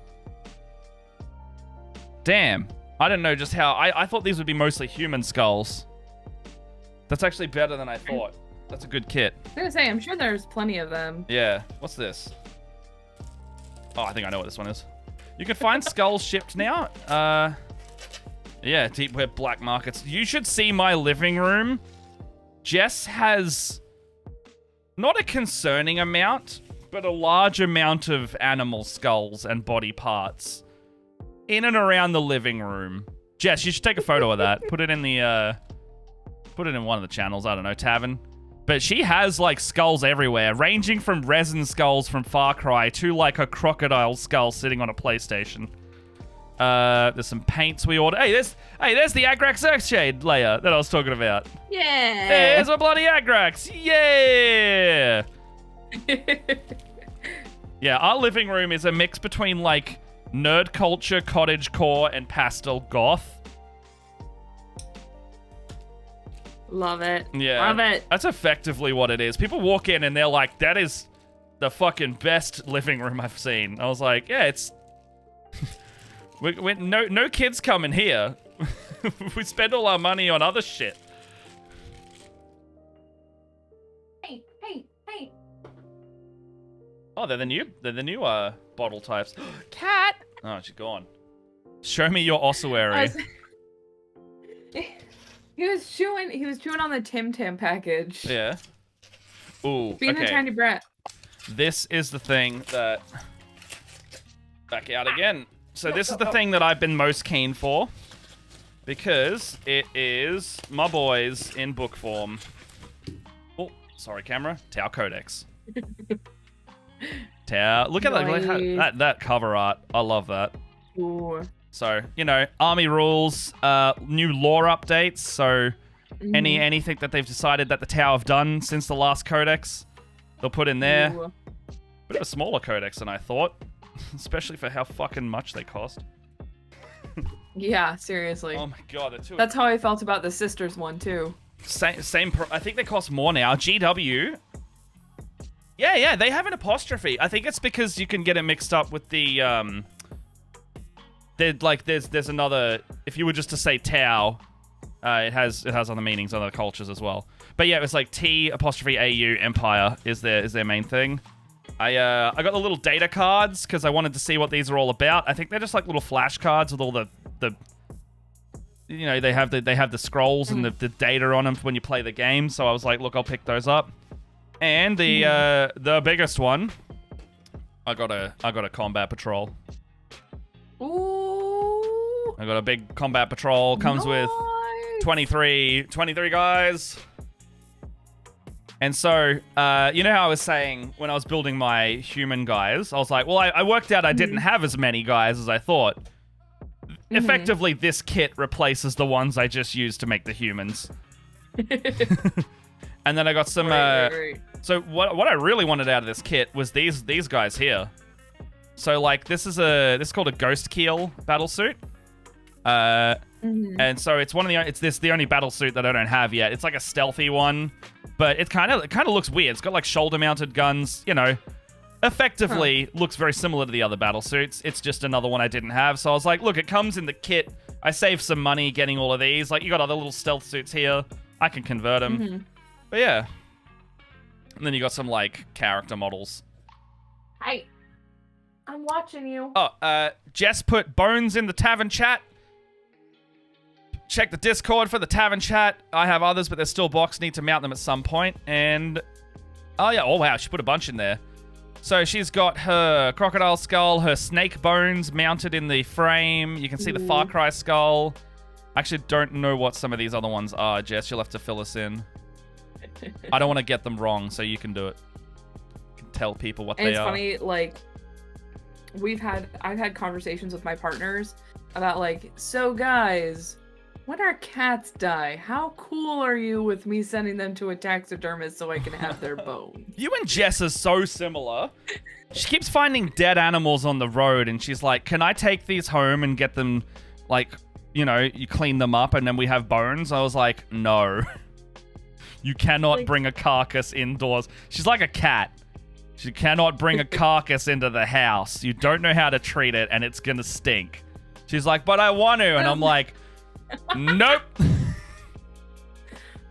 Damn. I don't know just how... I thought these would be mostly human skulls. That's actually better than I thought. That's a good kit. I was gonna say, I'm sure there's plenty of them. Yeah. What's this? Oh, I think I know what this one is. You can find skulls shipped now. Yeah, deep web black markets. You should see my living room. Jess has not a concerning amount, but a large amount of animal skulls and body parts in and around the living room. Jess, you should take a photo of that. Put it in the put it in one of the channels. I don't know, Tavern. But she has like skulls everywhere, ranging from resin skulls from Far Cry to like a crocodile skull sitting on a PlayStation. There's some paints we ordered. Hey, there's the Agrax Earthshade layer that I was talking about. Yeah. There's my bloody Agrax. Yeah. Yeah, our living room is a mix between like nerd culture, cottagecore, and pastel goth. Love it. Yeah. Love it. That's effectively what it is. People walk in and they're like, that is the fucking best living room I've seen. I was like, yeah, it's... no kids come in here. We spend all our money on other shit. Hey. Oh, they're the new bottle types. Cat! Oh, she's gone. Show me your ossuary. He was chewing on the Tim Tam package. Yeah. Ooh, Being okay. a tiny brat. This is the thing that... Back out again. So this is the thing that I've been most keen for. Because it is my boys in book form. Oh, sorry, camera. Tau Codex. Tau. Look at that cover art. I love that. Ooh. So, you know, army rules, new lore updates. So anything that they've decided that the Tau have done since the last codex, they'll put in there. Ooh. Bit of a smaller codex than I thought. Especially for how fucking much they cost. Yeah, seriously. Oh my god, that's how I felt about the Sisters one too. Same I think they cost more now. GW. Yeah, they have an apostrophe. I think it's because you can get it mixed up with the there's another, if you were just to say Tau, it has other meanings, other cultures as well. But yeah, it was like T apostrophe AU Empire is their main thing. I got the little data cards because I wanted to see what these are all about. I think they're just like little flashcards with all the you know, they have the scrolls and the data on them when you play the game. So I was like, look, I'll pick those up. And the biggest one, I got a combat patrol. Ooh. I got a big combat patrol. Comes with 23 guys. And so, you know how I was saying when I was building my human guys, I was like, well, I worked out I didn't have as many guys as I thought. Effectively, this kit replaces the ones I just used to make the humans. And then I got some... Right. So what I really wanted out of this kit was these guys here. So, like, this is called a Ghost Keel battlesuit. And so it's the only battlesuit that I don't have yet. It's like a stealthy one, but it kind of looks weird. It's got like shoulder-mounted guns, you know. Effectively looks very similar to the other battlesuits. It's just another one I didn't have. So I was like, look, it comes in the kit. I saved some money getting all of these. Like, you got other little stealth suits here. I can convert them. But yeah. And then you got some like character models. Hi. I'm watching you. Oh, Jess put bones in the tavern chat. Check the Discord for the tavern chat. I have others, but they're still boxed. Need to mount them at some point. And oh yeah, oh wow, she put a bunch in there. So she's got her crocodile skull, her snake bones mounted in the frame. You can see the Far Cry skull. I actually don't know what some of these other ones are, Jess. You'll have to fill us in. I don't want to get them wrong, so you can do it. You can tell people what they are. It's funny, like, I've had conversations with my partners about, like, so guys, when our cats die, how cool are you with me sending them to a taxidermist so I can have their bones? You and Jess are so similar. She keeps finding dead animals on the road, and she's like, can I take these home and get them, like, you know, you clean them up and then we have bones. I was like, no. You cannot bring a carcass indoors. She's like a cat. She cannot bring a carcass into the house. You don't know how to treat it, and it's gonna stink. She's like, but I want to, and I'm like, nope.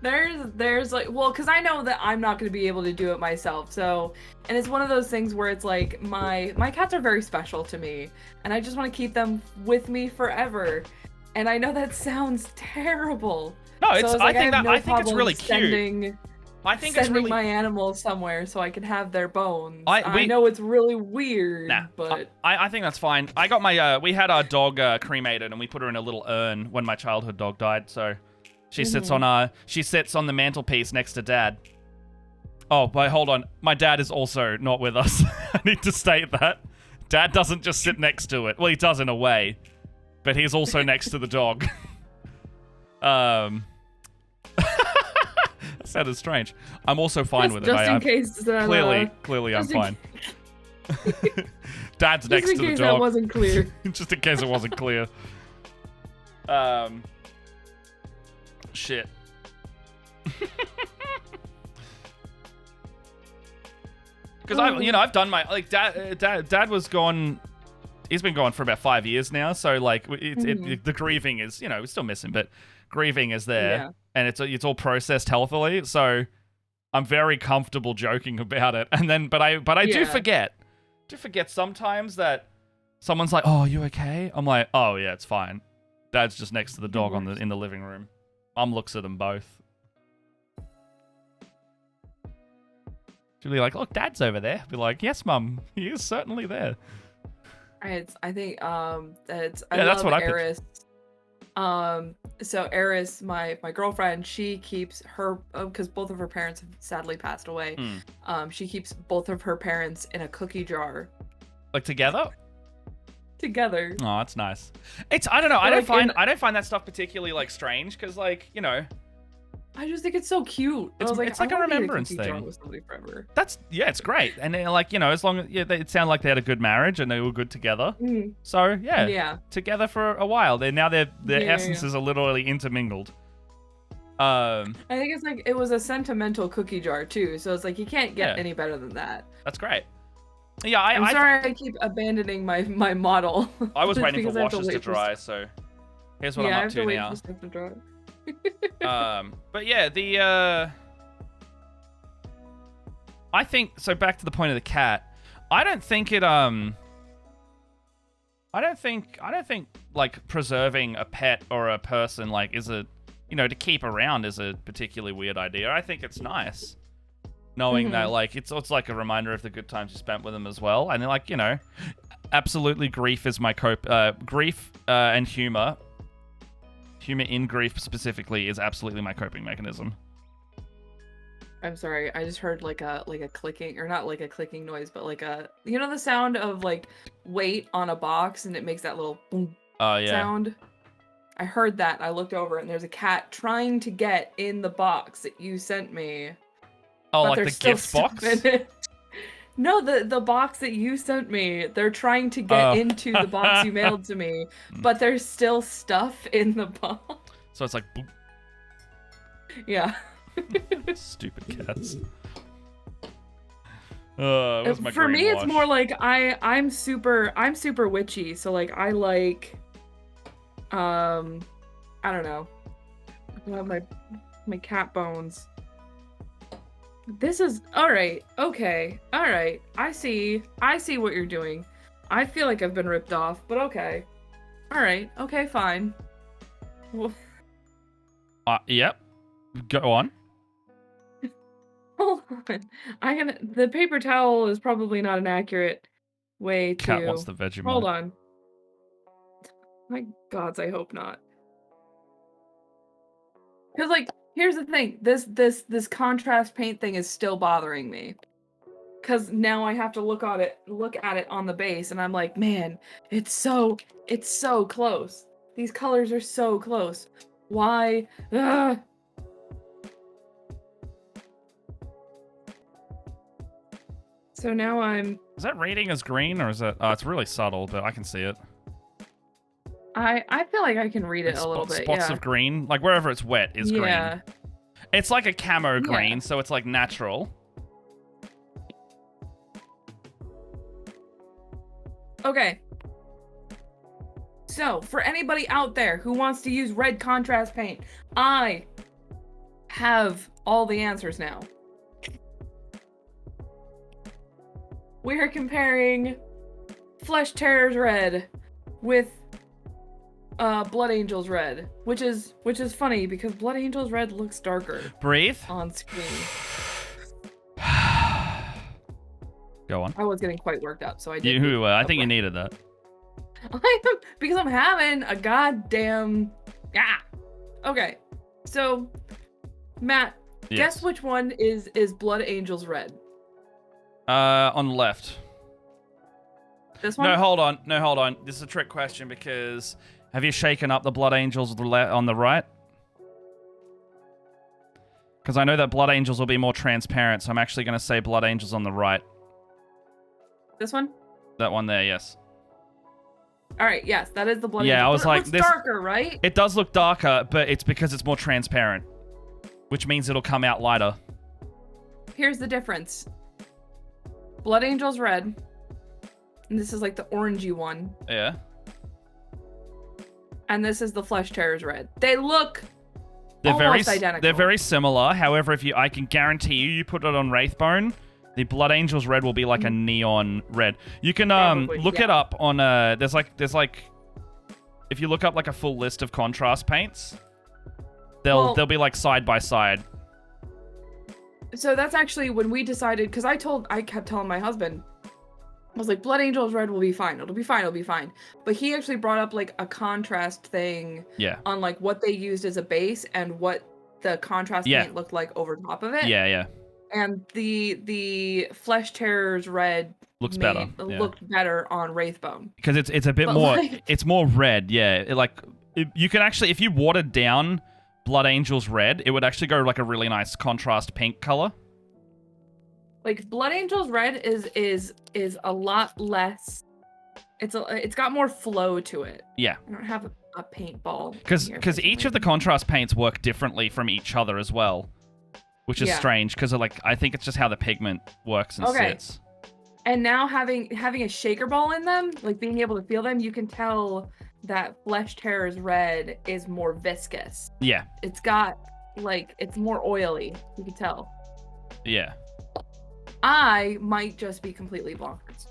There's like, well, because I know that I'm not gonna be able to do it myself. So, and it's one of those things where it's like my cats are very special to me, and I just want to keep them with me forever. And I know that sounds terrible. No, it's. So I think it's really cute. I think it's sending really my animals somewhere so I can have their bones. I know it's really weird, but I think that's fine. I got my we had our dog cremated and we put her in a little urn when my childhood dog died. So she sits on the mantelpiece next to Dad. Oh, but hold on, my dad is also not with us. I need to state that Dad doesn't just sit next to it. Well, he does in a way, but he's also next to the dog. That sounded strange. I'm also fine with it. Just in case that, clearly I'm fine. Dad's next to the dog. Just in case that wasn't clear. Just in case it wasn't clear. Shit. Because I've done my Dad was gone. He's been gone for about 5 years now. So like, the grieving is, we still miss him, but grieving is there. Yeah. And it's all processed healthily, so I'm very comfortable joking about it. And then, but I do forget sometimes that someone's like, "Oh, you okay?" I'm like, "Oh yeah, it's fine." Dad's just next to the dog in the living room. Mum looks at them both. She'll be like, "Look, Dad's over there." Be like, "Yes, Mum, he is certainly there." I think that's that's what I Eris. So Eris, my girlfriend, she keeps her, because both of her parents have sadly passed away. She keeps both of her parents in a cookie jar. Like together? Together. Oh, that's nice. I don't know. I don't find that stuff particularly like strange because I just think it's so cute. It's like a remembrance thing. With somebody forever. It's great. And then, as long as it sounded like they had a good marriage and they were good together. So together for a while. Their essences are literally intermingled. I think it's like it was a sentimental cookie jar too. So it's like you can't get any better than that. That's great. Yeah, I'm sorry I keep abandoning my model. I was waiting for washes to dry, so here's what I'm up to now. Yeah, I have to wait for stuff to dry. But yeah, I think so. Back to the point of the cat. I don't think like preserving a pet or a person like is a to keep around is a particularly weird idea. I think it's nice knowing that like it's like a reminder of the good times you spent with them as well. And like absolutely grief is my grief and humor. Humor in grief specifically is absolutely my coping mechanism. I'm sorry, I just heard like a clicking, or not like a clicking noise, but like a the sound of like weight on a box and it makes that little boom sound. I heard that. I looked over and there's a cat trying to get in the box that you sent me. Oh, like the gift box? No, the box that you sent me. They're trying to get into the box you mailed to me, but there's still stuff in the box. So it's like, boop. Yeah. Stupid cats. For me, it's more like I'm super witchy. So like I like, I don't know. I have my cat bones. This is all right. Okay. All right. I see what you're doing. I feel like I've been ripped off, but okay. All right. Okay, fine. Well, yep. Go on. Hold on. The paper towel is probably not an accurate way to. Cat wants the Vegemite. Hold on. My gods, I hope not. Because like, here's the thing. This contrast paint thing is still bothering me. Cause now I have to look at it on the base, and I'm like, man, it's so close. These colors are so close. Why? Ugh. So now I'm. Is that reading as green, or is it? Oh, it's really subtle, but I can see it. I feel like I can read it a little bit. Spots Yeah. of green, like wherever it's wet is Yeah. green. It's like a camo green, so it's like natural. Okay. So, for anybody out there who wants to use red contrast paint, I have all the answers now. We are comparing Flesh Terrors Red with Blood Angels Red, which is funny because Blood Angels Red looks darker Breathe. on screen. Go on. I was getting quite worked up, so I did. I think you needed that. Because I'm having a goddamn Okay, so Matt, guess which one is Blood Angels Red? On the left. This one? No, hold on. This is a trick question because have you shaken up the Blood Angels on the right? Because I know that Blood Angels will be more transparent, so I'm actually going to say Blood Angels on the right. This one? That one there, yes. All right, yes, that is the Blood Angels. Yeah, I was like, it looks darker, right? It does look darker, but it's because it's more transparent, which means it'll come out lighter. Here's the difference. Blood Angels Red, and this is like the orangey one. Yeah. And this is the Flesh Terrors Red. They look they're almost identical. They're very similar. However, I can guarantee you put it on Wraithbone, the Blood Angels Red will be like a neon red. You can look it up on there's like if you look up like a full list of contrast paints, they'll be like side by side. So that's actually when we decided, because I kept telling my husband, I was like, Blood Angels Red will be fine. It'll be fine. But he actually brought up like a contrast thing on like what they used as a base and what the contrast paint looked like over top of it. Yeah. And the Flesh Terrors Red looked better on Wraithbone. Because it's a bit more, it's more red, yeah. You can actually, if you watered down Blood Angels Red, it would actually go like a really nice contrast pink color. Like Blood Angels Red is a lot less. It's got more flow to it. Yeah. I don't have a paintball. Because each of the contrast paints work differently from each other as well, which is strange. Because I think it's just how the pigment works and sits. And now having a shaker ball in them, like being able to feel them, you can tell that Flesh Terrors Red is more viscous. Yeah. It's got it's more oily. You can tell. Yeah. I might just be completely bonkers.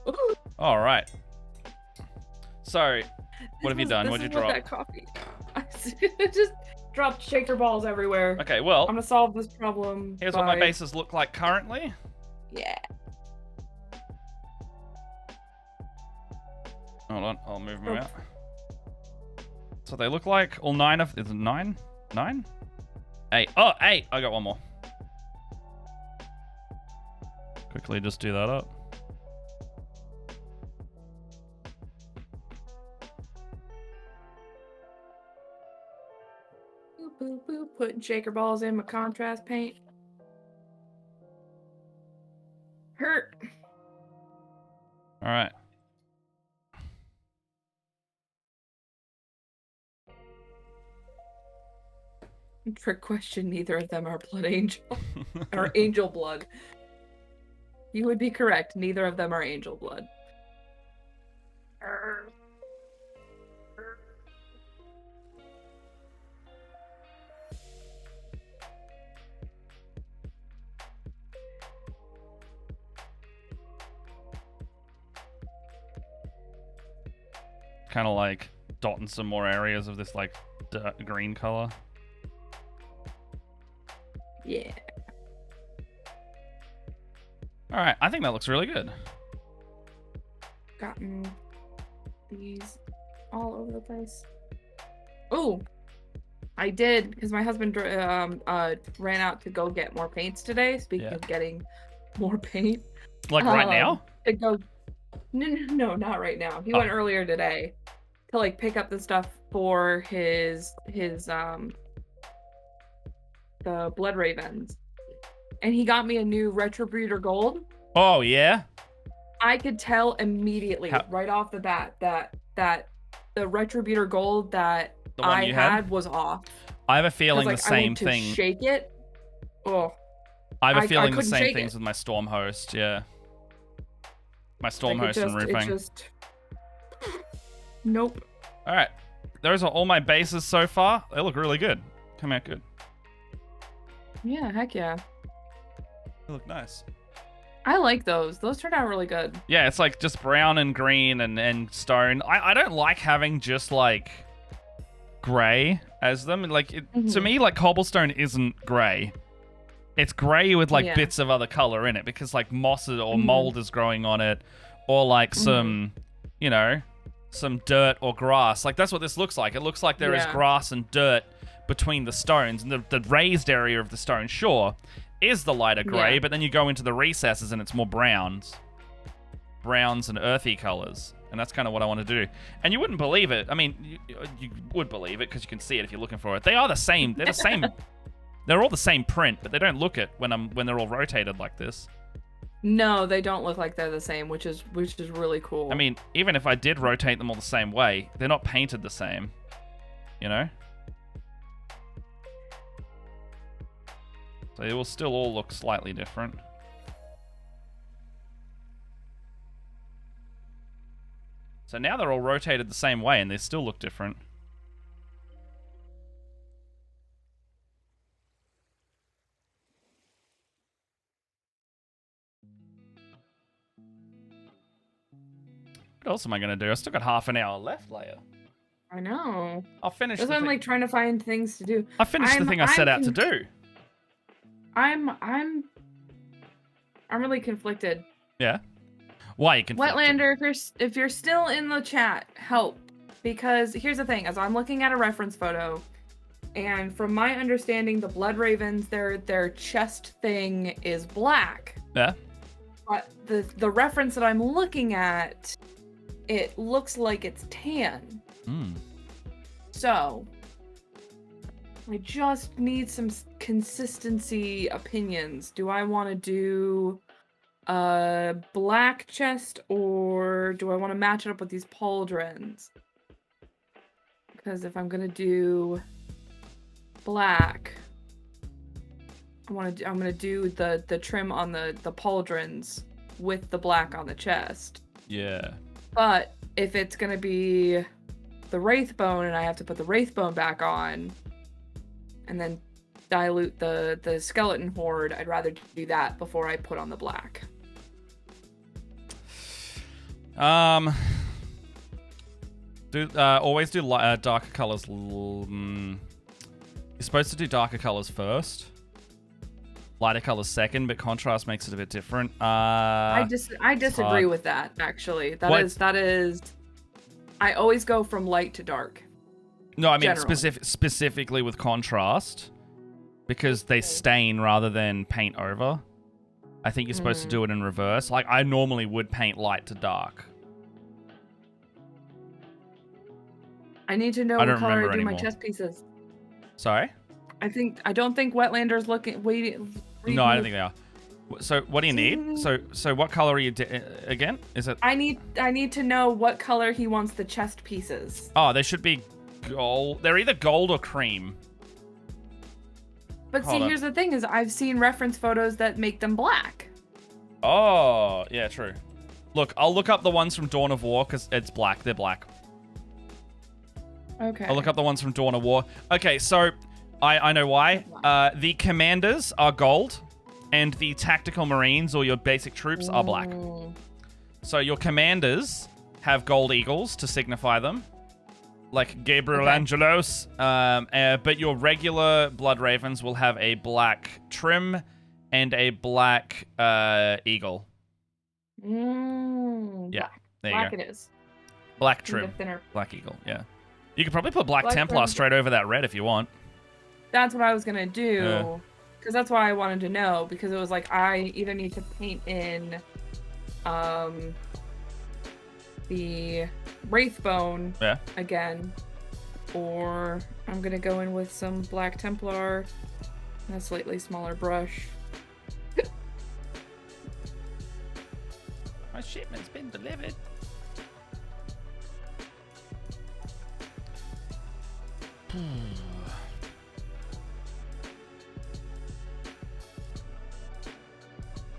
All right. Sorry. What have you done? What'd you drop? That coffee. I just dropped shaker balls everywhere. Okay, well. I'm gonna solve this problem. Here's what my bases look like currently. Yeah. Hold on, I'll move them out. So they look like all 9 of... Is it 9? 9? 8. Oh, 8! I got one more. Quickly just do that up. Boop, boop, boop. Putting shaker balls in my contrast paint. Hurt. All right. Trick question, neither of them are Blood Angel. Or Angel Blood. You would be correct. Neither of them are Angel Blood. Kind of like dotting some more areas of this like green color. Yeah. All right, I think that looks really good. Gotten these all over the place. Oh, I did, because my husband ran out to go get more paints today. Speaking of getting more paint. Like right now? To go. No, not right now. He went earlier today to like pick up the stuff for his the Blood Ravens. And he got me a new Retributor Gold. Oh, yeah? I could tell immediately, right off the bat, that Retributor gold that The one I you had? had was off. I have a feeling Like, the same I went thing. to shake it. Oh. I have a I feeling the couldn't same shake things it. with my Storm Host, yeah. My Storm Like, Host and roofing. It just... Nope. Alright. Those are all my bases so far. They look really good. Come out good. Yeah, heck yeah. They look nice. I like those. Those turned out really good. Yeah, it's like just brown and green and stone. I don't like having just like gray as them. Like to me, like cobblestone isn't gray. It's gray with like bits of other color in it because like moss or mold is growing on it, or like some, you know, some dirt or grass. Like that's what this looks like. It looks like there is grass and dirt between the stones, and the raised area of the stone, sure, is the lighter gray, but then you go into the recesses and it's more browns and earthy colors, and that's kind of what I want to do. And you wouldn't believe it. I mean, you would believe it because you can see it if you're looking for it. They are the same. They're the same. They're all the same print, but they don't look it when they're all rotated like this. No, they don't look like they're the same, which is really cool. I mean, even if I did rotate them all the same way, they're not painted the same. You know? So they will still all look slightly different. So now they're all rotated the same way and they still look different. What else am I going to do? I still got half an hour left, Leia. I know. I'll finish That's why I'm like trying to find things to do. I finished the thing I set out to do. I'm really conflicted. Yeah. Why are you conflicted? Wetlander, if you're still in the chat, help. Because here's the thing, as I'm looking at a reference photo, and from my understanding, the Blood Ravens, their chest thing is black. Yeah. But the reference that I'm looking at, it looks like it's tan. So I just need some consistency opinions. Do I want to do a black chest, or do I want to match it up with these pauldrons? Because if I'm gonna do black, I'm gonna do the trim on the pauldrons with the black on the chest. Yeah. But if it's gonna be the Wraithbone and I have to put the Wraithbone back on and then dilute the skeleton horde, I'd rather do that before I put on the black. Always do darker colors. You're supposed to do darker colors first, lighter colors second, but contrast makes it a bit different. I disagree with that, actually. That is I always go from light to dark. No, I mean specifically with contrast, because they stain rather than paint over. I think you're supposed to do it in reverse. Like, I normally would paint light to dark. I need to know what color I do my chest pieces. Sorry? I don't think Wetlander's No, I don't think they are. So what do you need? So what color are you again? Is it? I need to know what color he wants the chest pieces. Oh, they should be gold. They're either gold or cream. But here's the thing: is I've seen reference photos that make them black. Oh, yeah, true. Look, I'll look up the ones from Dawn of War because it's black. They're black. Okay. I'll look up the ones from Dawn of War. Okay, so I know why. The commanders are gold, and the tactical marines or your basic troops are black. So your commanders have gold eagles to signify them, like Gabriel Angelos. But your regular blood ravens will have a black trim and a black eagle. Yeah, there you go. Black it is. Black trim, black eagle. Yeah, you could probably put black Templar straight over that red if you want. That's what I was gonna do, because that's why I wanted to know, because it was like I either need to paint in the Wraithbone again, or I'm gonna go in with some Black Templar and a slightly smaller brush. My shipment's been delivered.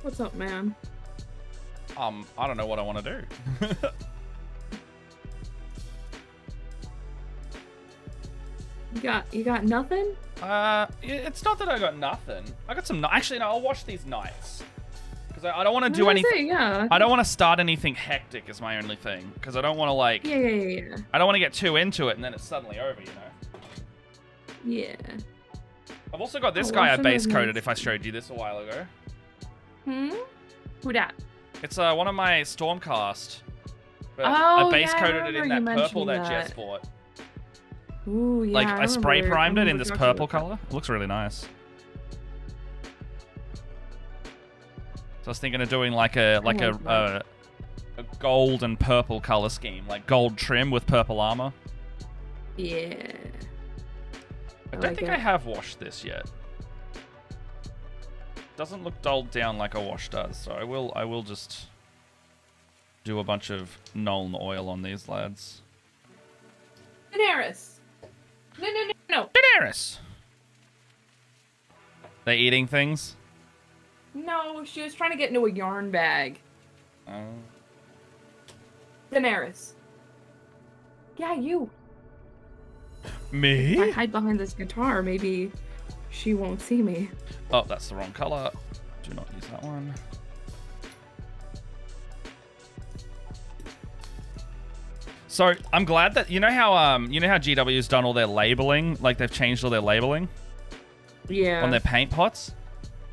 What's up, man? I don't know what I want to do. You got nothing? It's not that I got nothing. I got some. Actually, no. I'll watch these nights because I don't want to do anything. Yeah. I don't want to start anything hectic. Is my only thing because I don't want to like. Yeah. I don't want to get too into it and then it's suddenly over. You know. Yeah. I've also got this guy I base coded. If I showed you this a while ago. Who dat? It's one of my Stormcast. But Oh, I base yeah, I coded it in that remember you purple that mentioning Jess bought. Ooh, yeah. Like I spray primed it in this purple color. color. It looks really nice. So I was thinking of doing like a gold and purple color scheme, like gold trim with purple armor. Yeah. I don't think I have washed this yet. Doesn't look dulled down like a wash does, so I will just do a bunch of Nuln oil on these lads. Daenerys. No. Daenerys. They eating things? No, she was trying to get into a yarn bag. Oh. Daenerys. Yeah, you. Me? If I hide behind this guitar, maybe she won't see me. Oh, that's the wrong color. Do not use that one. So I'm glad that you know how GW's done all their labeling, like they've changed all their labeling. Yeah. On their paint pots.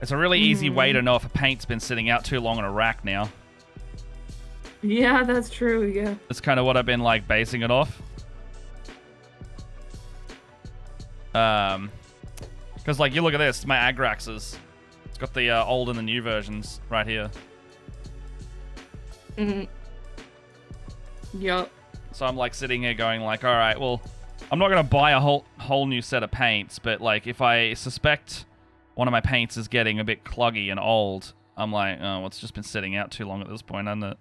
It's a really easy way to know if a paint's been sitting out too long on a rack now. Yeah, that's true. Yeah. That's kind of what I've been like basing it off. Because like you look at this, my Agraxes. It's got the old and the new versions right here. Yup. So I'm like sitting here going like, all right, well, I'm not gonna buy a whole new set of paints, but like if I suspect one of my paints is getting a bit cloggy and old, I'm like, oh, well, it's just been sitting out too long at this point, hasn't it?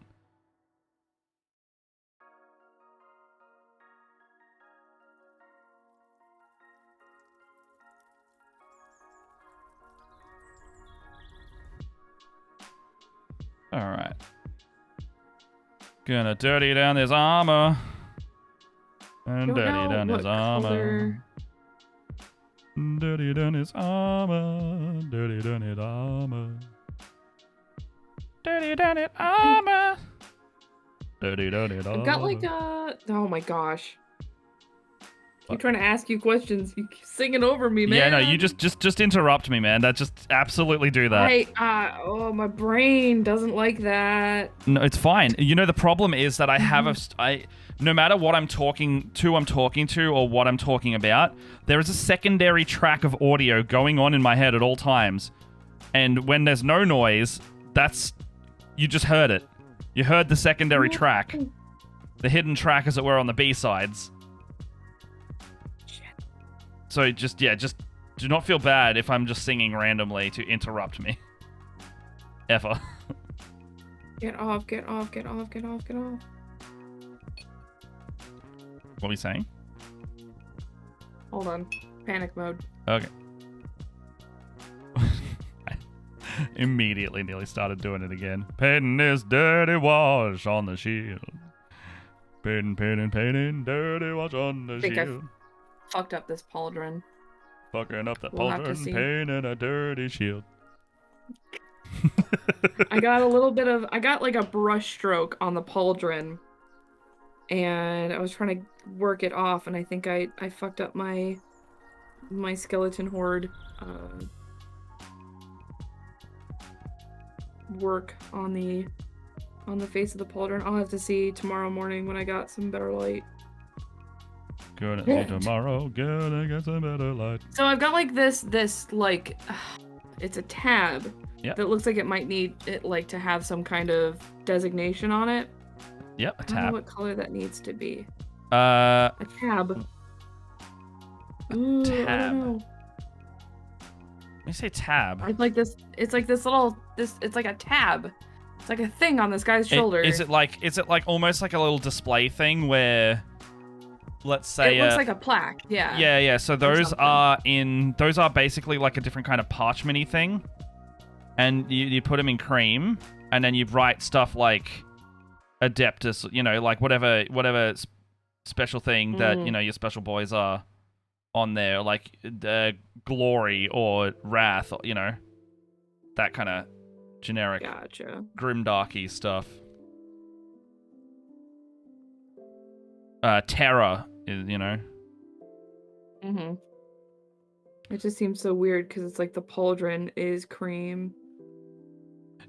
Alright. Gonna dirty down his armor. And dirty down his armor. Dirty down his armor. Dirty down his armor. Dirty down his armor. Dirty down his armor. I've got like a... Oh my gosh. I'm trying to ask you questions. You keep singing over me, man. Yeah, no, you just interrupt me, man. That just absolutely do that. Oh, my brain doesn't like that. No, it's fine. You know, the problem is that I have no matter what I'm talking to, or what I'm talking about, there is a secondary track of audio going on in my head at all times. And when there's no noise, you just heard it. You heard the secondary track. The hidden track, as it were, on the B-sides. So just do not feel bad if I'm just singing randomly to interrupt me. Ever. Get off, get off, get off, get off, get off. What are we saying? Hold on. Panic mode. Okay. Immediately nearly started doing it again. Painting this dirty wash on the shield. Painting, dirty wash on the shield. Fucked up this pauldron. Fucking up the pauldron, painting a dirty shield. I got like a brush stroke on the pauldron, and I was trying to work it off, and I think I fucked up my skeleton horde work on the face of the pauldron. I'll have to see tomorrow morning when I got some better light. Gonna see tomorrow, gonna get some better light. So I've got like this like it's a tab that looks like it might need it like to have some kind of designation on it. Yep, a tab. I don't know what color that needs to be. A tab. Ooh, tab. I don't know. When you say tab, I'd like this. It's like this little. It's like a tab. It's like a thing on this guy's shoulder. Is it like almost like a little display thing where, let's say it looks like a plaque. Yeah. Yeah. So those are basically like a different kind of parchment-y thing, and you put them in cream, and then you write stuff like Adeptus, like whatever special thing that your special boys are on there, like glory or wrath, that kind of generic, Gotcha. grimdarky stuff. Terror is, Mm-hmm. It just seems so weird because it's like the pauldron is cream.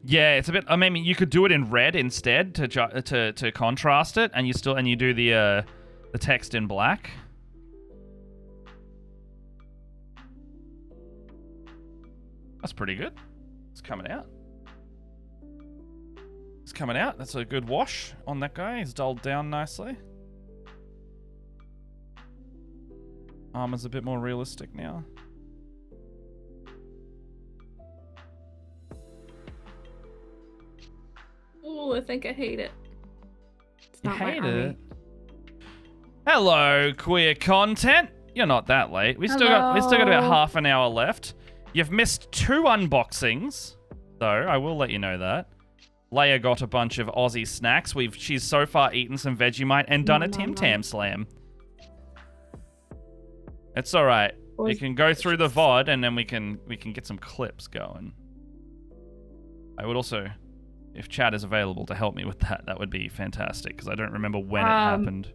Yeah, it's a bit. I mean, you could do it in red instead to contrast it, and you do the text in black. That's pretty good. It's coming out. It's coming out. That's a good wash on that guy. He's dulled down nicely. Armor's a bit more realistic now. Oh, I think I hate it. It's You not my hate army. it? Hello, queer content. You're not that late. We still got about half an hour left. You've missed 2 unboxings, though. I will let you know that. Leia got a bunch of Aussie snacks. She's so far eaten some Vegemite and done a Tim Tam Slam. It's all right. You can go through the VOD and then we can get some clips going. I would also, if chat is available to help me with that, that would be fantastic because I don't remember when it happened.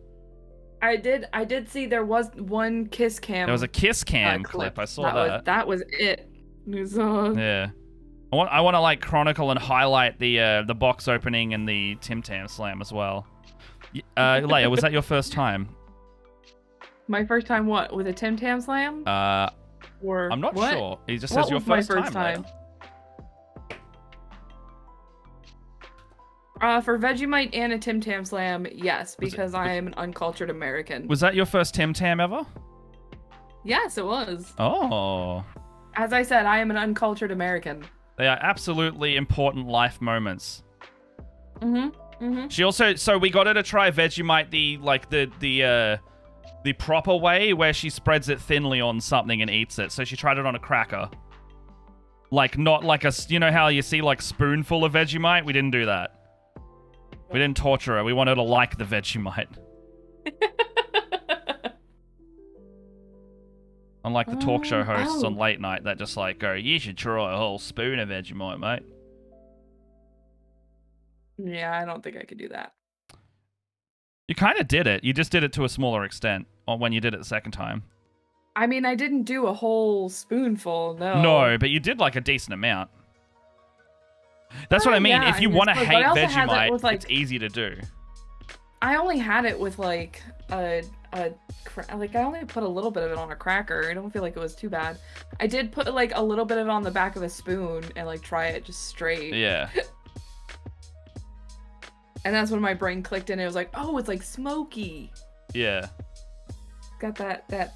I did see there was one kiss cam. There was a kiss cam clip. I saw that. That was it. Yeah. I want to like chronicle and highlight the box opening and the Tim Tam Slam as well. Leia, was that your first time? My first time what? With a Tim Tam Slam? Or I'm not what? sure. He just says your first time. For Vegemite and a Tim Tam Slam, yes, because I am an uncultured American. Was that your first Tim Tam ever? Yes, it was. Oh. As I said, I am an uncultured American. They are absolutely important life moments. Mm-hmm. She also, so we got her to try Vegemite the proper way, where she spreads it thinly on something and eats it. So she tried it on a cracker. Like, not like a, you know how you see like spoonful of Vegemite? We didn't do that. We didn't torture her. We wanted her to like the Vegemite. Unlike the talk show hosts on late night that just like go, you should try a whole spoon of Vegemite, mate. Yeah, I don't think I could do that. You kind of did it. You just did it to a smaller extent when you did it the second time. I mean, I didn't do a whole spoonful, no. No, but you did like a decent amount. That's what I mean. Yeah, If you want to hate Vegemite, like, it's easy to do. I only had it with like I only put a little bit of it on a cracker. I don't feel like it was too bad. I did put like a little bit of it on the back of a spoon and like try it just straight. Yeah. And that's when my brain clicked in. It was like, oh, it's like smoky. Yeah. Got that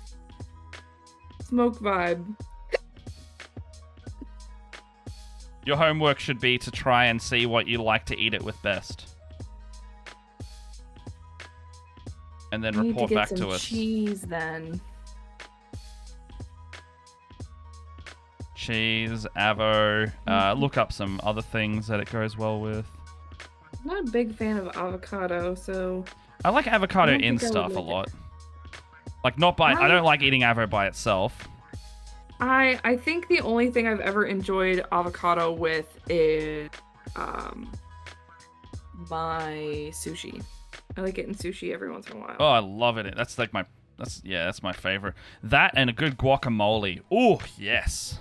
smoke vibe. Your homework should be to try and see what you like to eat it with best. And then report back to us. Cheese then. Cheese, avo. Look up some other things that it goes well with. I'm not a big fan of avocado, so... I like avocado in stuff a lot. Like, not by... I don't like eating avo by itself. I think the only thing I've ever enjoyed avocado with is my sushi. I like it in sushi every once in a while. Oh, I love it. That's like that's my favorite. That and a good guacamole. Oh, yes.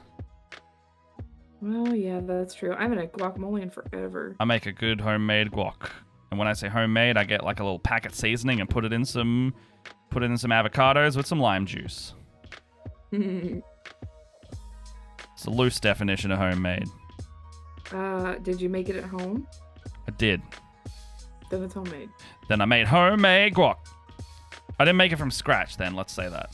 Well, yeah, that's true. I haven't had guacamole in forever. I make a good homemade guac. And when I say homemade, I get like a little packet seasoning and put it in some avocados with some lime juice. It's a loose definition of homemade. Did you make it at home? I did. Then it's homemade. Then I made homemade guac. I didn't make it from scratch then, let's say that.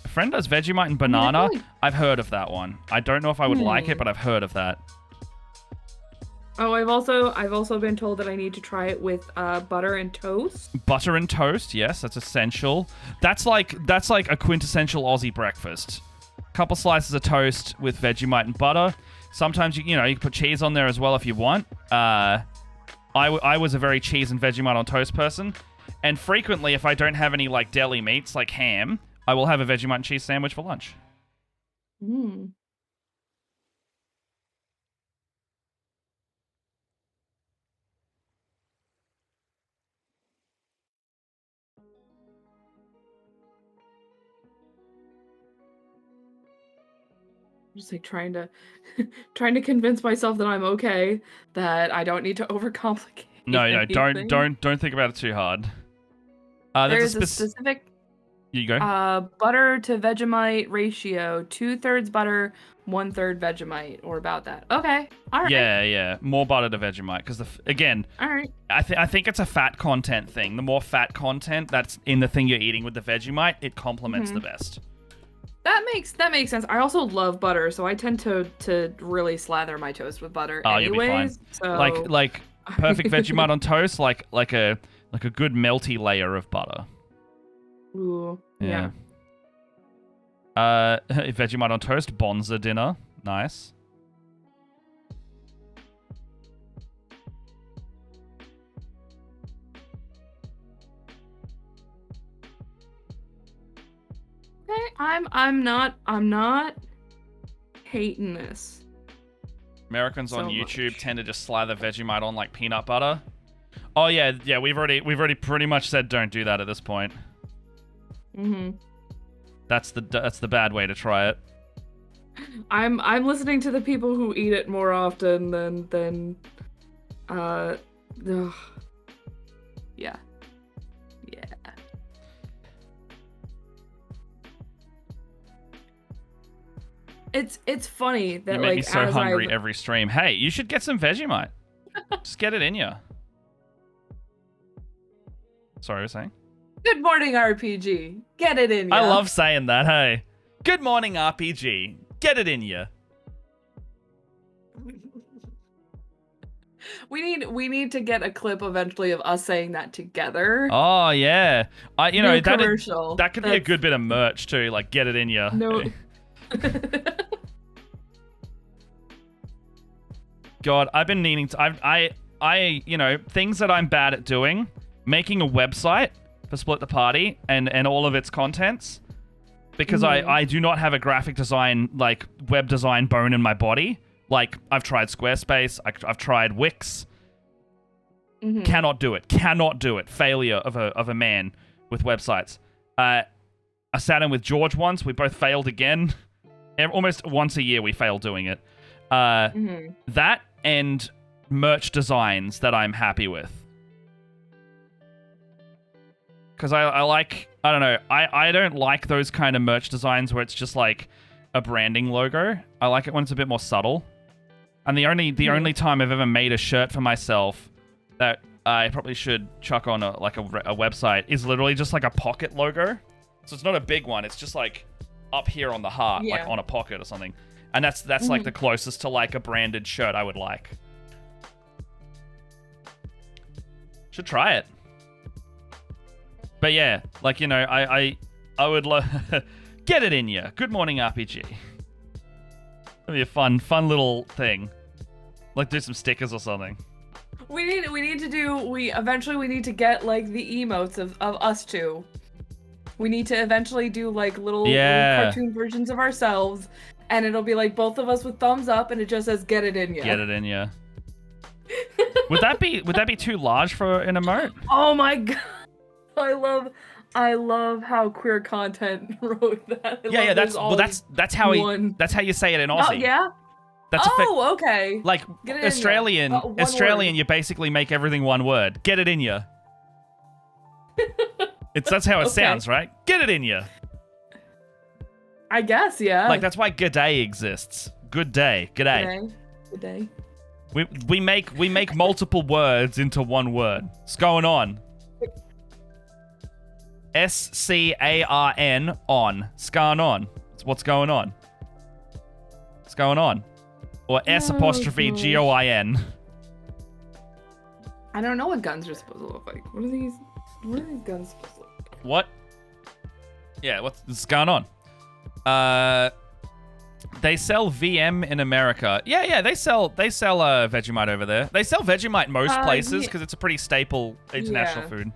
A friend does Vegemite and banana. I've heard of that one. I don't know if I would like it, but I've heard of that. Oh, I've also been told that I need to try it with butter and toast. Butter and toast, yes, that's essential. That's like a quintessential Aussie breakfast. Couple slices of toast with Vegemite and butter. Sometimes you can put cheese on there as well if you want. I was a very cheese and Vegemite on toast person, and frequently if I don't have any like deli meats like ham, I will have a Vegemite and cheese sandwich for lunch. Mm. Just like trying to convince myself that I'm okay, that I don't need to overcomplicate. No, anything. don't think about it too hard. There's a specific you go. butter to Vegemite ratio: 2/3 butter, 1/3 Vegemite, or about that. Okay, all right. Yeah, more butter to Vegemite because again, all right. I think it's a fat content thing. The more fat content that's in the thing you're eating with the Vegemite, it complements the best. That makes sense. I also love butter, so I tend to really slather my toast with butter. Oh, anyways, you'll be fine. So... Like perfect Vegemite on toast, like a good melty layer of butter. Ooh, yeah. Vegemite on toast, Bonza dinner, nice. I'm not hating this. Americans on so YouTube much. tend to just slather Vegemite on like peanut butter. Oh yeah, we've already pretty much said don't do that at this point. Mm-hmm. That's the bad way to try it. I'm listening to the people who eat it more often than ugh. Yeah. It's funny that you make like me so as hungry every stream. Hey, you should get some Vegemite. Just get it in you. Sorry, what were you saying? Good morning, RPG. Get it in ya. I love saying that. Hey, good morning, RPG. Get it in you. We need to get a clip eventually of us saying that together. Oh yeah, that could be a good bit of merch too. Like, get it in you. No. God, I've been needing to. I things that I'm bad at doing. Making a website for Split the Party and all of its contents, because I do not have a graphic design like web design bone in my body. Like, I've tried Squarespace, I've tried Wix. Cannot do it. Failure of a man with websites. I sat in with George once. We both failed again. Almost once a year we fail doing it. That and merch designs that I'm happy with. Because I don't know, I don't like those kind of merch designs where it's just like a branding logo. I like it when it's a bit more subtle. And the only time I've ever made a shirt for myself that I probably should chuck on a website is literally just like a pocket logo. So it's not a big one. It's just like up here on the heart, like on a pocket or something. And that's like the closest to like a branded shirt I would like. Should try it. But yeah, like, I would love get it in you. Good morning, RPG. That'd be a fun little thing. Like, do some stickers or something. We need to get like the emotes of us two. We need to eventually do like little cartoon versions of ourselves, and it'll be like both of us with thumbs up, and it just says "Get it in ya." Get it in ya. Would that be too large for an emote? Oh my god! I love how queer content wrote that. That's how you say it in Aussie. Oh yeah. That's okay. Like Australian, you basically make everything one word. Get it in ya. That's how it sounds, right? Get it in ya. I guess, yeah. Like, that's why G'day exists. Good day. G'day. Good day. We make multiple words into one word. What's going on? SCARN on. Scarn on. What's going on? What's going on? Or S apostrophe GOIN. I don't know what guns are supposed to look like. What are these guns supposed to look like? What? Yeah, what's going on? They sell VM in America. Yeah, they sell Vegemite over there. They sell Vegemite most places because it's a pretty staple international food.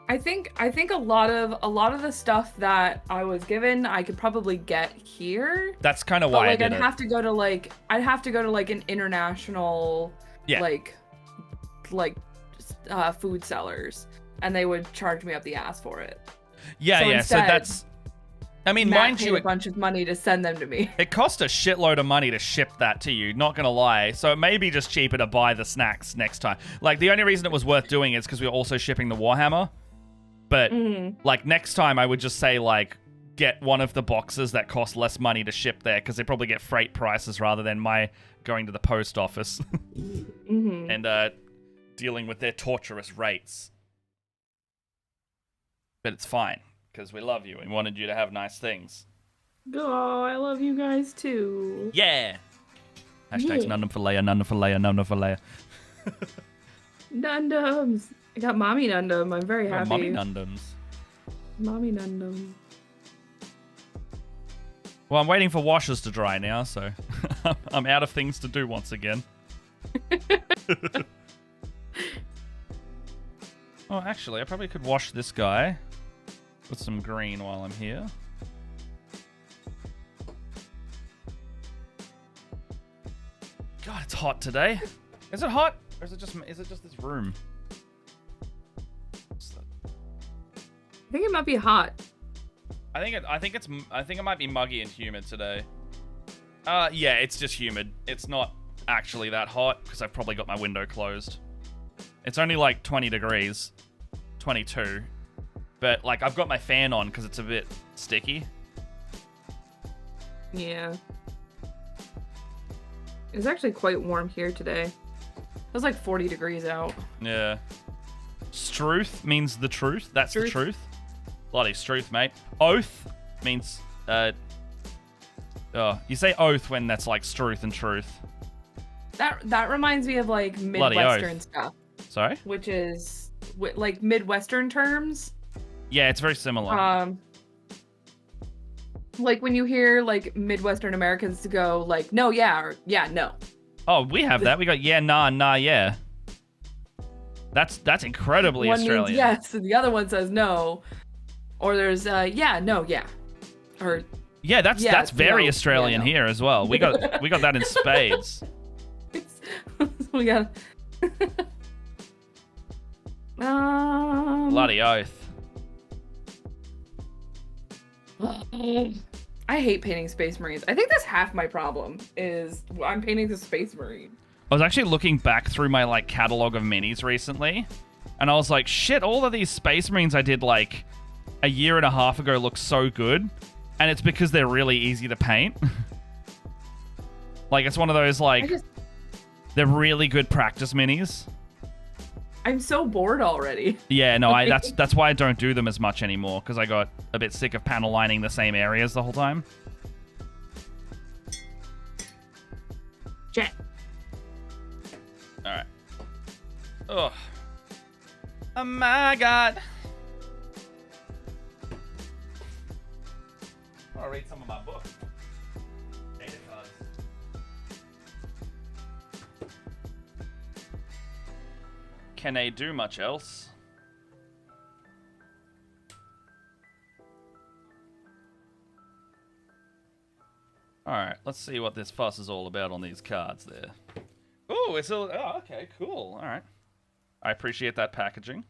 I think a lot of the stuff that I was given I could probably get here. That's kind of why I did I'd have to go to like an international food sellers, and they would charge me up the ass for it. Yeah, so that's. I mean, mind you, a bunch of money to send them to me. It cost a shitload of money to ship that to you, not gonna lie. So it may be just cheaper to buy the snacks next time. Like, the only reason it was worth doing is because we were also shipping the Warhammer. But, like, next time I would just say, like, get one of the boxes that cost less money to ship there, because they probably get freight prices rather than my going to the post office and dealing with their torturous rates. But it's fine. Because we love you and wanted you to have nice things. Oh, I love you guys too. Yeah. Hashtags Nundum for Leia, Nundum for Leia, Nundum for Leia. Nundums. I got Mommy Nundum. I'm very happy. Mommy Nundums. Mommy Nundum. Well, I'm waiting for washers to dry now, so I'm out of things to do once again. Oh, actually, I probably could wash this guy. With some green while I'm here. God, it's hot today. Is it hot, or is it just this room? I think it might be hot. I think it might be muggy and humid today. Yeah, it's just humid. It's not actually that hot because I've probably got my window closed. It's only like 20 degrees, 22. But, like, I've got my fan on because it's a bit sticky. Yeah. It's actually quite warm here today. It was like 40 degrees out. Yeah. Struth means the truth. That's the truth. Bloody struth, mate. Oath means, you say oath when that's like struth and truth. That reminds me of, like, Midwestern stuff. Sorry? Which is, like, Midwestern terms. Yeah, it's very similar. Like when you hear like Midwestern Americans go like, no, yeah, or yeah, no. Oh, we have that. We got yeah, nah, yeah. That's incredibly one Australian. Means yes, and the other one says no. Or there's yeah, no, yeah. Or yeah, that's very Australian here as well. We got that in spades. We got bloody oath. I hate painting Space Marines. I think that's half my problem, is I'm painting the Space Marine. I was actually looking back through my like catalog of minis recently, and I was like, shit, all of these Space Marines I did like a year and a half ago look so good, and it's because they're really easy to paint. Like, it's one of those like, they're really good practice minis. I'm so bored already. Yeah, no, that's why I don't do them as much anymore, because I got a bit sick of panel lining the same areas the whole time. Jet. Alright. Oh. Oh my god. I'll read some of my book. Data cards. Can they do much else? Alright, let's see what this fuss is all about on these cards there. Ooh, it's all... Oh, okay, cool. Alright. I appreciate that packaging.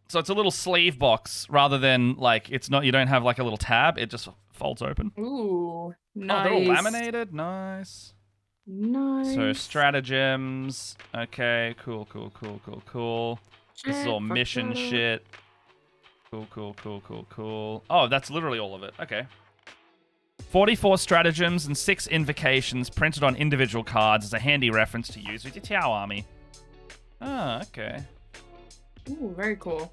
So it's a little sleeve box rather than, like, it's not... You don't have, like, a little tab. It just folds open. Ooh, nice. Oh, they're all laminated. Nice. Nice. So, stratagems. Okay, cool. This is all mission shit. Cool. Oh, that's literally all of it. Okay. 44 stratagems and 6 invocations printed on individual cards as a handy reference to use with your Tau army. Ah, okay. Ooh, very cool.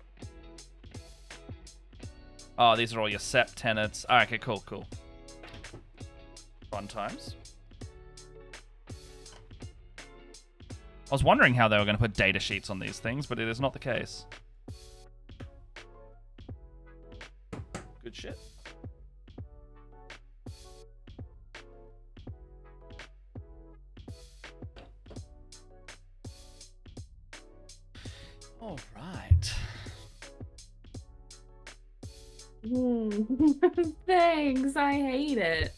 Oh, these are all your sept tenets. Oh, okay, cool. Fun times. I was wondering how they were going to put data sheets on these things, but it is not the case. Good shit. All right. Thanks. I hate it.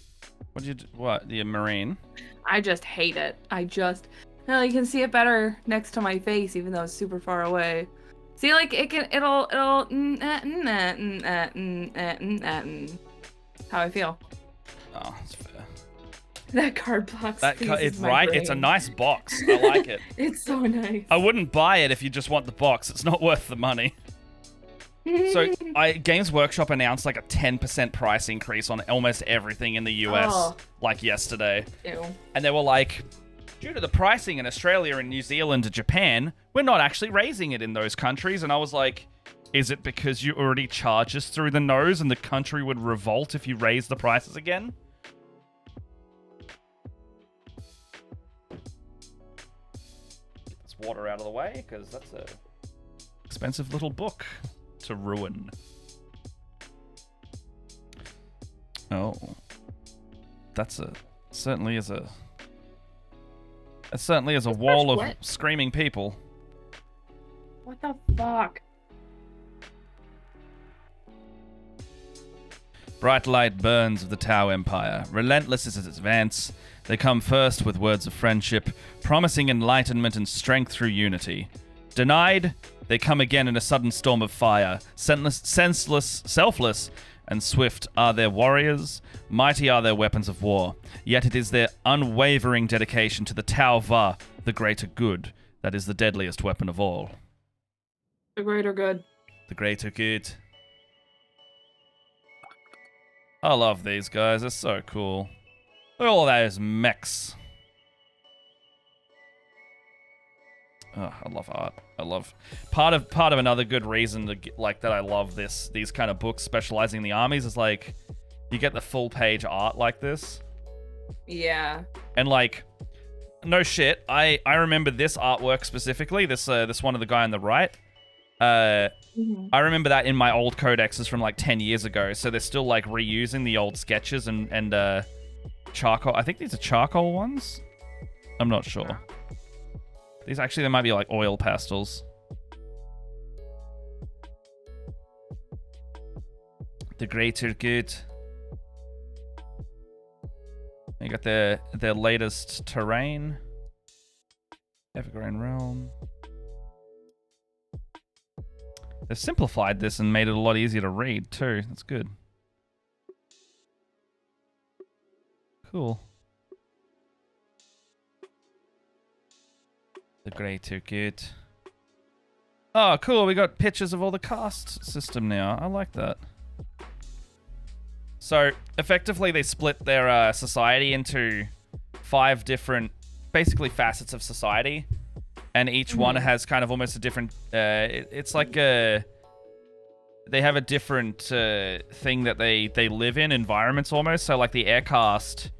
What did you do? What? The marine? I just hate it. No, you can see it better next to my face, even though it's super far away. See, like it'll how I feel. Oh, that's fair. That card blocks. It's right. It's a nice box. I like it. It's so nice. I wouldn't buy it if you just want the box. It's not worth the money. So, Games Workshop announced like a 10% price increase on almost everything in the US, like yesterday. Ew. And they were like, due to the pricing in Australia and New Zealand and Japan, we're not actually raising it in those countries. And I was like, is it because you already charge us through the nose and the country would revolt if you raise the prices again? Get this water out of the way, because that's a expensive little book to ruin. Oh, that's certainly is a wall of screaming people. What the fuck? Bright light burns of the Tau Empire. Relentless is its advance. They come first with words of friendship, promising enlightenment and strength through unity. Denied, they come again in a sudden storm of fire. Senseless, selfless, and swift are their warriors. Mighty are their weapons of war. Yet it is their unwavering dedication to the Tau Va, the greater good, that is the deadliest weapon of all. The greater good. The greater good. I love these guys. They're so cool. Look at all those mechs. Oh, I love art. I love part of another good reason to get, like that I love these kind of books specializing in the armies is like you get the full page art like this. Yeah. And like no shit, I remember this artwork specifically, this one of the guy on the right. I remember that in my old codexes from like 10 years ago, so they're still like reusing the old sketches and charcoal. I think these are charcoal ones. I'm not sure. These actually, they might be like oil pastels. The greater good. You got their latest terrain. Evergreen Realm. They've simplified this and made it a lot easier to read too. That's good. Cool. The greater good. Oh, cool. We got pictures of all the caste system now. I like that. So, effectively, they split their society into 5 different, basically, facets of society. And each one has kind of almost a different... it's like a... They have a different thing that they live in, environments almost. So, like, the air caste...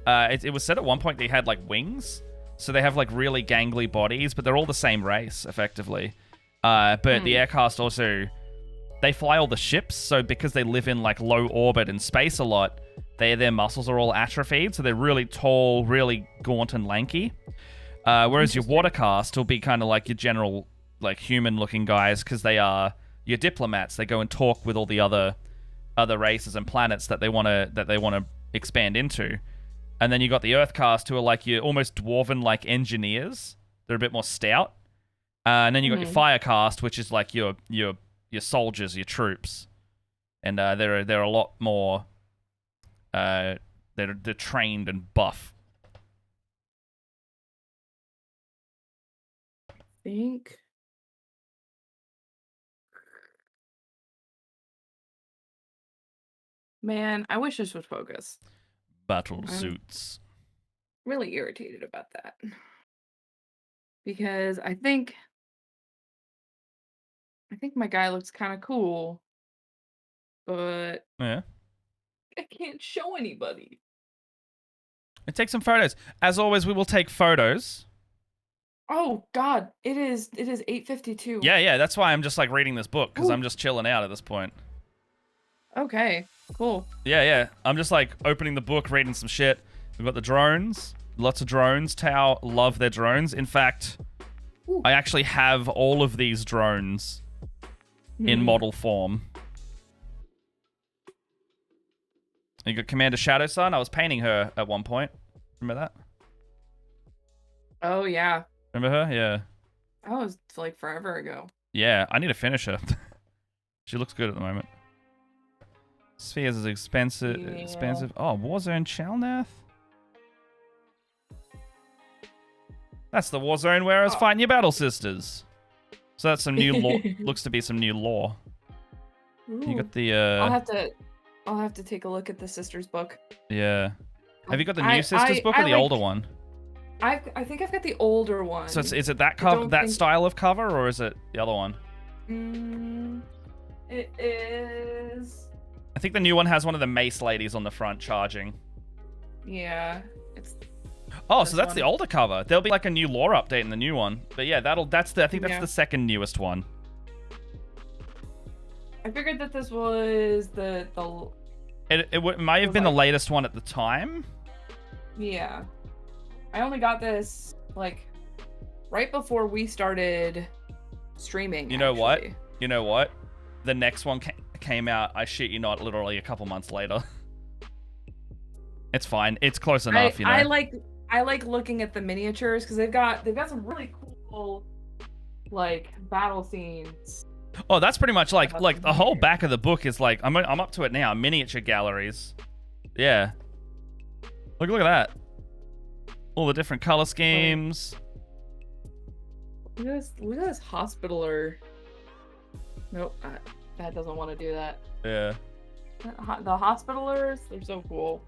it was said at one point they had, like, wings. So they have, like, really gangly bodies, but they're all the same race, effectively. But the air caste also... They fly all the ships, so because they live in, like, low orbit and space a lot, their muscles are all atrophied, so they're really tall, really gaunt and lanky. Whereas your water caste will be kind of like your general, like, human-looking guys, because they are your diplomats. They go and talk with all the other races and planets that they want to expand into. And then you got the Earth caste, who are like your almost dwarven like engineers. They're a bit more stout. And then you got your fire caste, which is like your soldiers, your troops, and they're a lot more. They're trained and buff. I think. Man, I wish this would focus. Battle suits. Really irritated about that. Because I think my guy looks kind of cool, but Yeah. I can't show anybody. And take some photos. As always, we will take photos Oh God, it is 8:52. Yeah, that's why I'm just like reading this book because Ooh. I'm just chilling out at this point. Okay, cool. Yeah. I'm just like opening the book, reading some shit. We've got the drones, lots of drones. Tau love their drones. In fact, Ooh. I actually have all of these drones in model form. You got Commander Shadow Sun. I was painting her at one point. Remember that? Oh yeah. Remember her? Yeah. That was like forever ago. Yeah, I need to finish her. She looks good at the moment. Spheres is expensive. Yeah. Expensive. Oh, Warzone Chalnath. That's the Warzone where I was fighting your battle sisters. So that's some new lore. Looks to be some new lore. Ooh. You got the. I'll have to take a look at the sisters book. Yeah. Have you got the new sisters book or the older one? I think I've got the older one. So is it that cover, that style of cover, or is it the other one? It is. I think the new one has one of the mace ladies on the front charging. Yeah, it's. Oh, so that's the older cover. There'll be like a new lore update in the new one. But yeah, I think that's the second newest one. I figured that this was the. It might have been the latest one at the time. Yeah. I only got this like right before we started streaming. You know what? You know what? The next one came out, I shit you not, literally a couple months later. It's fine. It's close enough, you know. I like looking at the miniatures because they've got some really cool like battle scenes. Oh, that's pretty much like the whole back of the book is like I'm up to it now. Miniature galleries. Yeah. Look at that. All the different color schemes. Look at this hospitaler. Nope, that doesn't want to do that. Yeah. The hospitalers, they're so cool.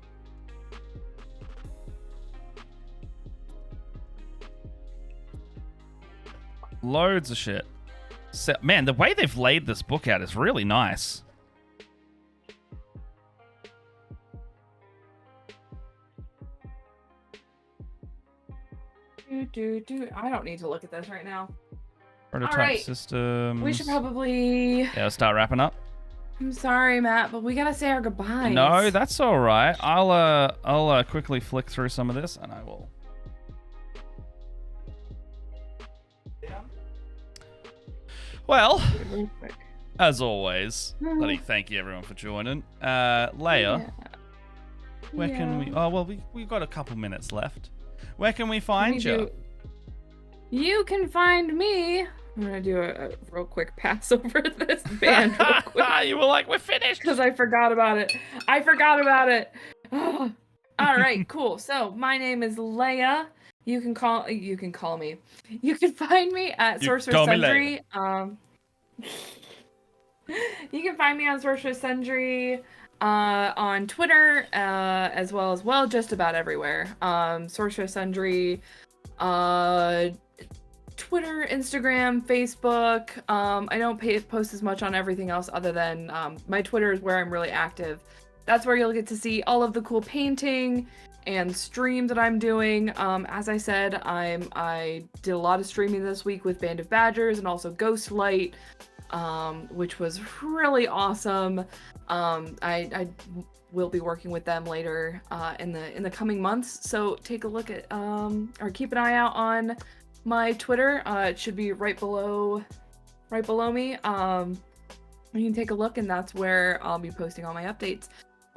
Loads of shit. Man, the way they've laid this book out is really nice. I don't need to look at this right now. Prototype systems. We should probably. Yeah, let's start wrapping up. I'm sorry, Matt, but we gotta say our goodbyes. No, that's all right. I'll quickly flick through some of this, and I will. Well, as always, let me thank you everyone for joining. Leia, where can we? Oh well, we've got a couple minutes left. Where can we find you? You can find me. I'm gonna do a real quick pass over this band real quick. You were like, we're finished. Because I forgot about it. All right, cool. So my name is Leia. You can call me. You can find me at Sorcerer Sundry. You can find me on Sorcerer Sundry. On Twitter, as well, just about everywhere. Sorcerer Sundry, Twitter, Instagram, Facebook. I don't post as much on everything else other than my Twitter is where I'm really active. That's where you'll get to see all of the cool painting and stream that I'm doing. As I said, I did a lot of streaming this week with Band of Badgers and also Ghostlight, which was really awesome. I will be working with them later in the coming months. So take a look at or keep an eye out on my Twitter. It should be right below me. You can take a look, and that's where I'll be posting all my updates.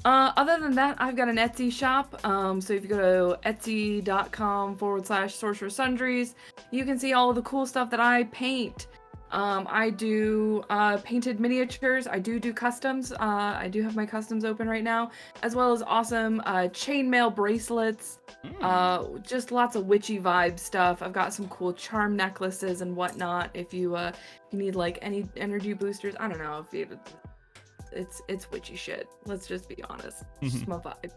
Other than that, I've got an Etsy shop. So if you go to etsy.com/Sorcerer Sundries, you can see all of the cool stuff that I paint. I do painted miniatures. I do customs. I do have my customs open right now, as well as awesome chainmail bracelets. Just lots of witchy vibe stuff. I've got some cool charm necklaces and whatnot. If you need like any energy boosters, I don't know if it's witchy shit. Let's just be honest. It's just my vibe.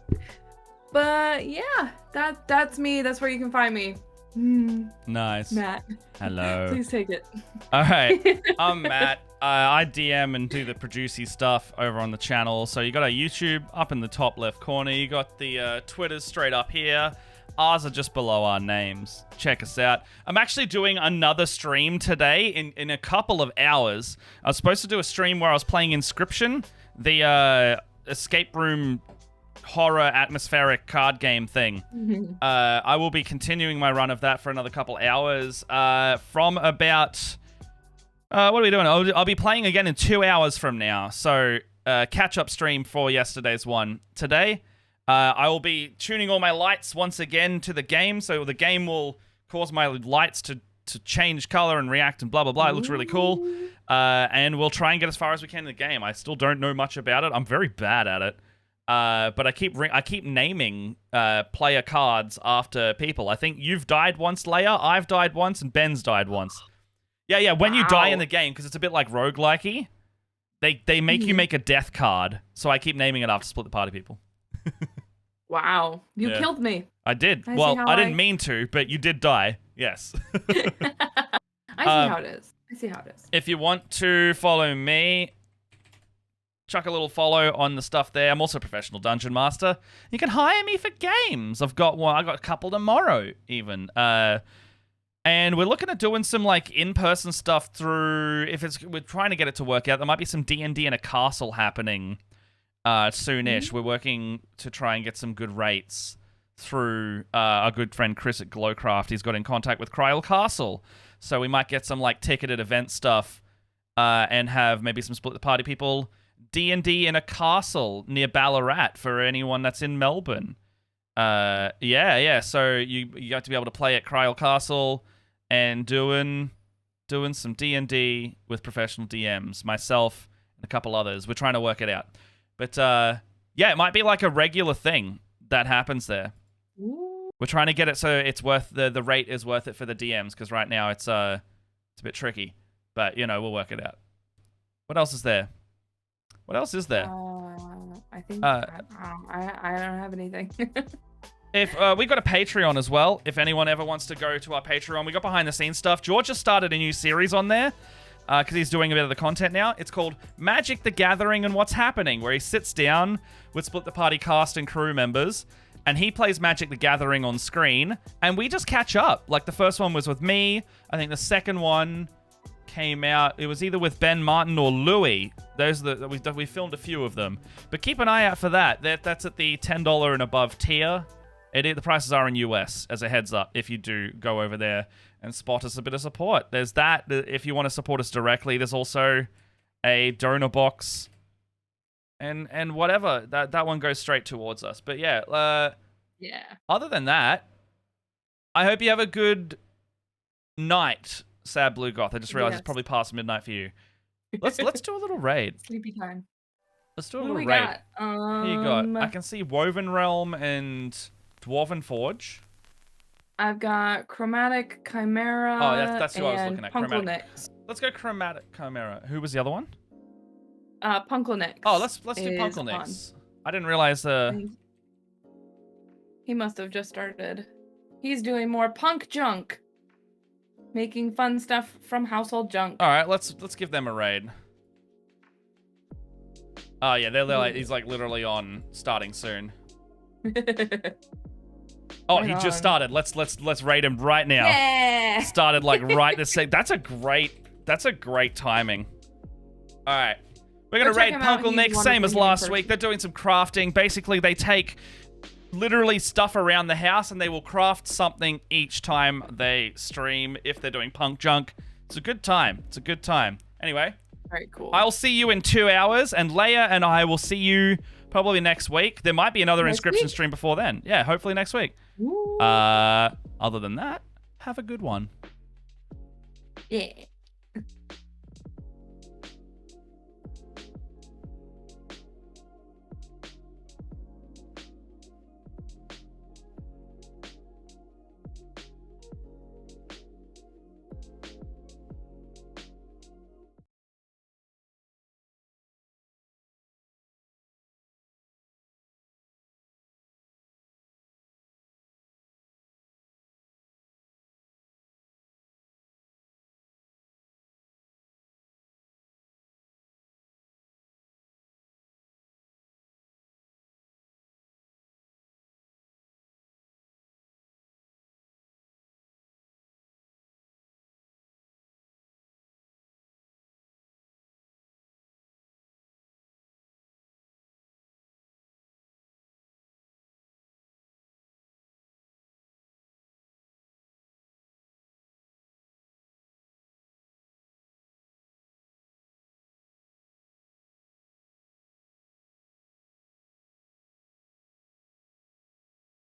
But yeah, that's me. That's where you can find me. Nice. Matt. Hello. Please take it. All right. I'm Matt. I DM and do the producey stuff over on the channel. So you got our YouTube up in the top left corner. You got the Twitter straight up here. Ours are just below our names. Check us out. I'm actually doing another stream today in a couple of hours. I was supposed to do a stream where I was playing Inscription, the escape room horror atmospheric card game thing. I will be continuing my run of that for another couple hours. From about... what are we doing? I'll be playing again in 2 hours from now. So, catch-up stream for yesterday's one today. I will be tuning all my lights once again to the game, so the game will cause my lights to change color and react and blah, blah, blah. It looks really cool. And we'll try and get as far as we can in the game. I still don't know much about it. I'm very bad at it. But I keep naming player cards after people. I think you've died once, Leia. I've died once, and Ben's died once. Yeah, when you die in the game, because it's a bit like roguelikey, they make you make a death card, so I keep naming it after Split the Party people. Wow. You killed me. I did. I didn't mean to, but you did die. Yes. I see how it is. If you want to follow me, chuck a little follow on the stuff there. I'm also a professional dungeon master. You can hire me for games. I got a couple tomorrow, even. And we're looking at doing some like in-person stuff through. We're trying to get it to work out. There might be some D&D in a castle happening soonish. We're working to try and get some good rates through our good friend Chris at Glowcraft. He's got in contact with Kryl Castle, so we might get some like ticketed event stuff and have maybe some Split the Party people D&D in a castle near Ballarat for anyone that's in Melbourne. Yeah. So you have to be able to play at Kryl Castle and doing some D&D with professional DMs, myself and a couple others. We're trying to work it out. But, it might be like a regular thing that happens there. Ooh. We're trying to get it so it's worth the rate is worth it for the DMs, because right now it's a bit tricky. But, we'll work it out. What else is there? I think I don't have anything. If we got a Patreon as well, if anyone ever wants to go to our Patreon, we got behind the scenes stuff. George just started a new series on there. Because he's doing a bit of the content now. It's called Magic the Gathering and What's Happening, where he sits down with Split the Party cast and crew members, and he plays Magic the Gathering on screen, and we just catch up. Like, the first one was with me. I think the second one came out. It was either with Ben Martin or Louis. We filmed a few of them. But keep an eye out for that. That's at the $10 and above tier. The prices are in US, as a heads up, if you do go over there and spot us a bit of support. There's that. If you want to support us directly, there's also a donor box and whatever. That one goes straight towards us. But yeah. Other than that, I hope you have a good night, Sad Blue Goth. I just realized it's probably past midnight for you. Let's do a little raid. Sleepy time. Let's do a little raid. What you got? I can see Woven Realm and Dwarven Forge. I've got Chromatic Chimera. Oh, that's who I was looking at. Punkelnix. Let's go Chromatic Chimera. Who was the other one? Punkelnix. Oh, let's do Punkelnix. I didn't realize He must have just started. He's doing more punk junk. Making fun stuff from household junk. All right, let's give them a raid. Oh yeah, they're like he's like literally on starting soon. Oh, he just started. Let's raid him right now. Yeah. Started like right this second. That's a great timing. All right. We're going to raid Punkelnix, same as last week. They're doing some crafting. Basically, they take literally stuff around the house and they will craft something each time they stream if they're doing punk junk. It's a good time. Anyway. Very cool. I'll see you in 2 hours, and Leia and I will see you probably next week. There might be another Inscription stream before then. Yeah, hopefully next week. Ooh. Other than that, have a good one. Yeah.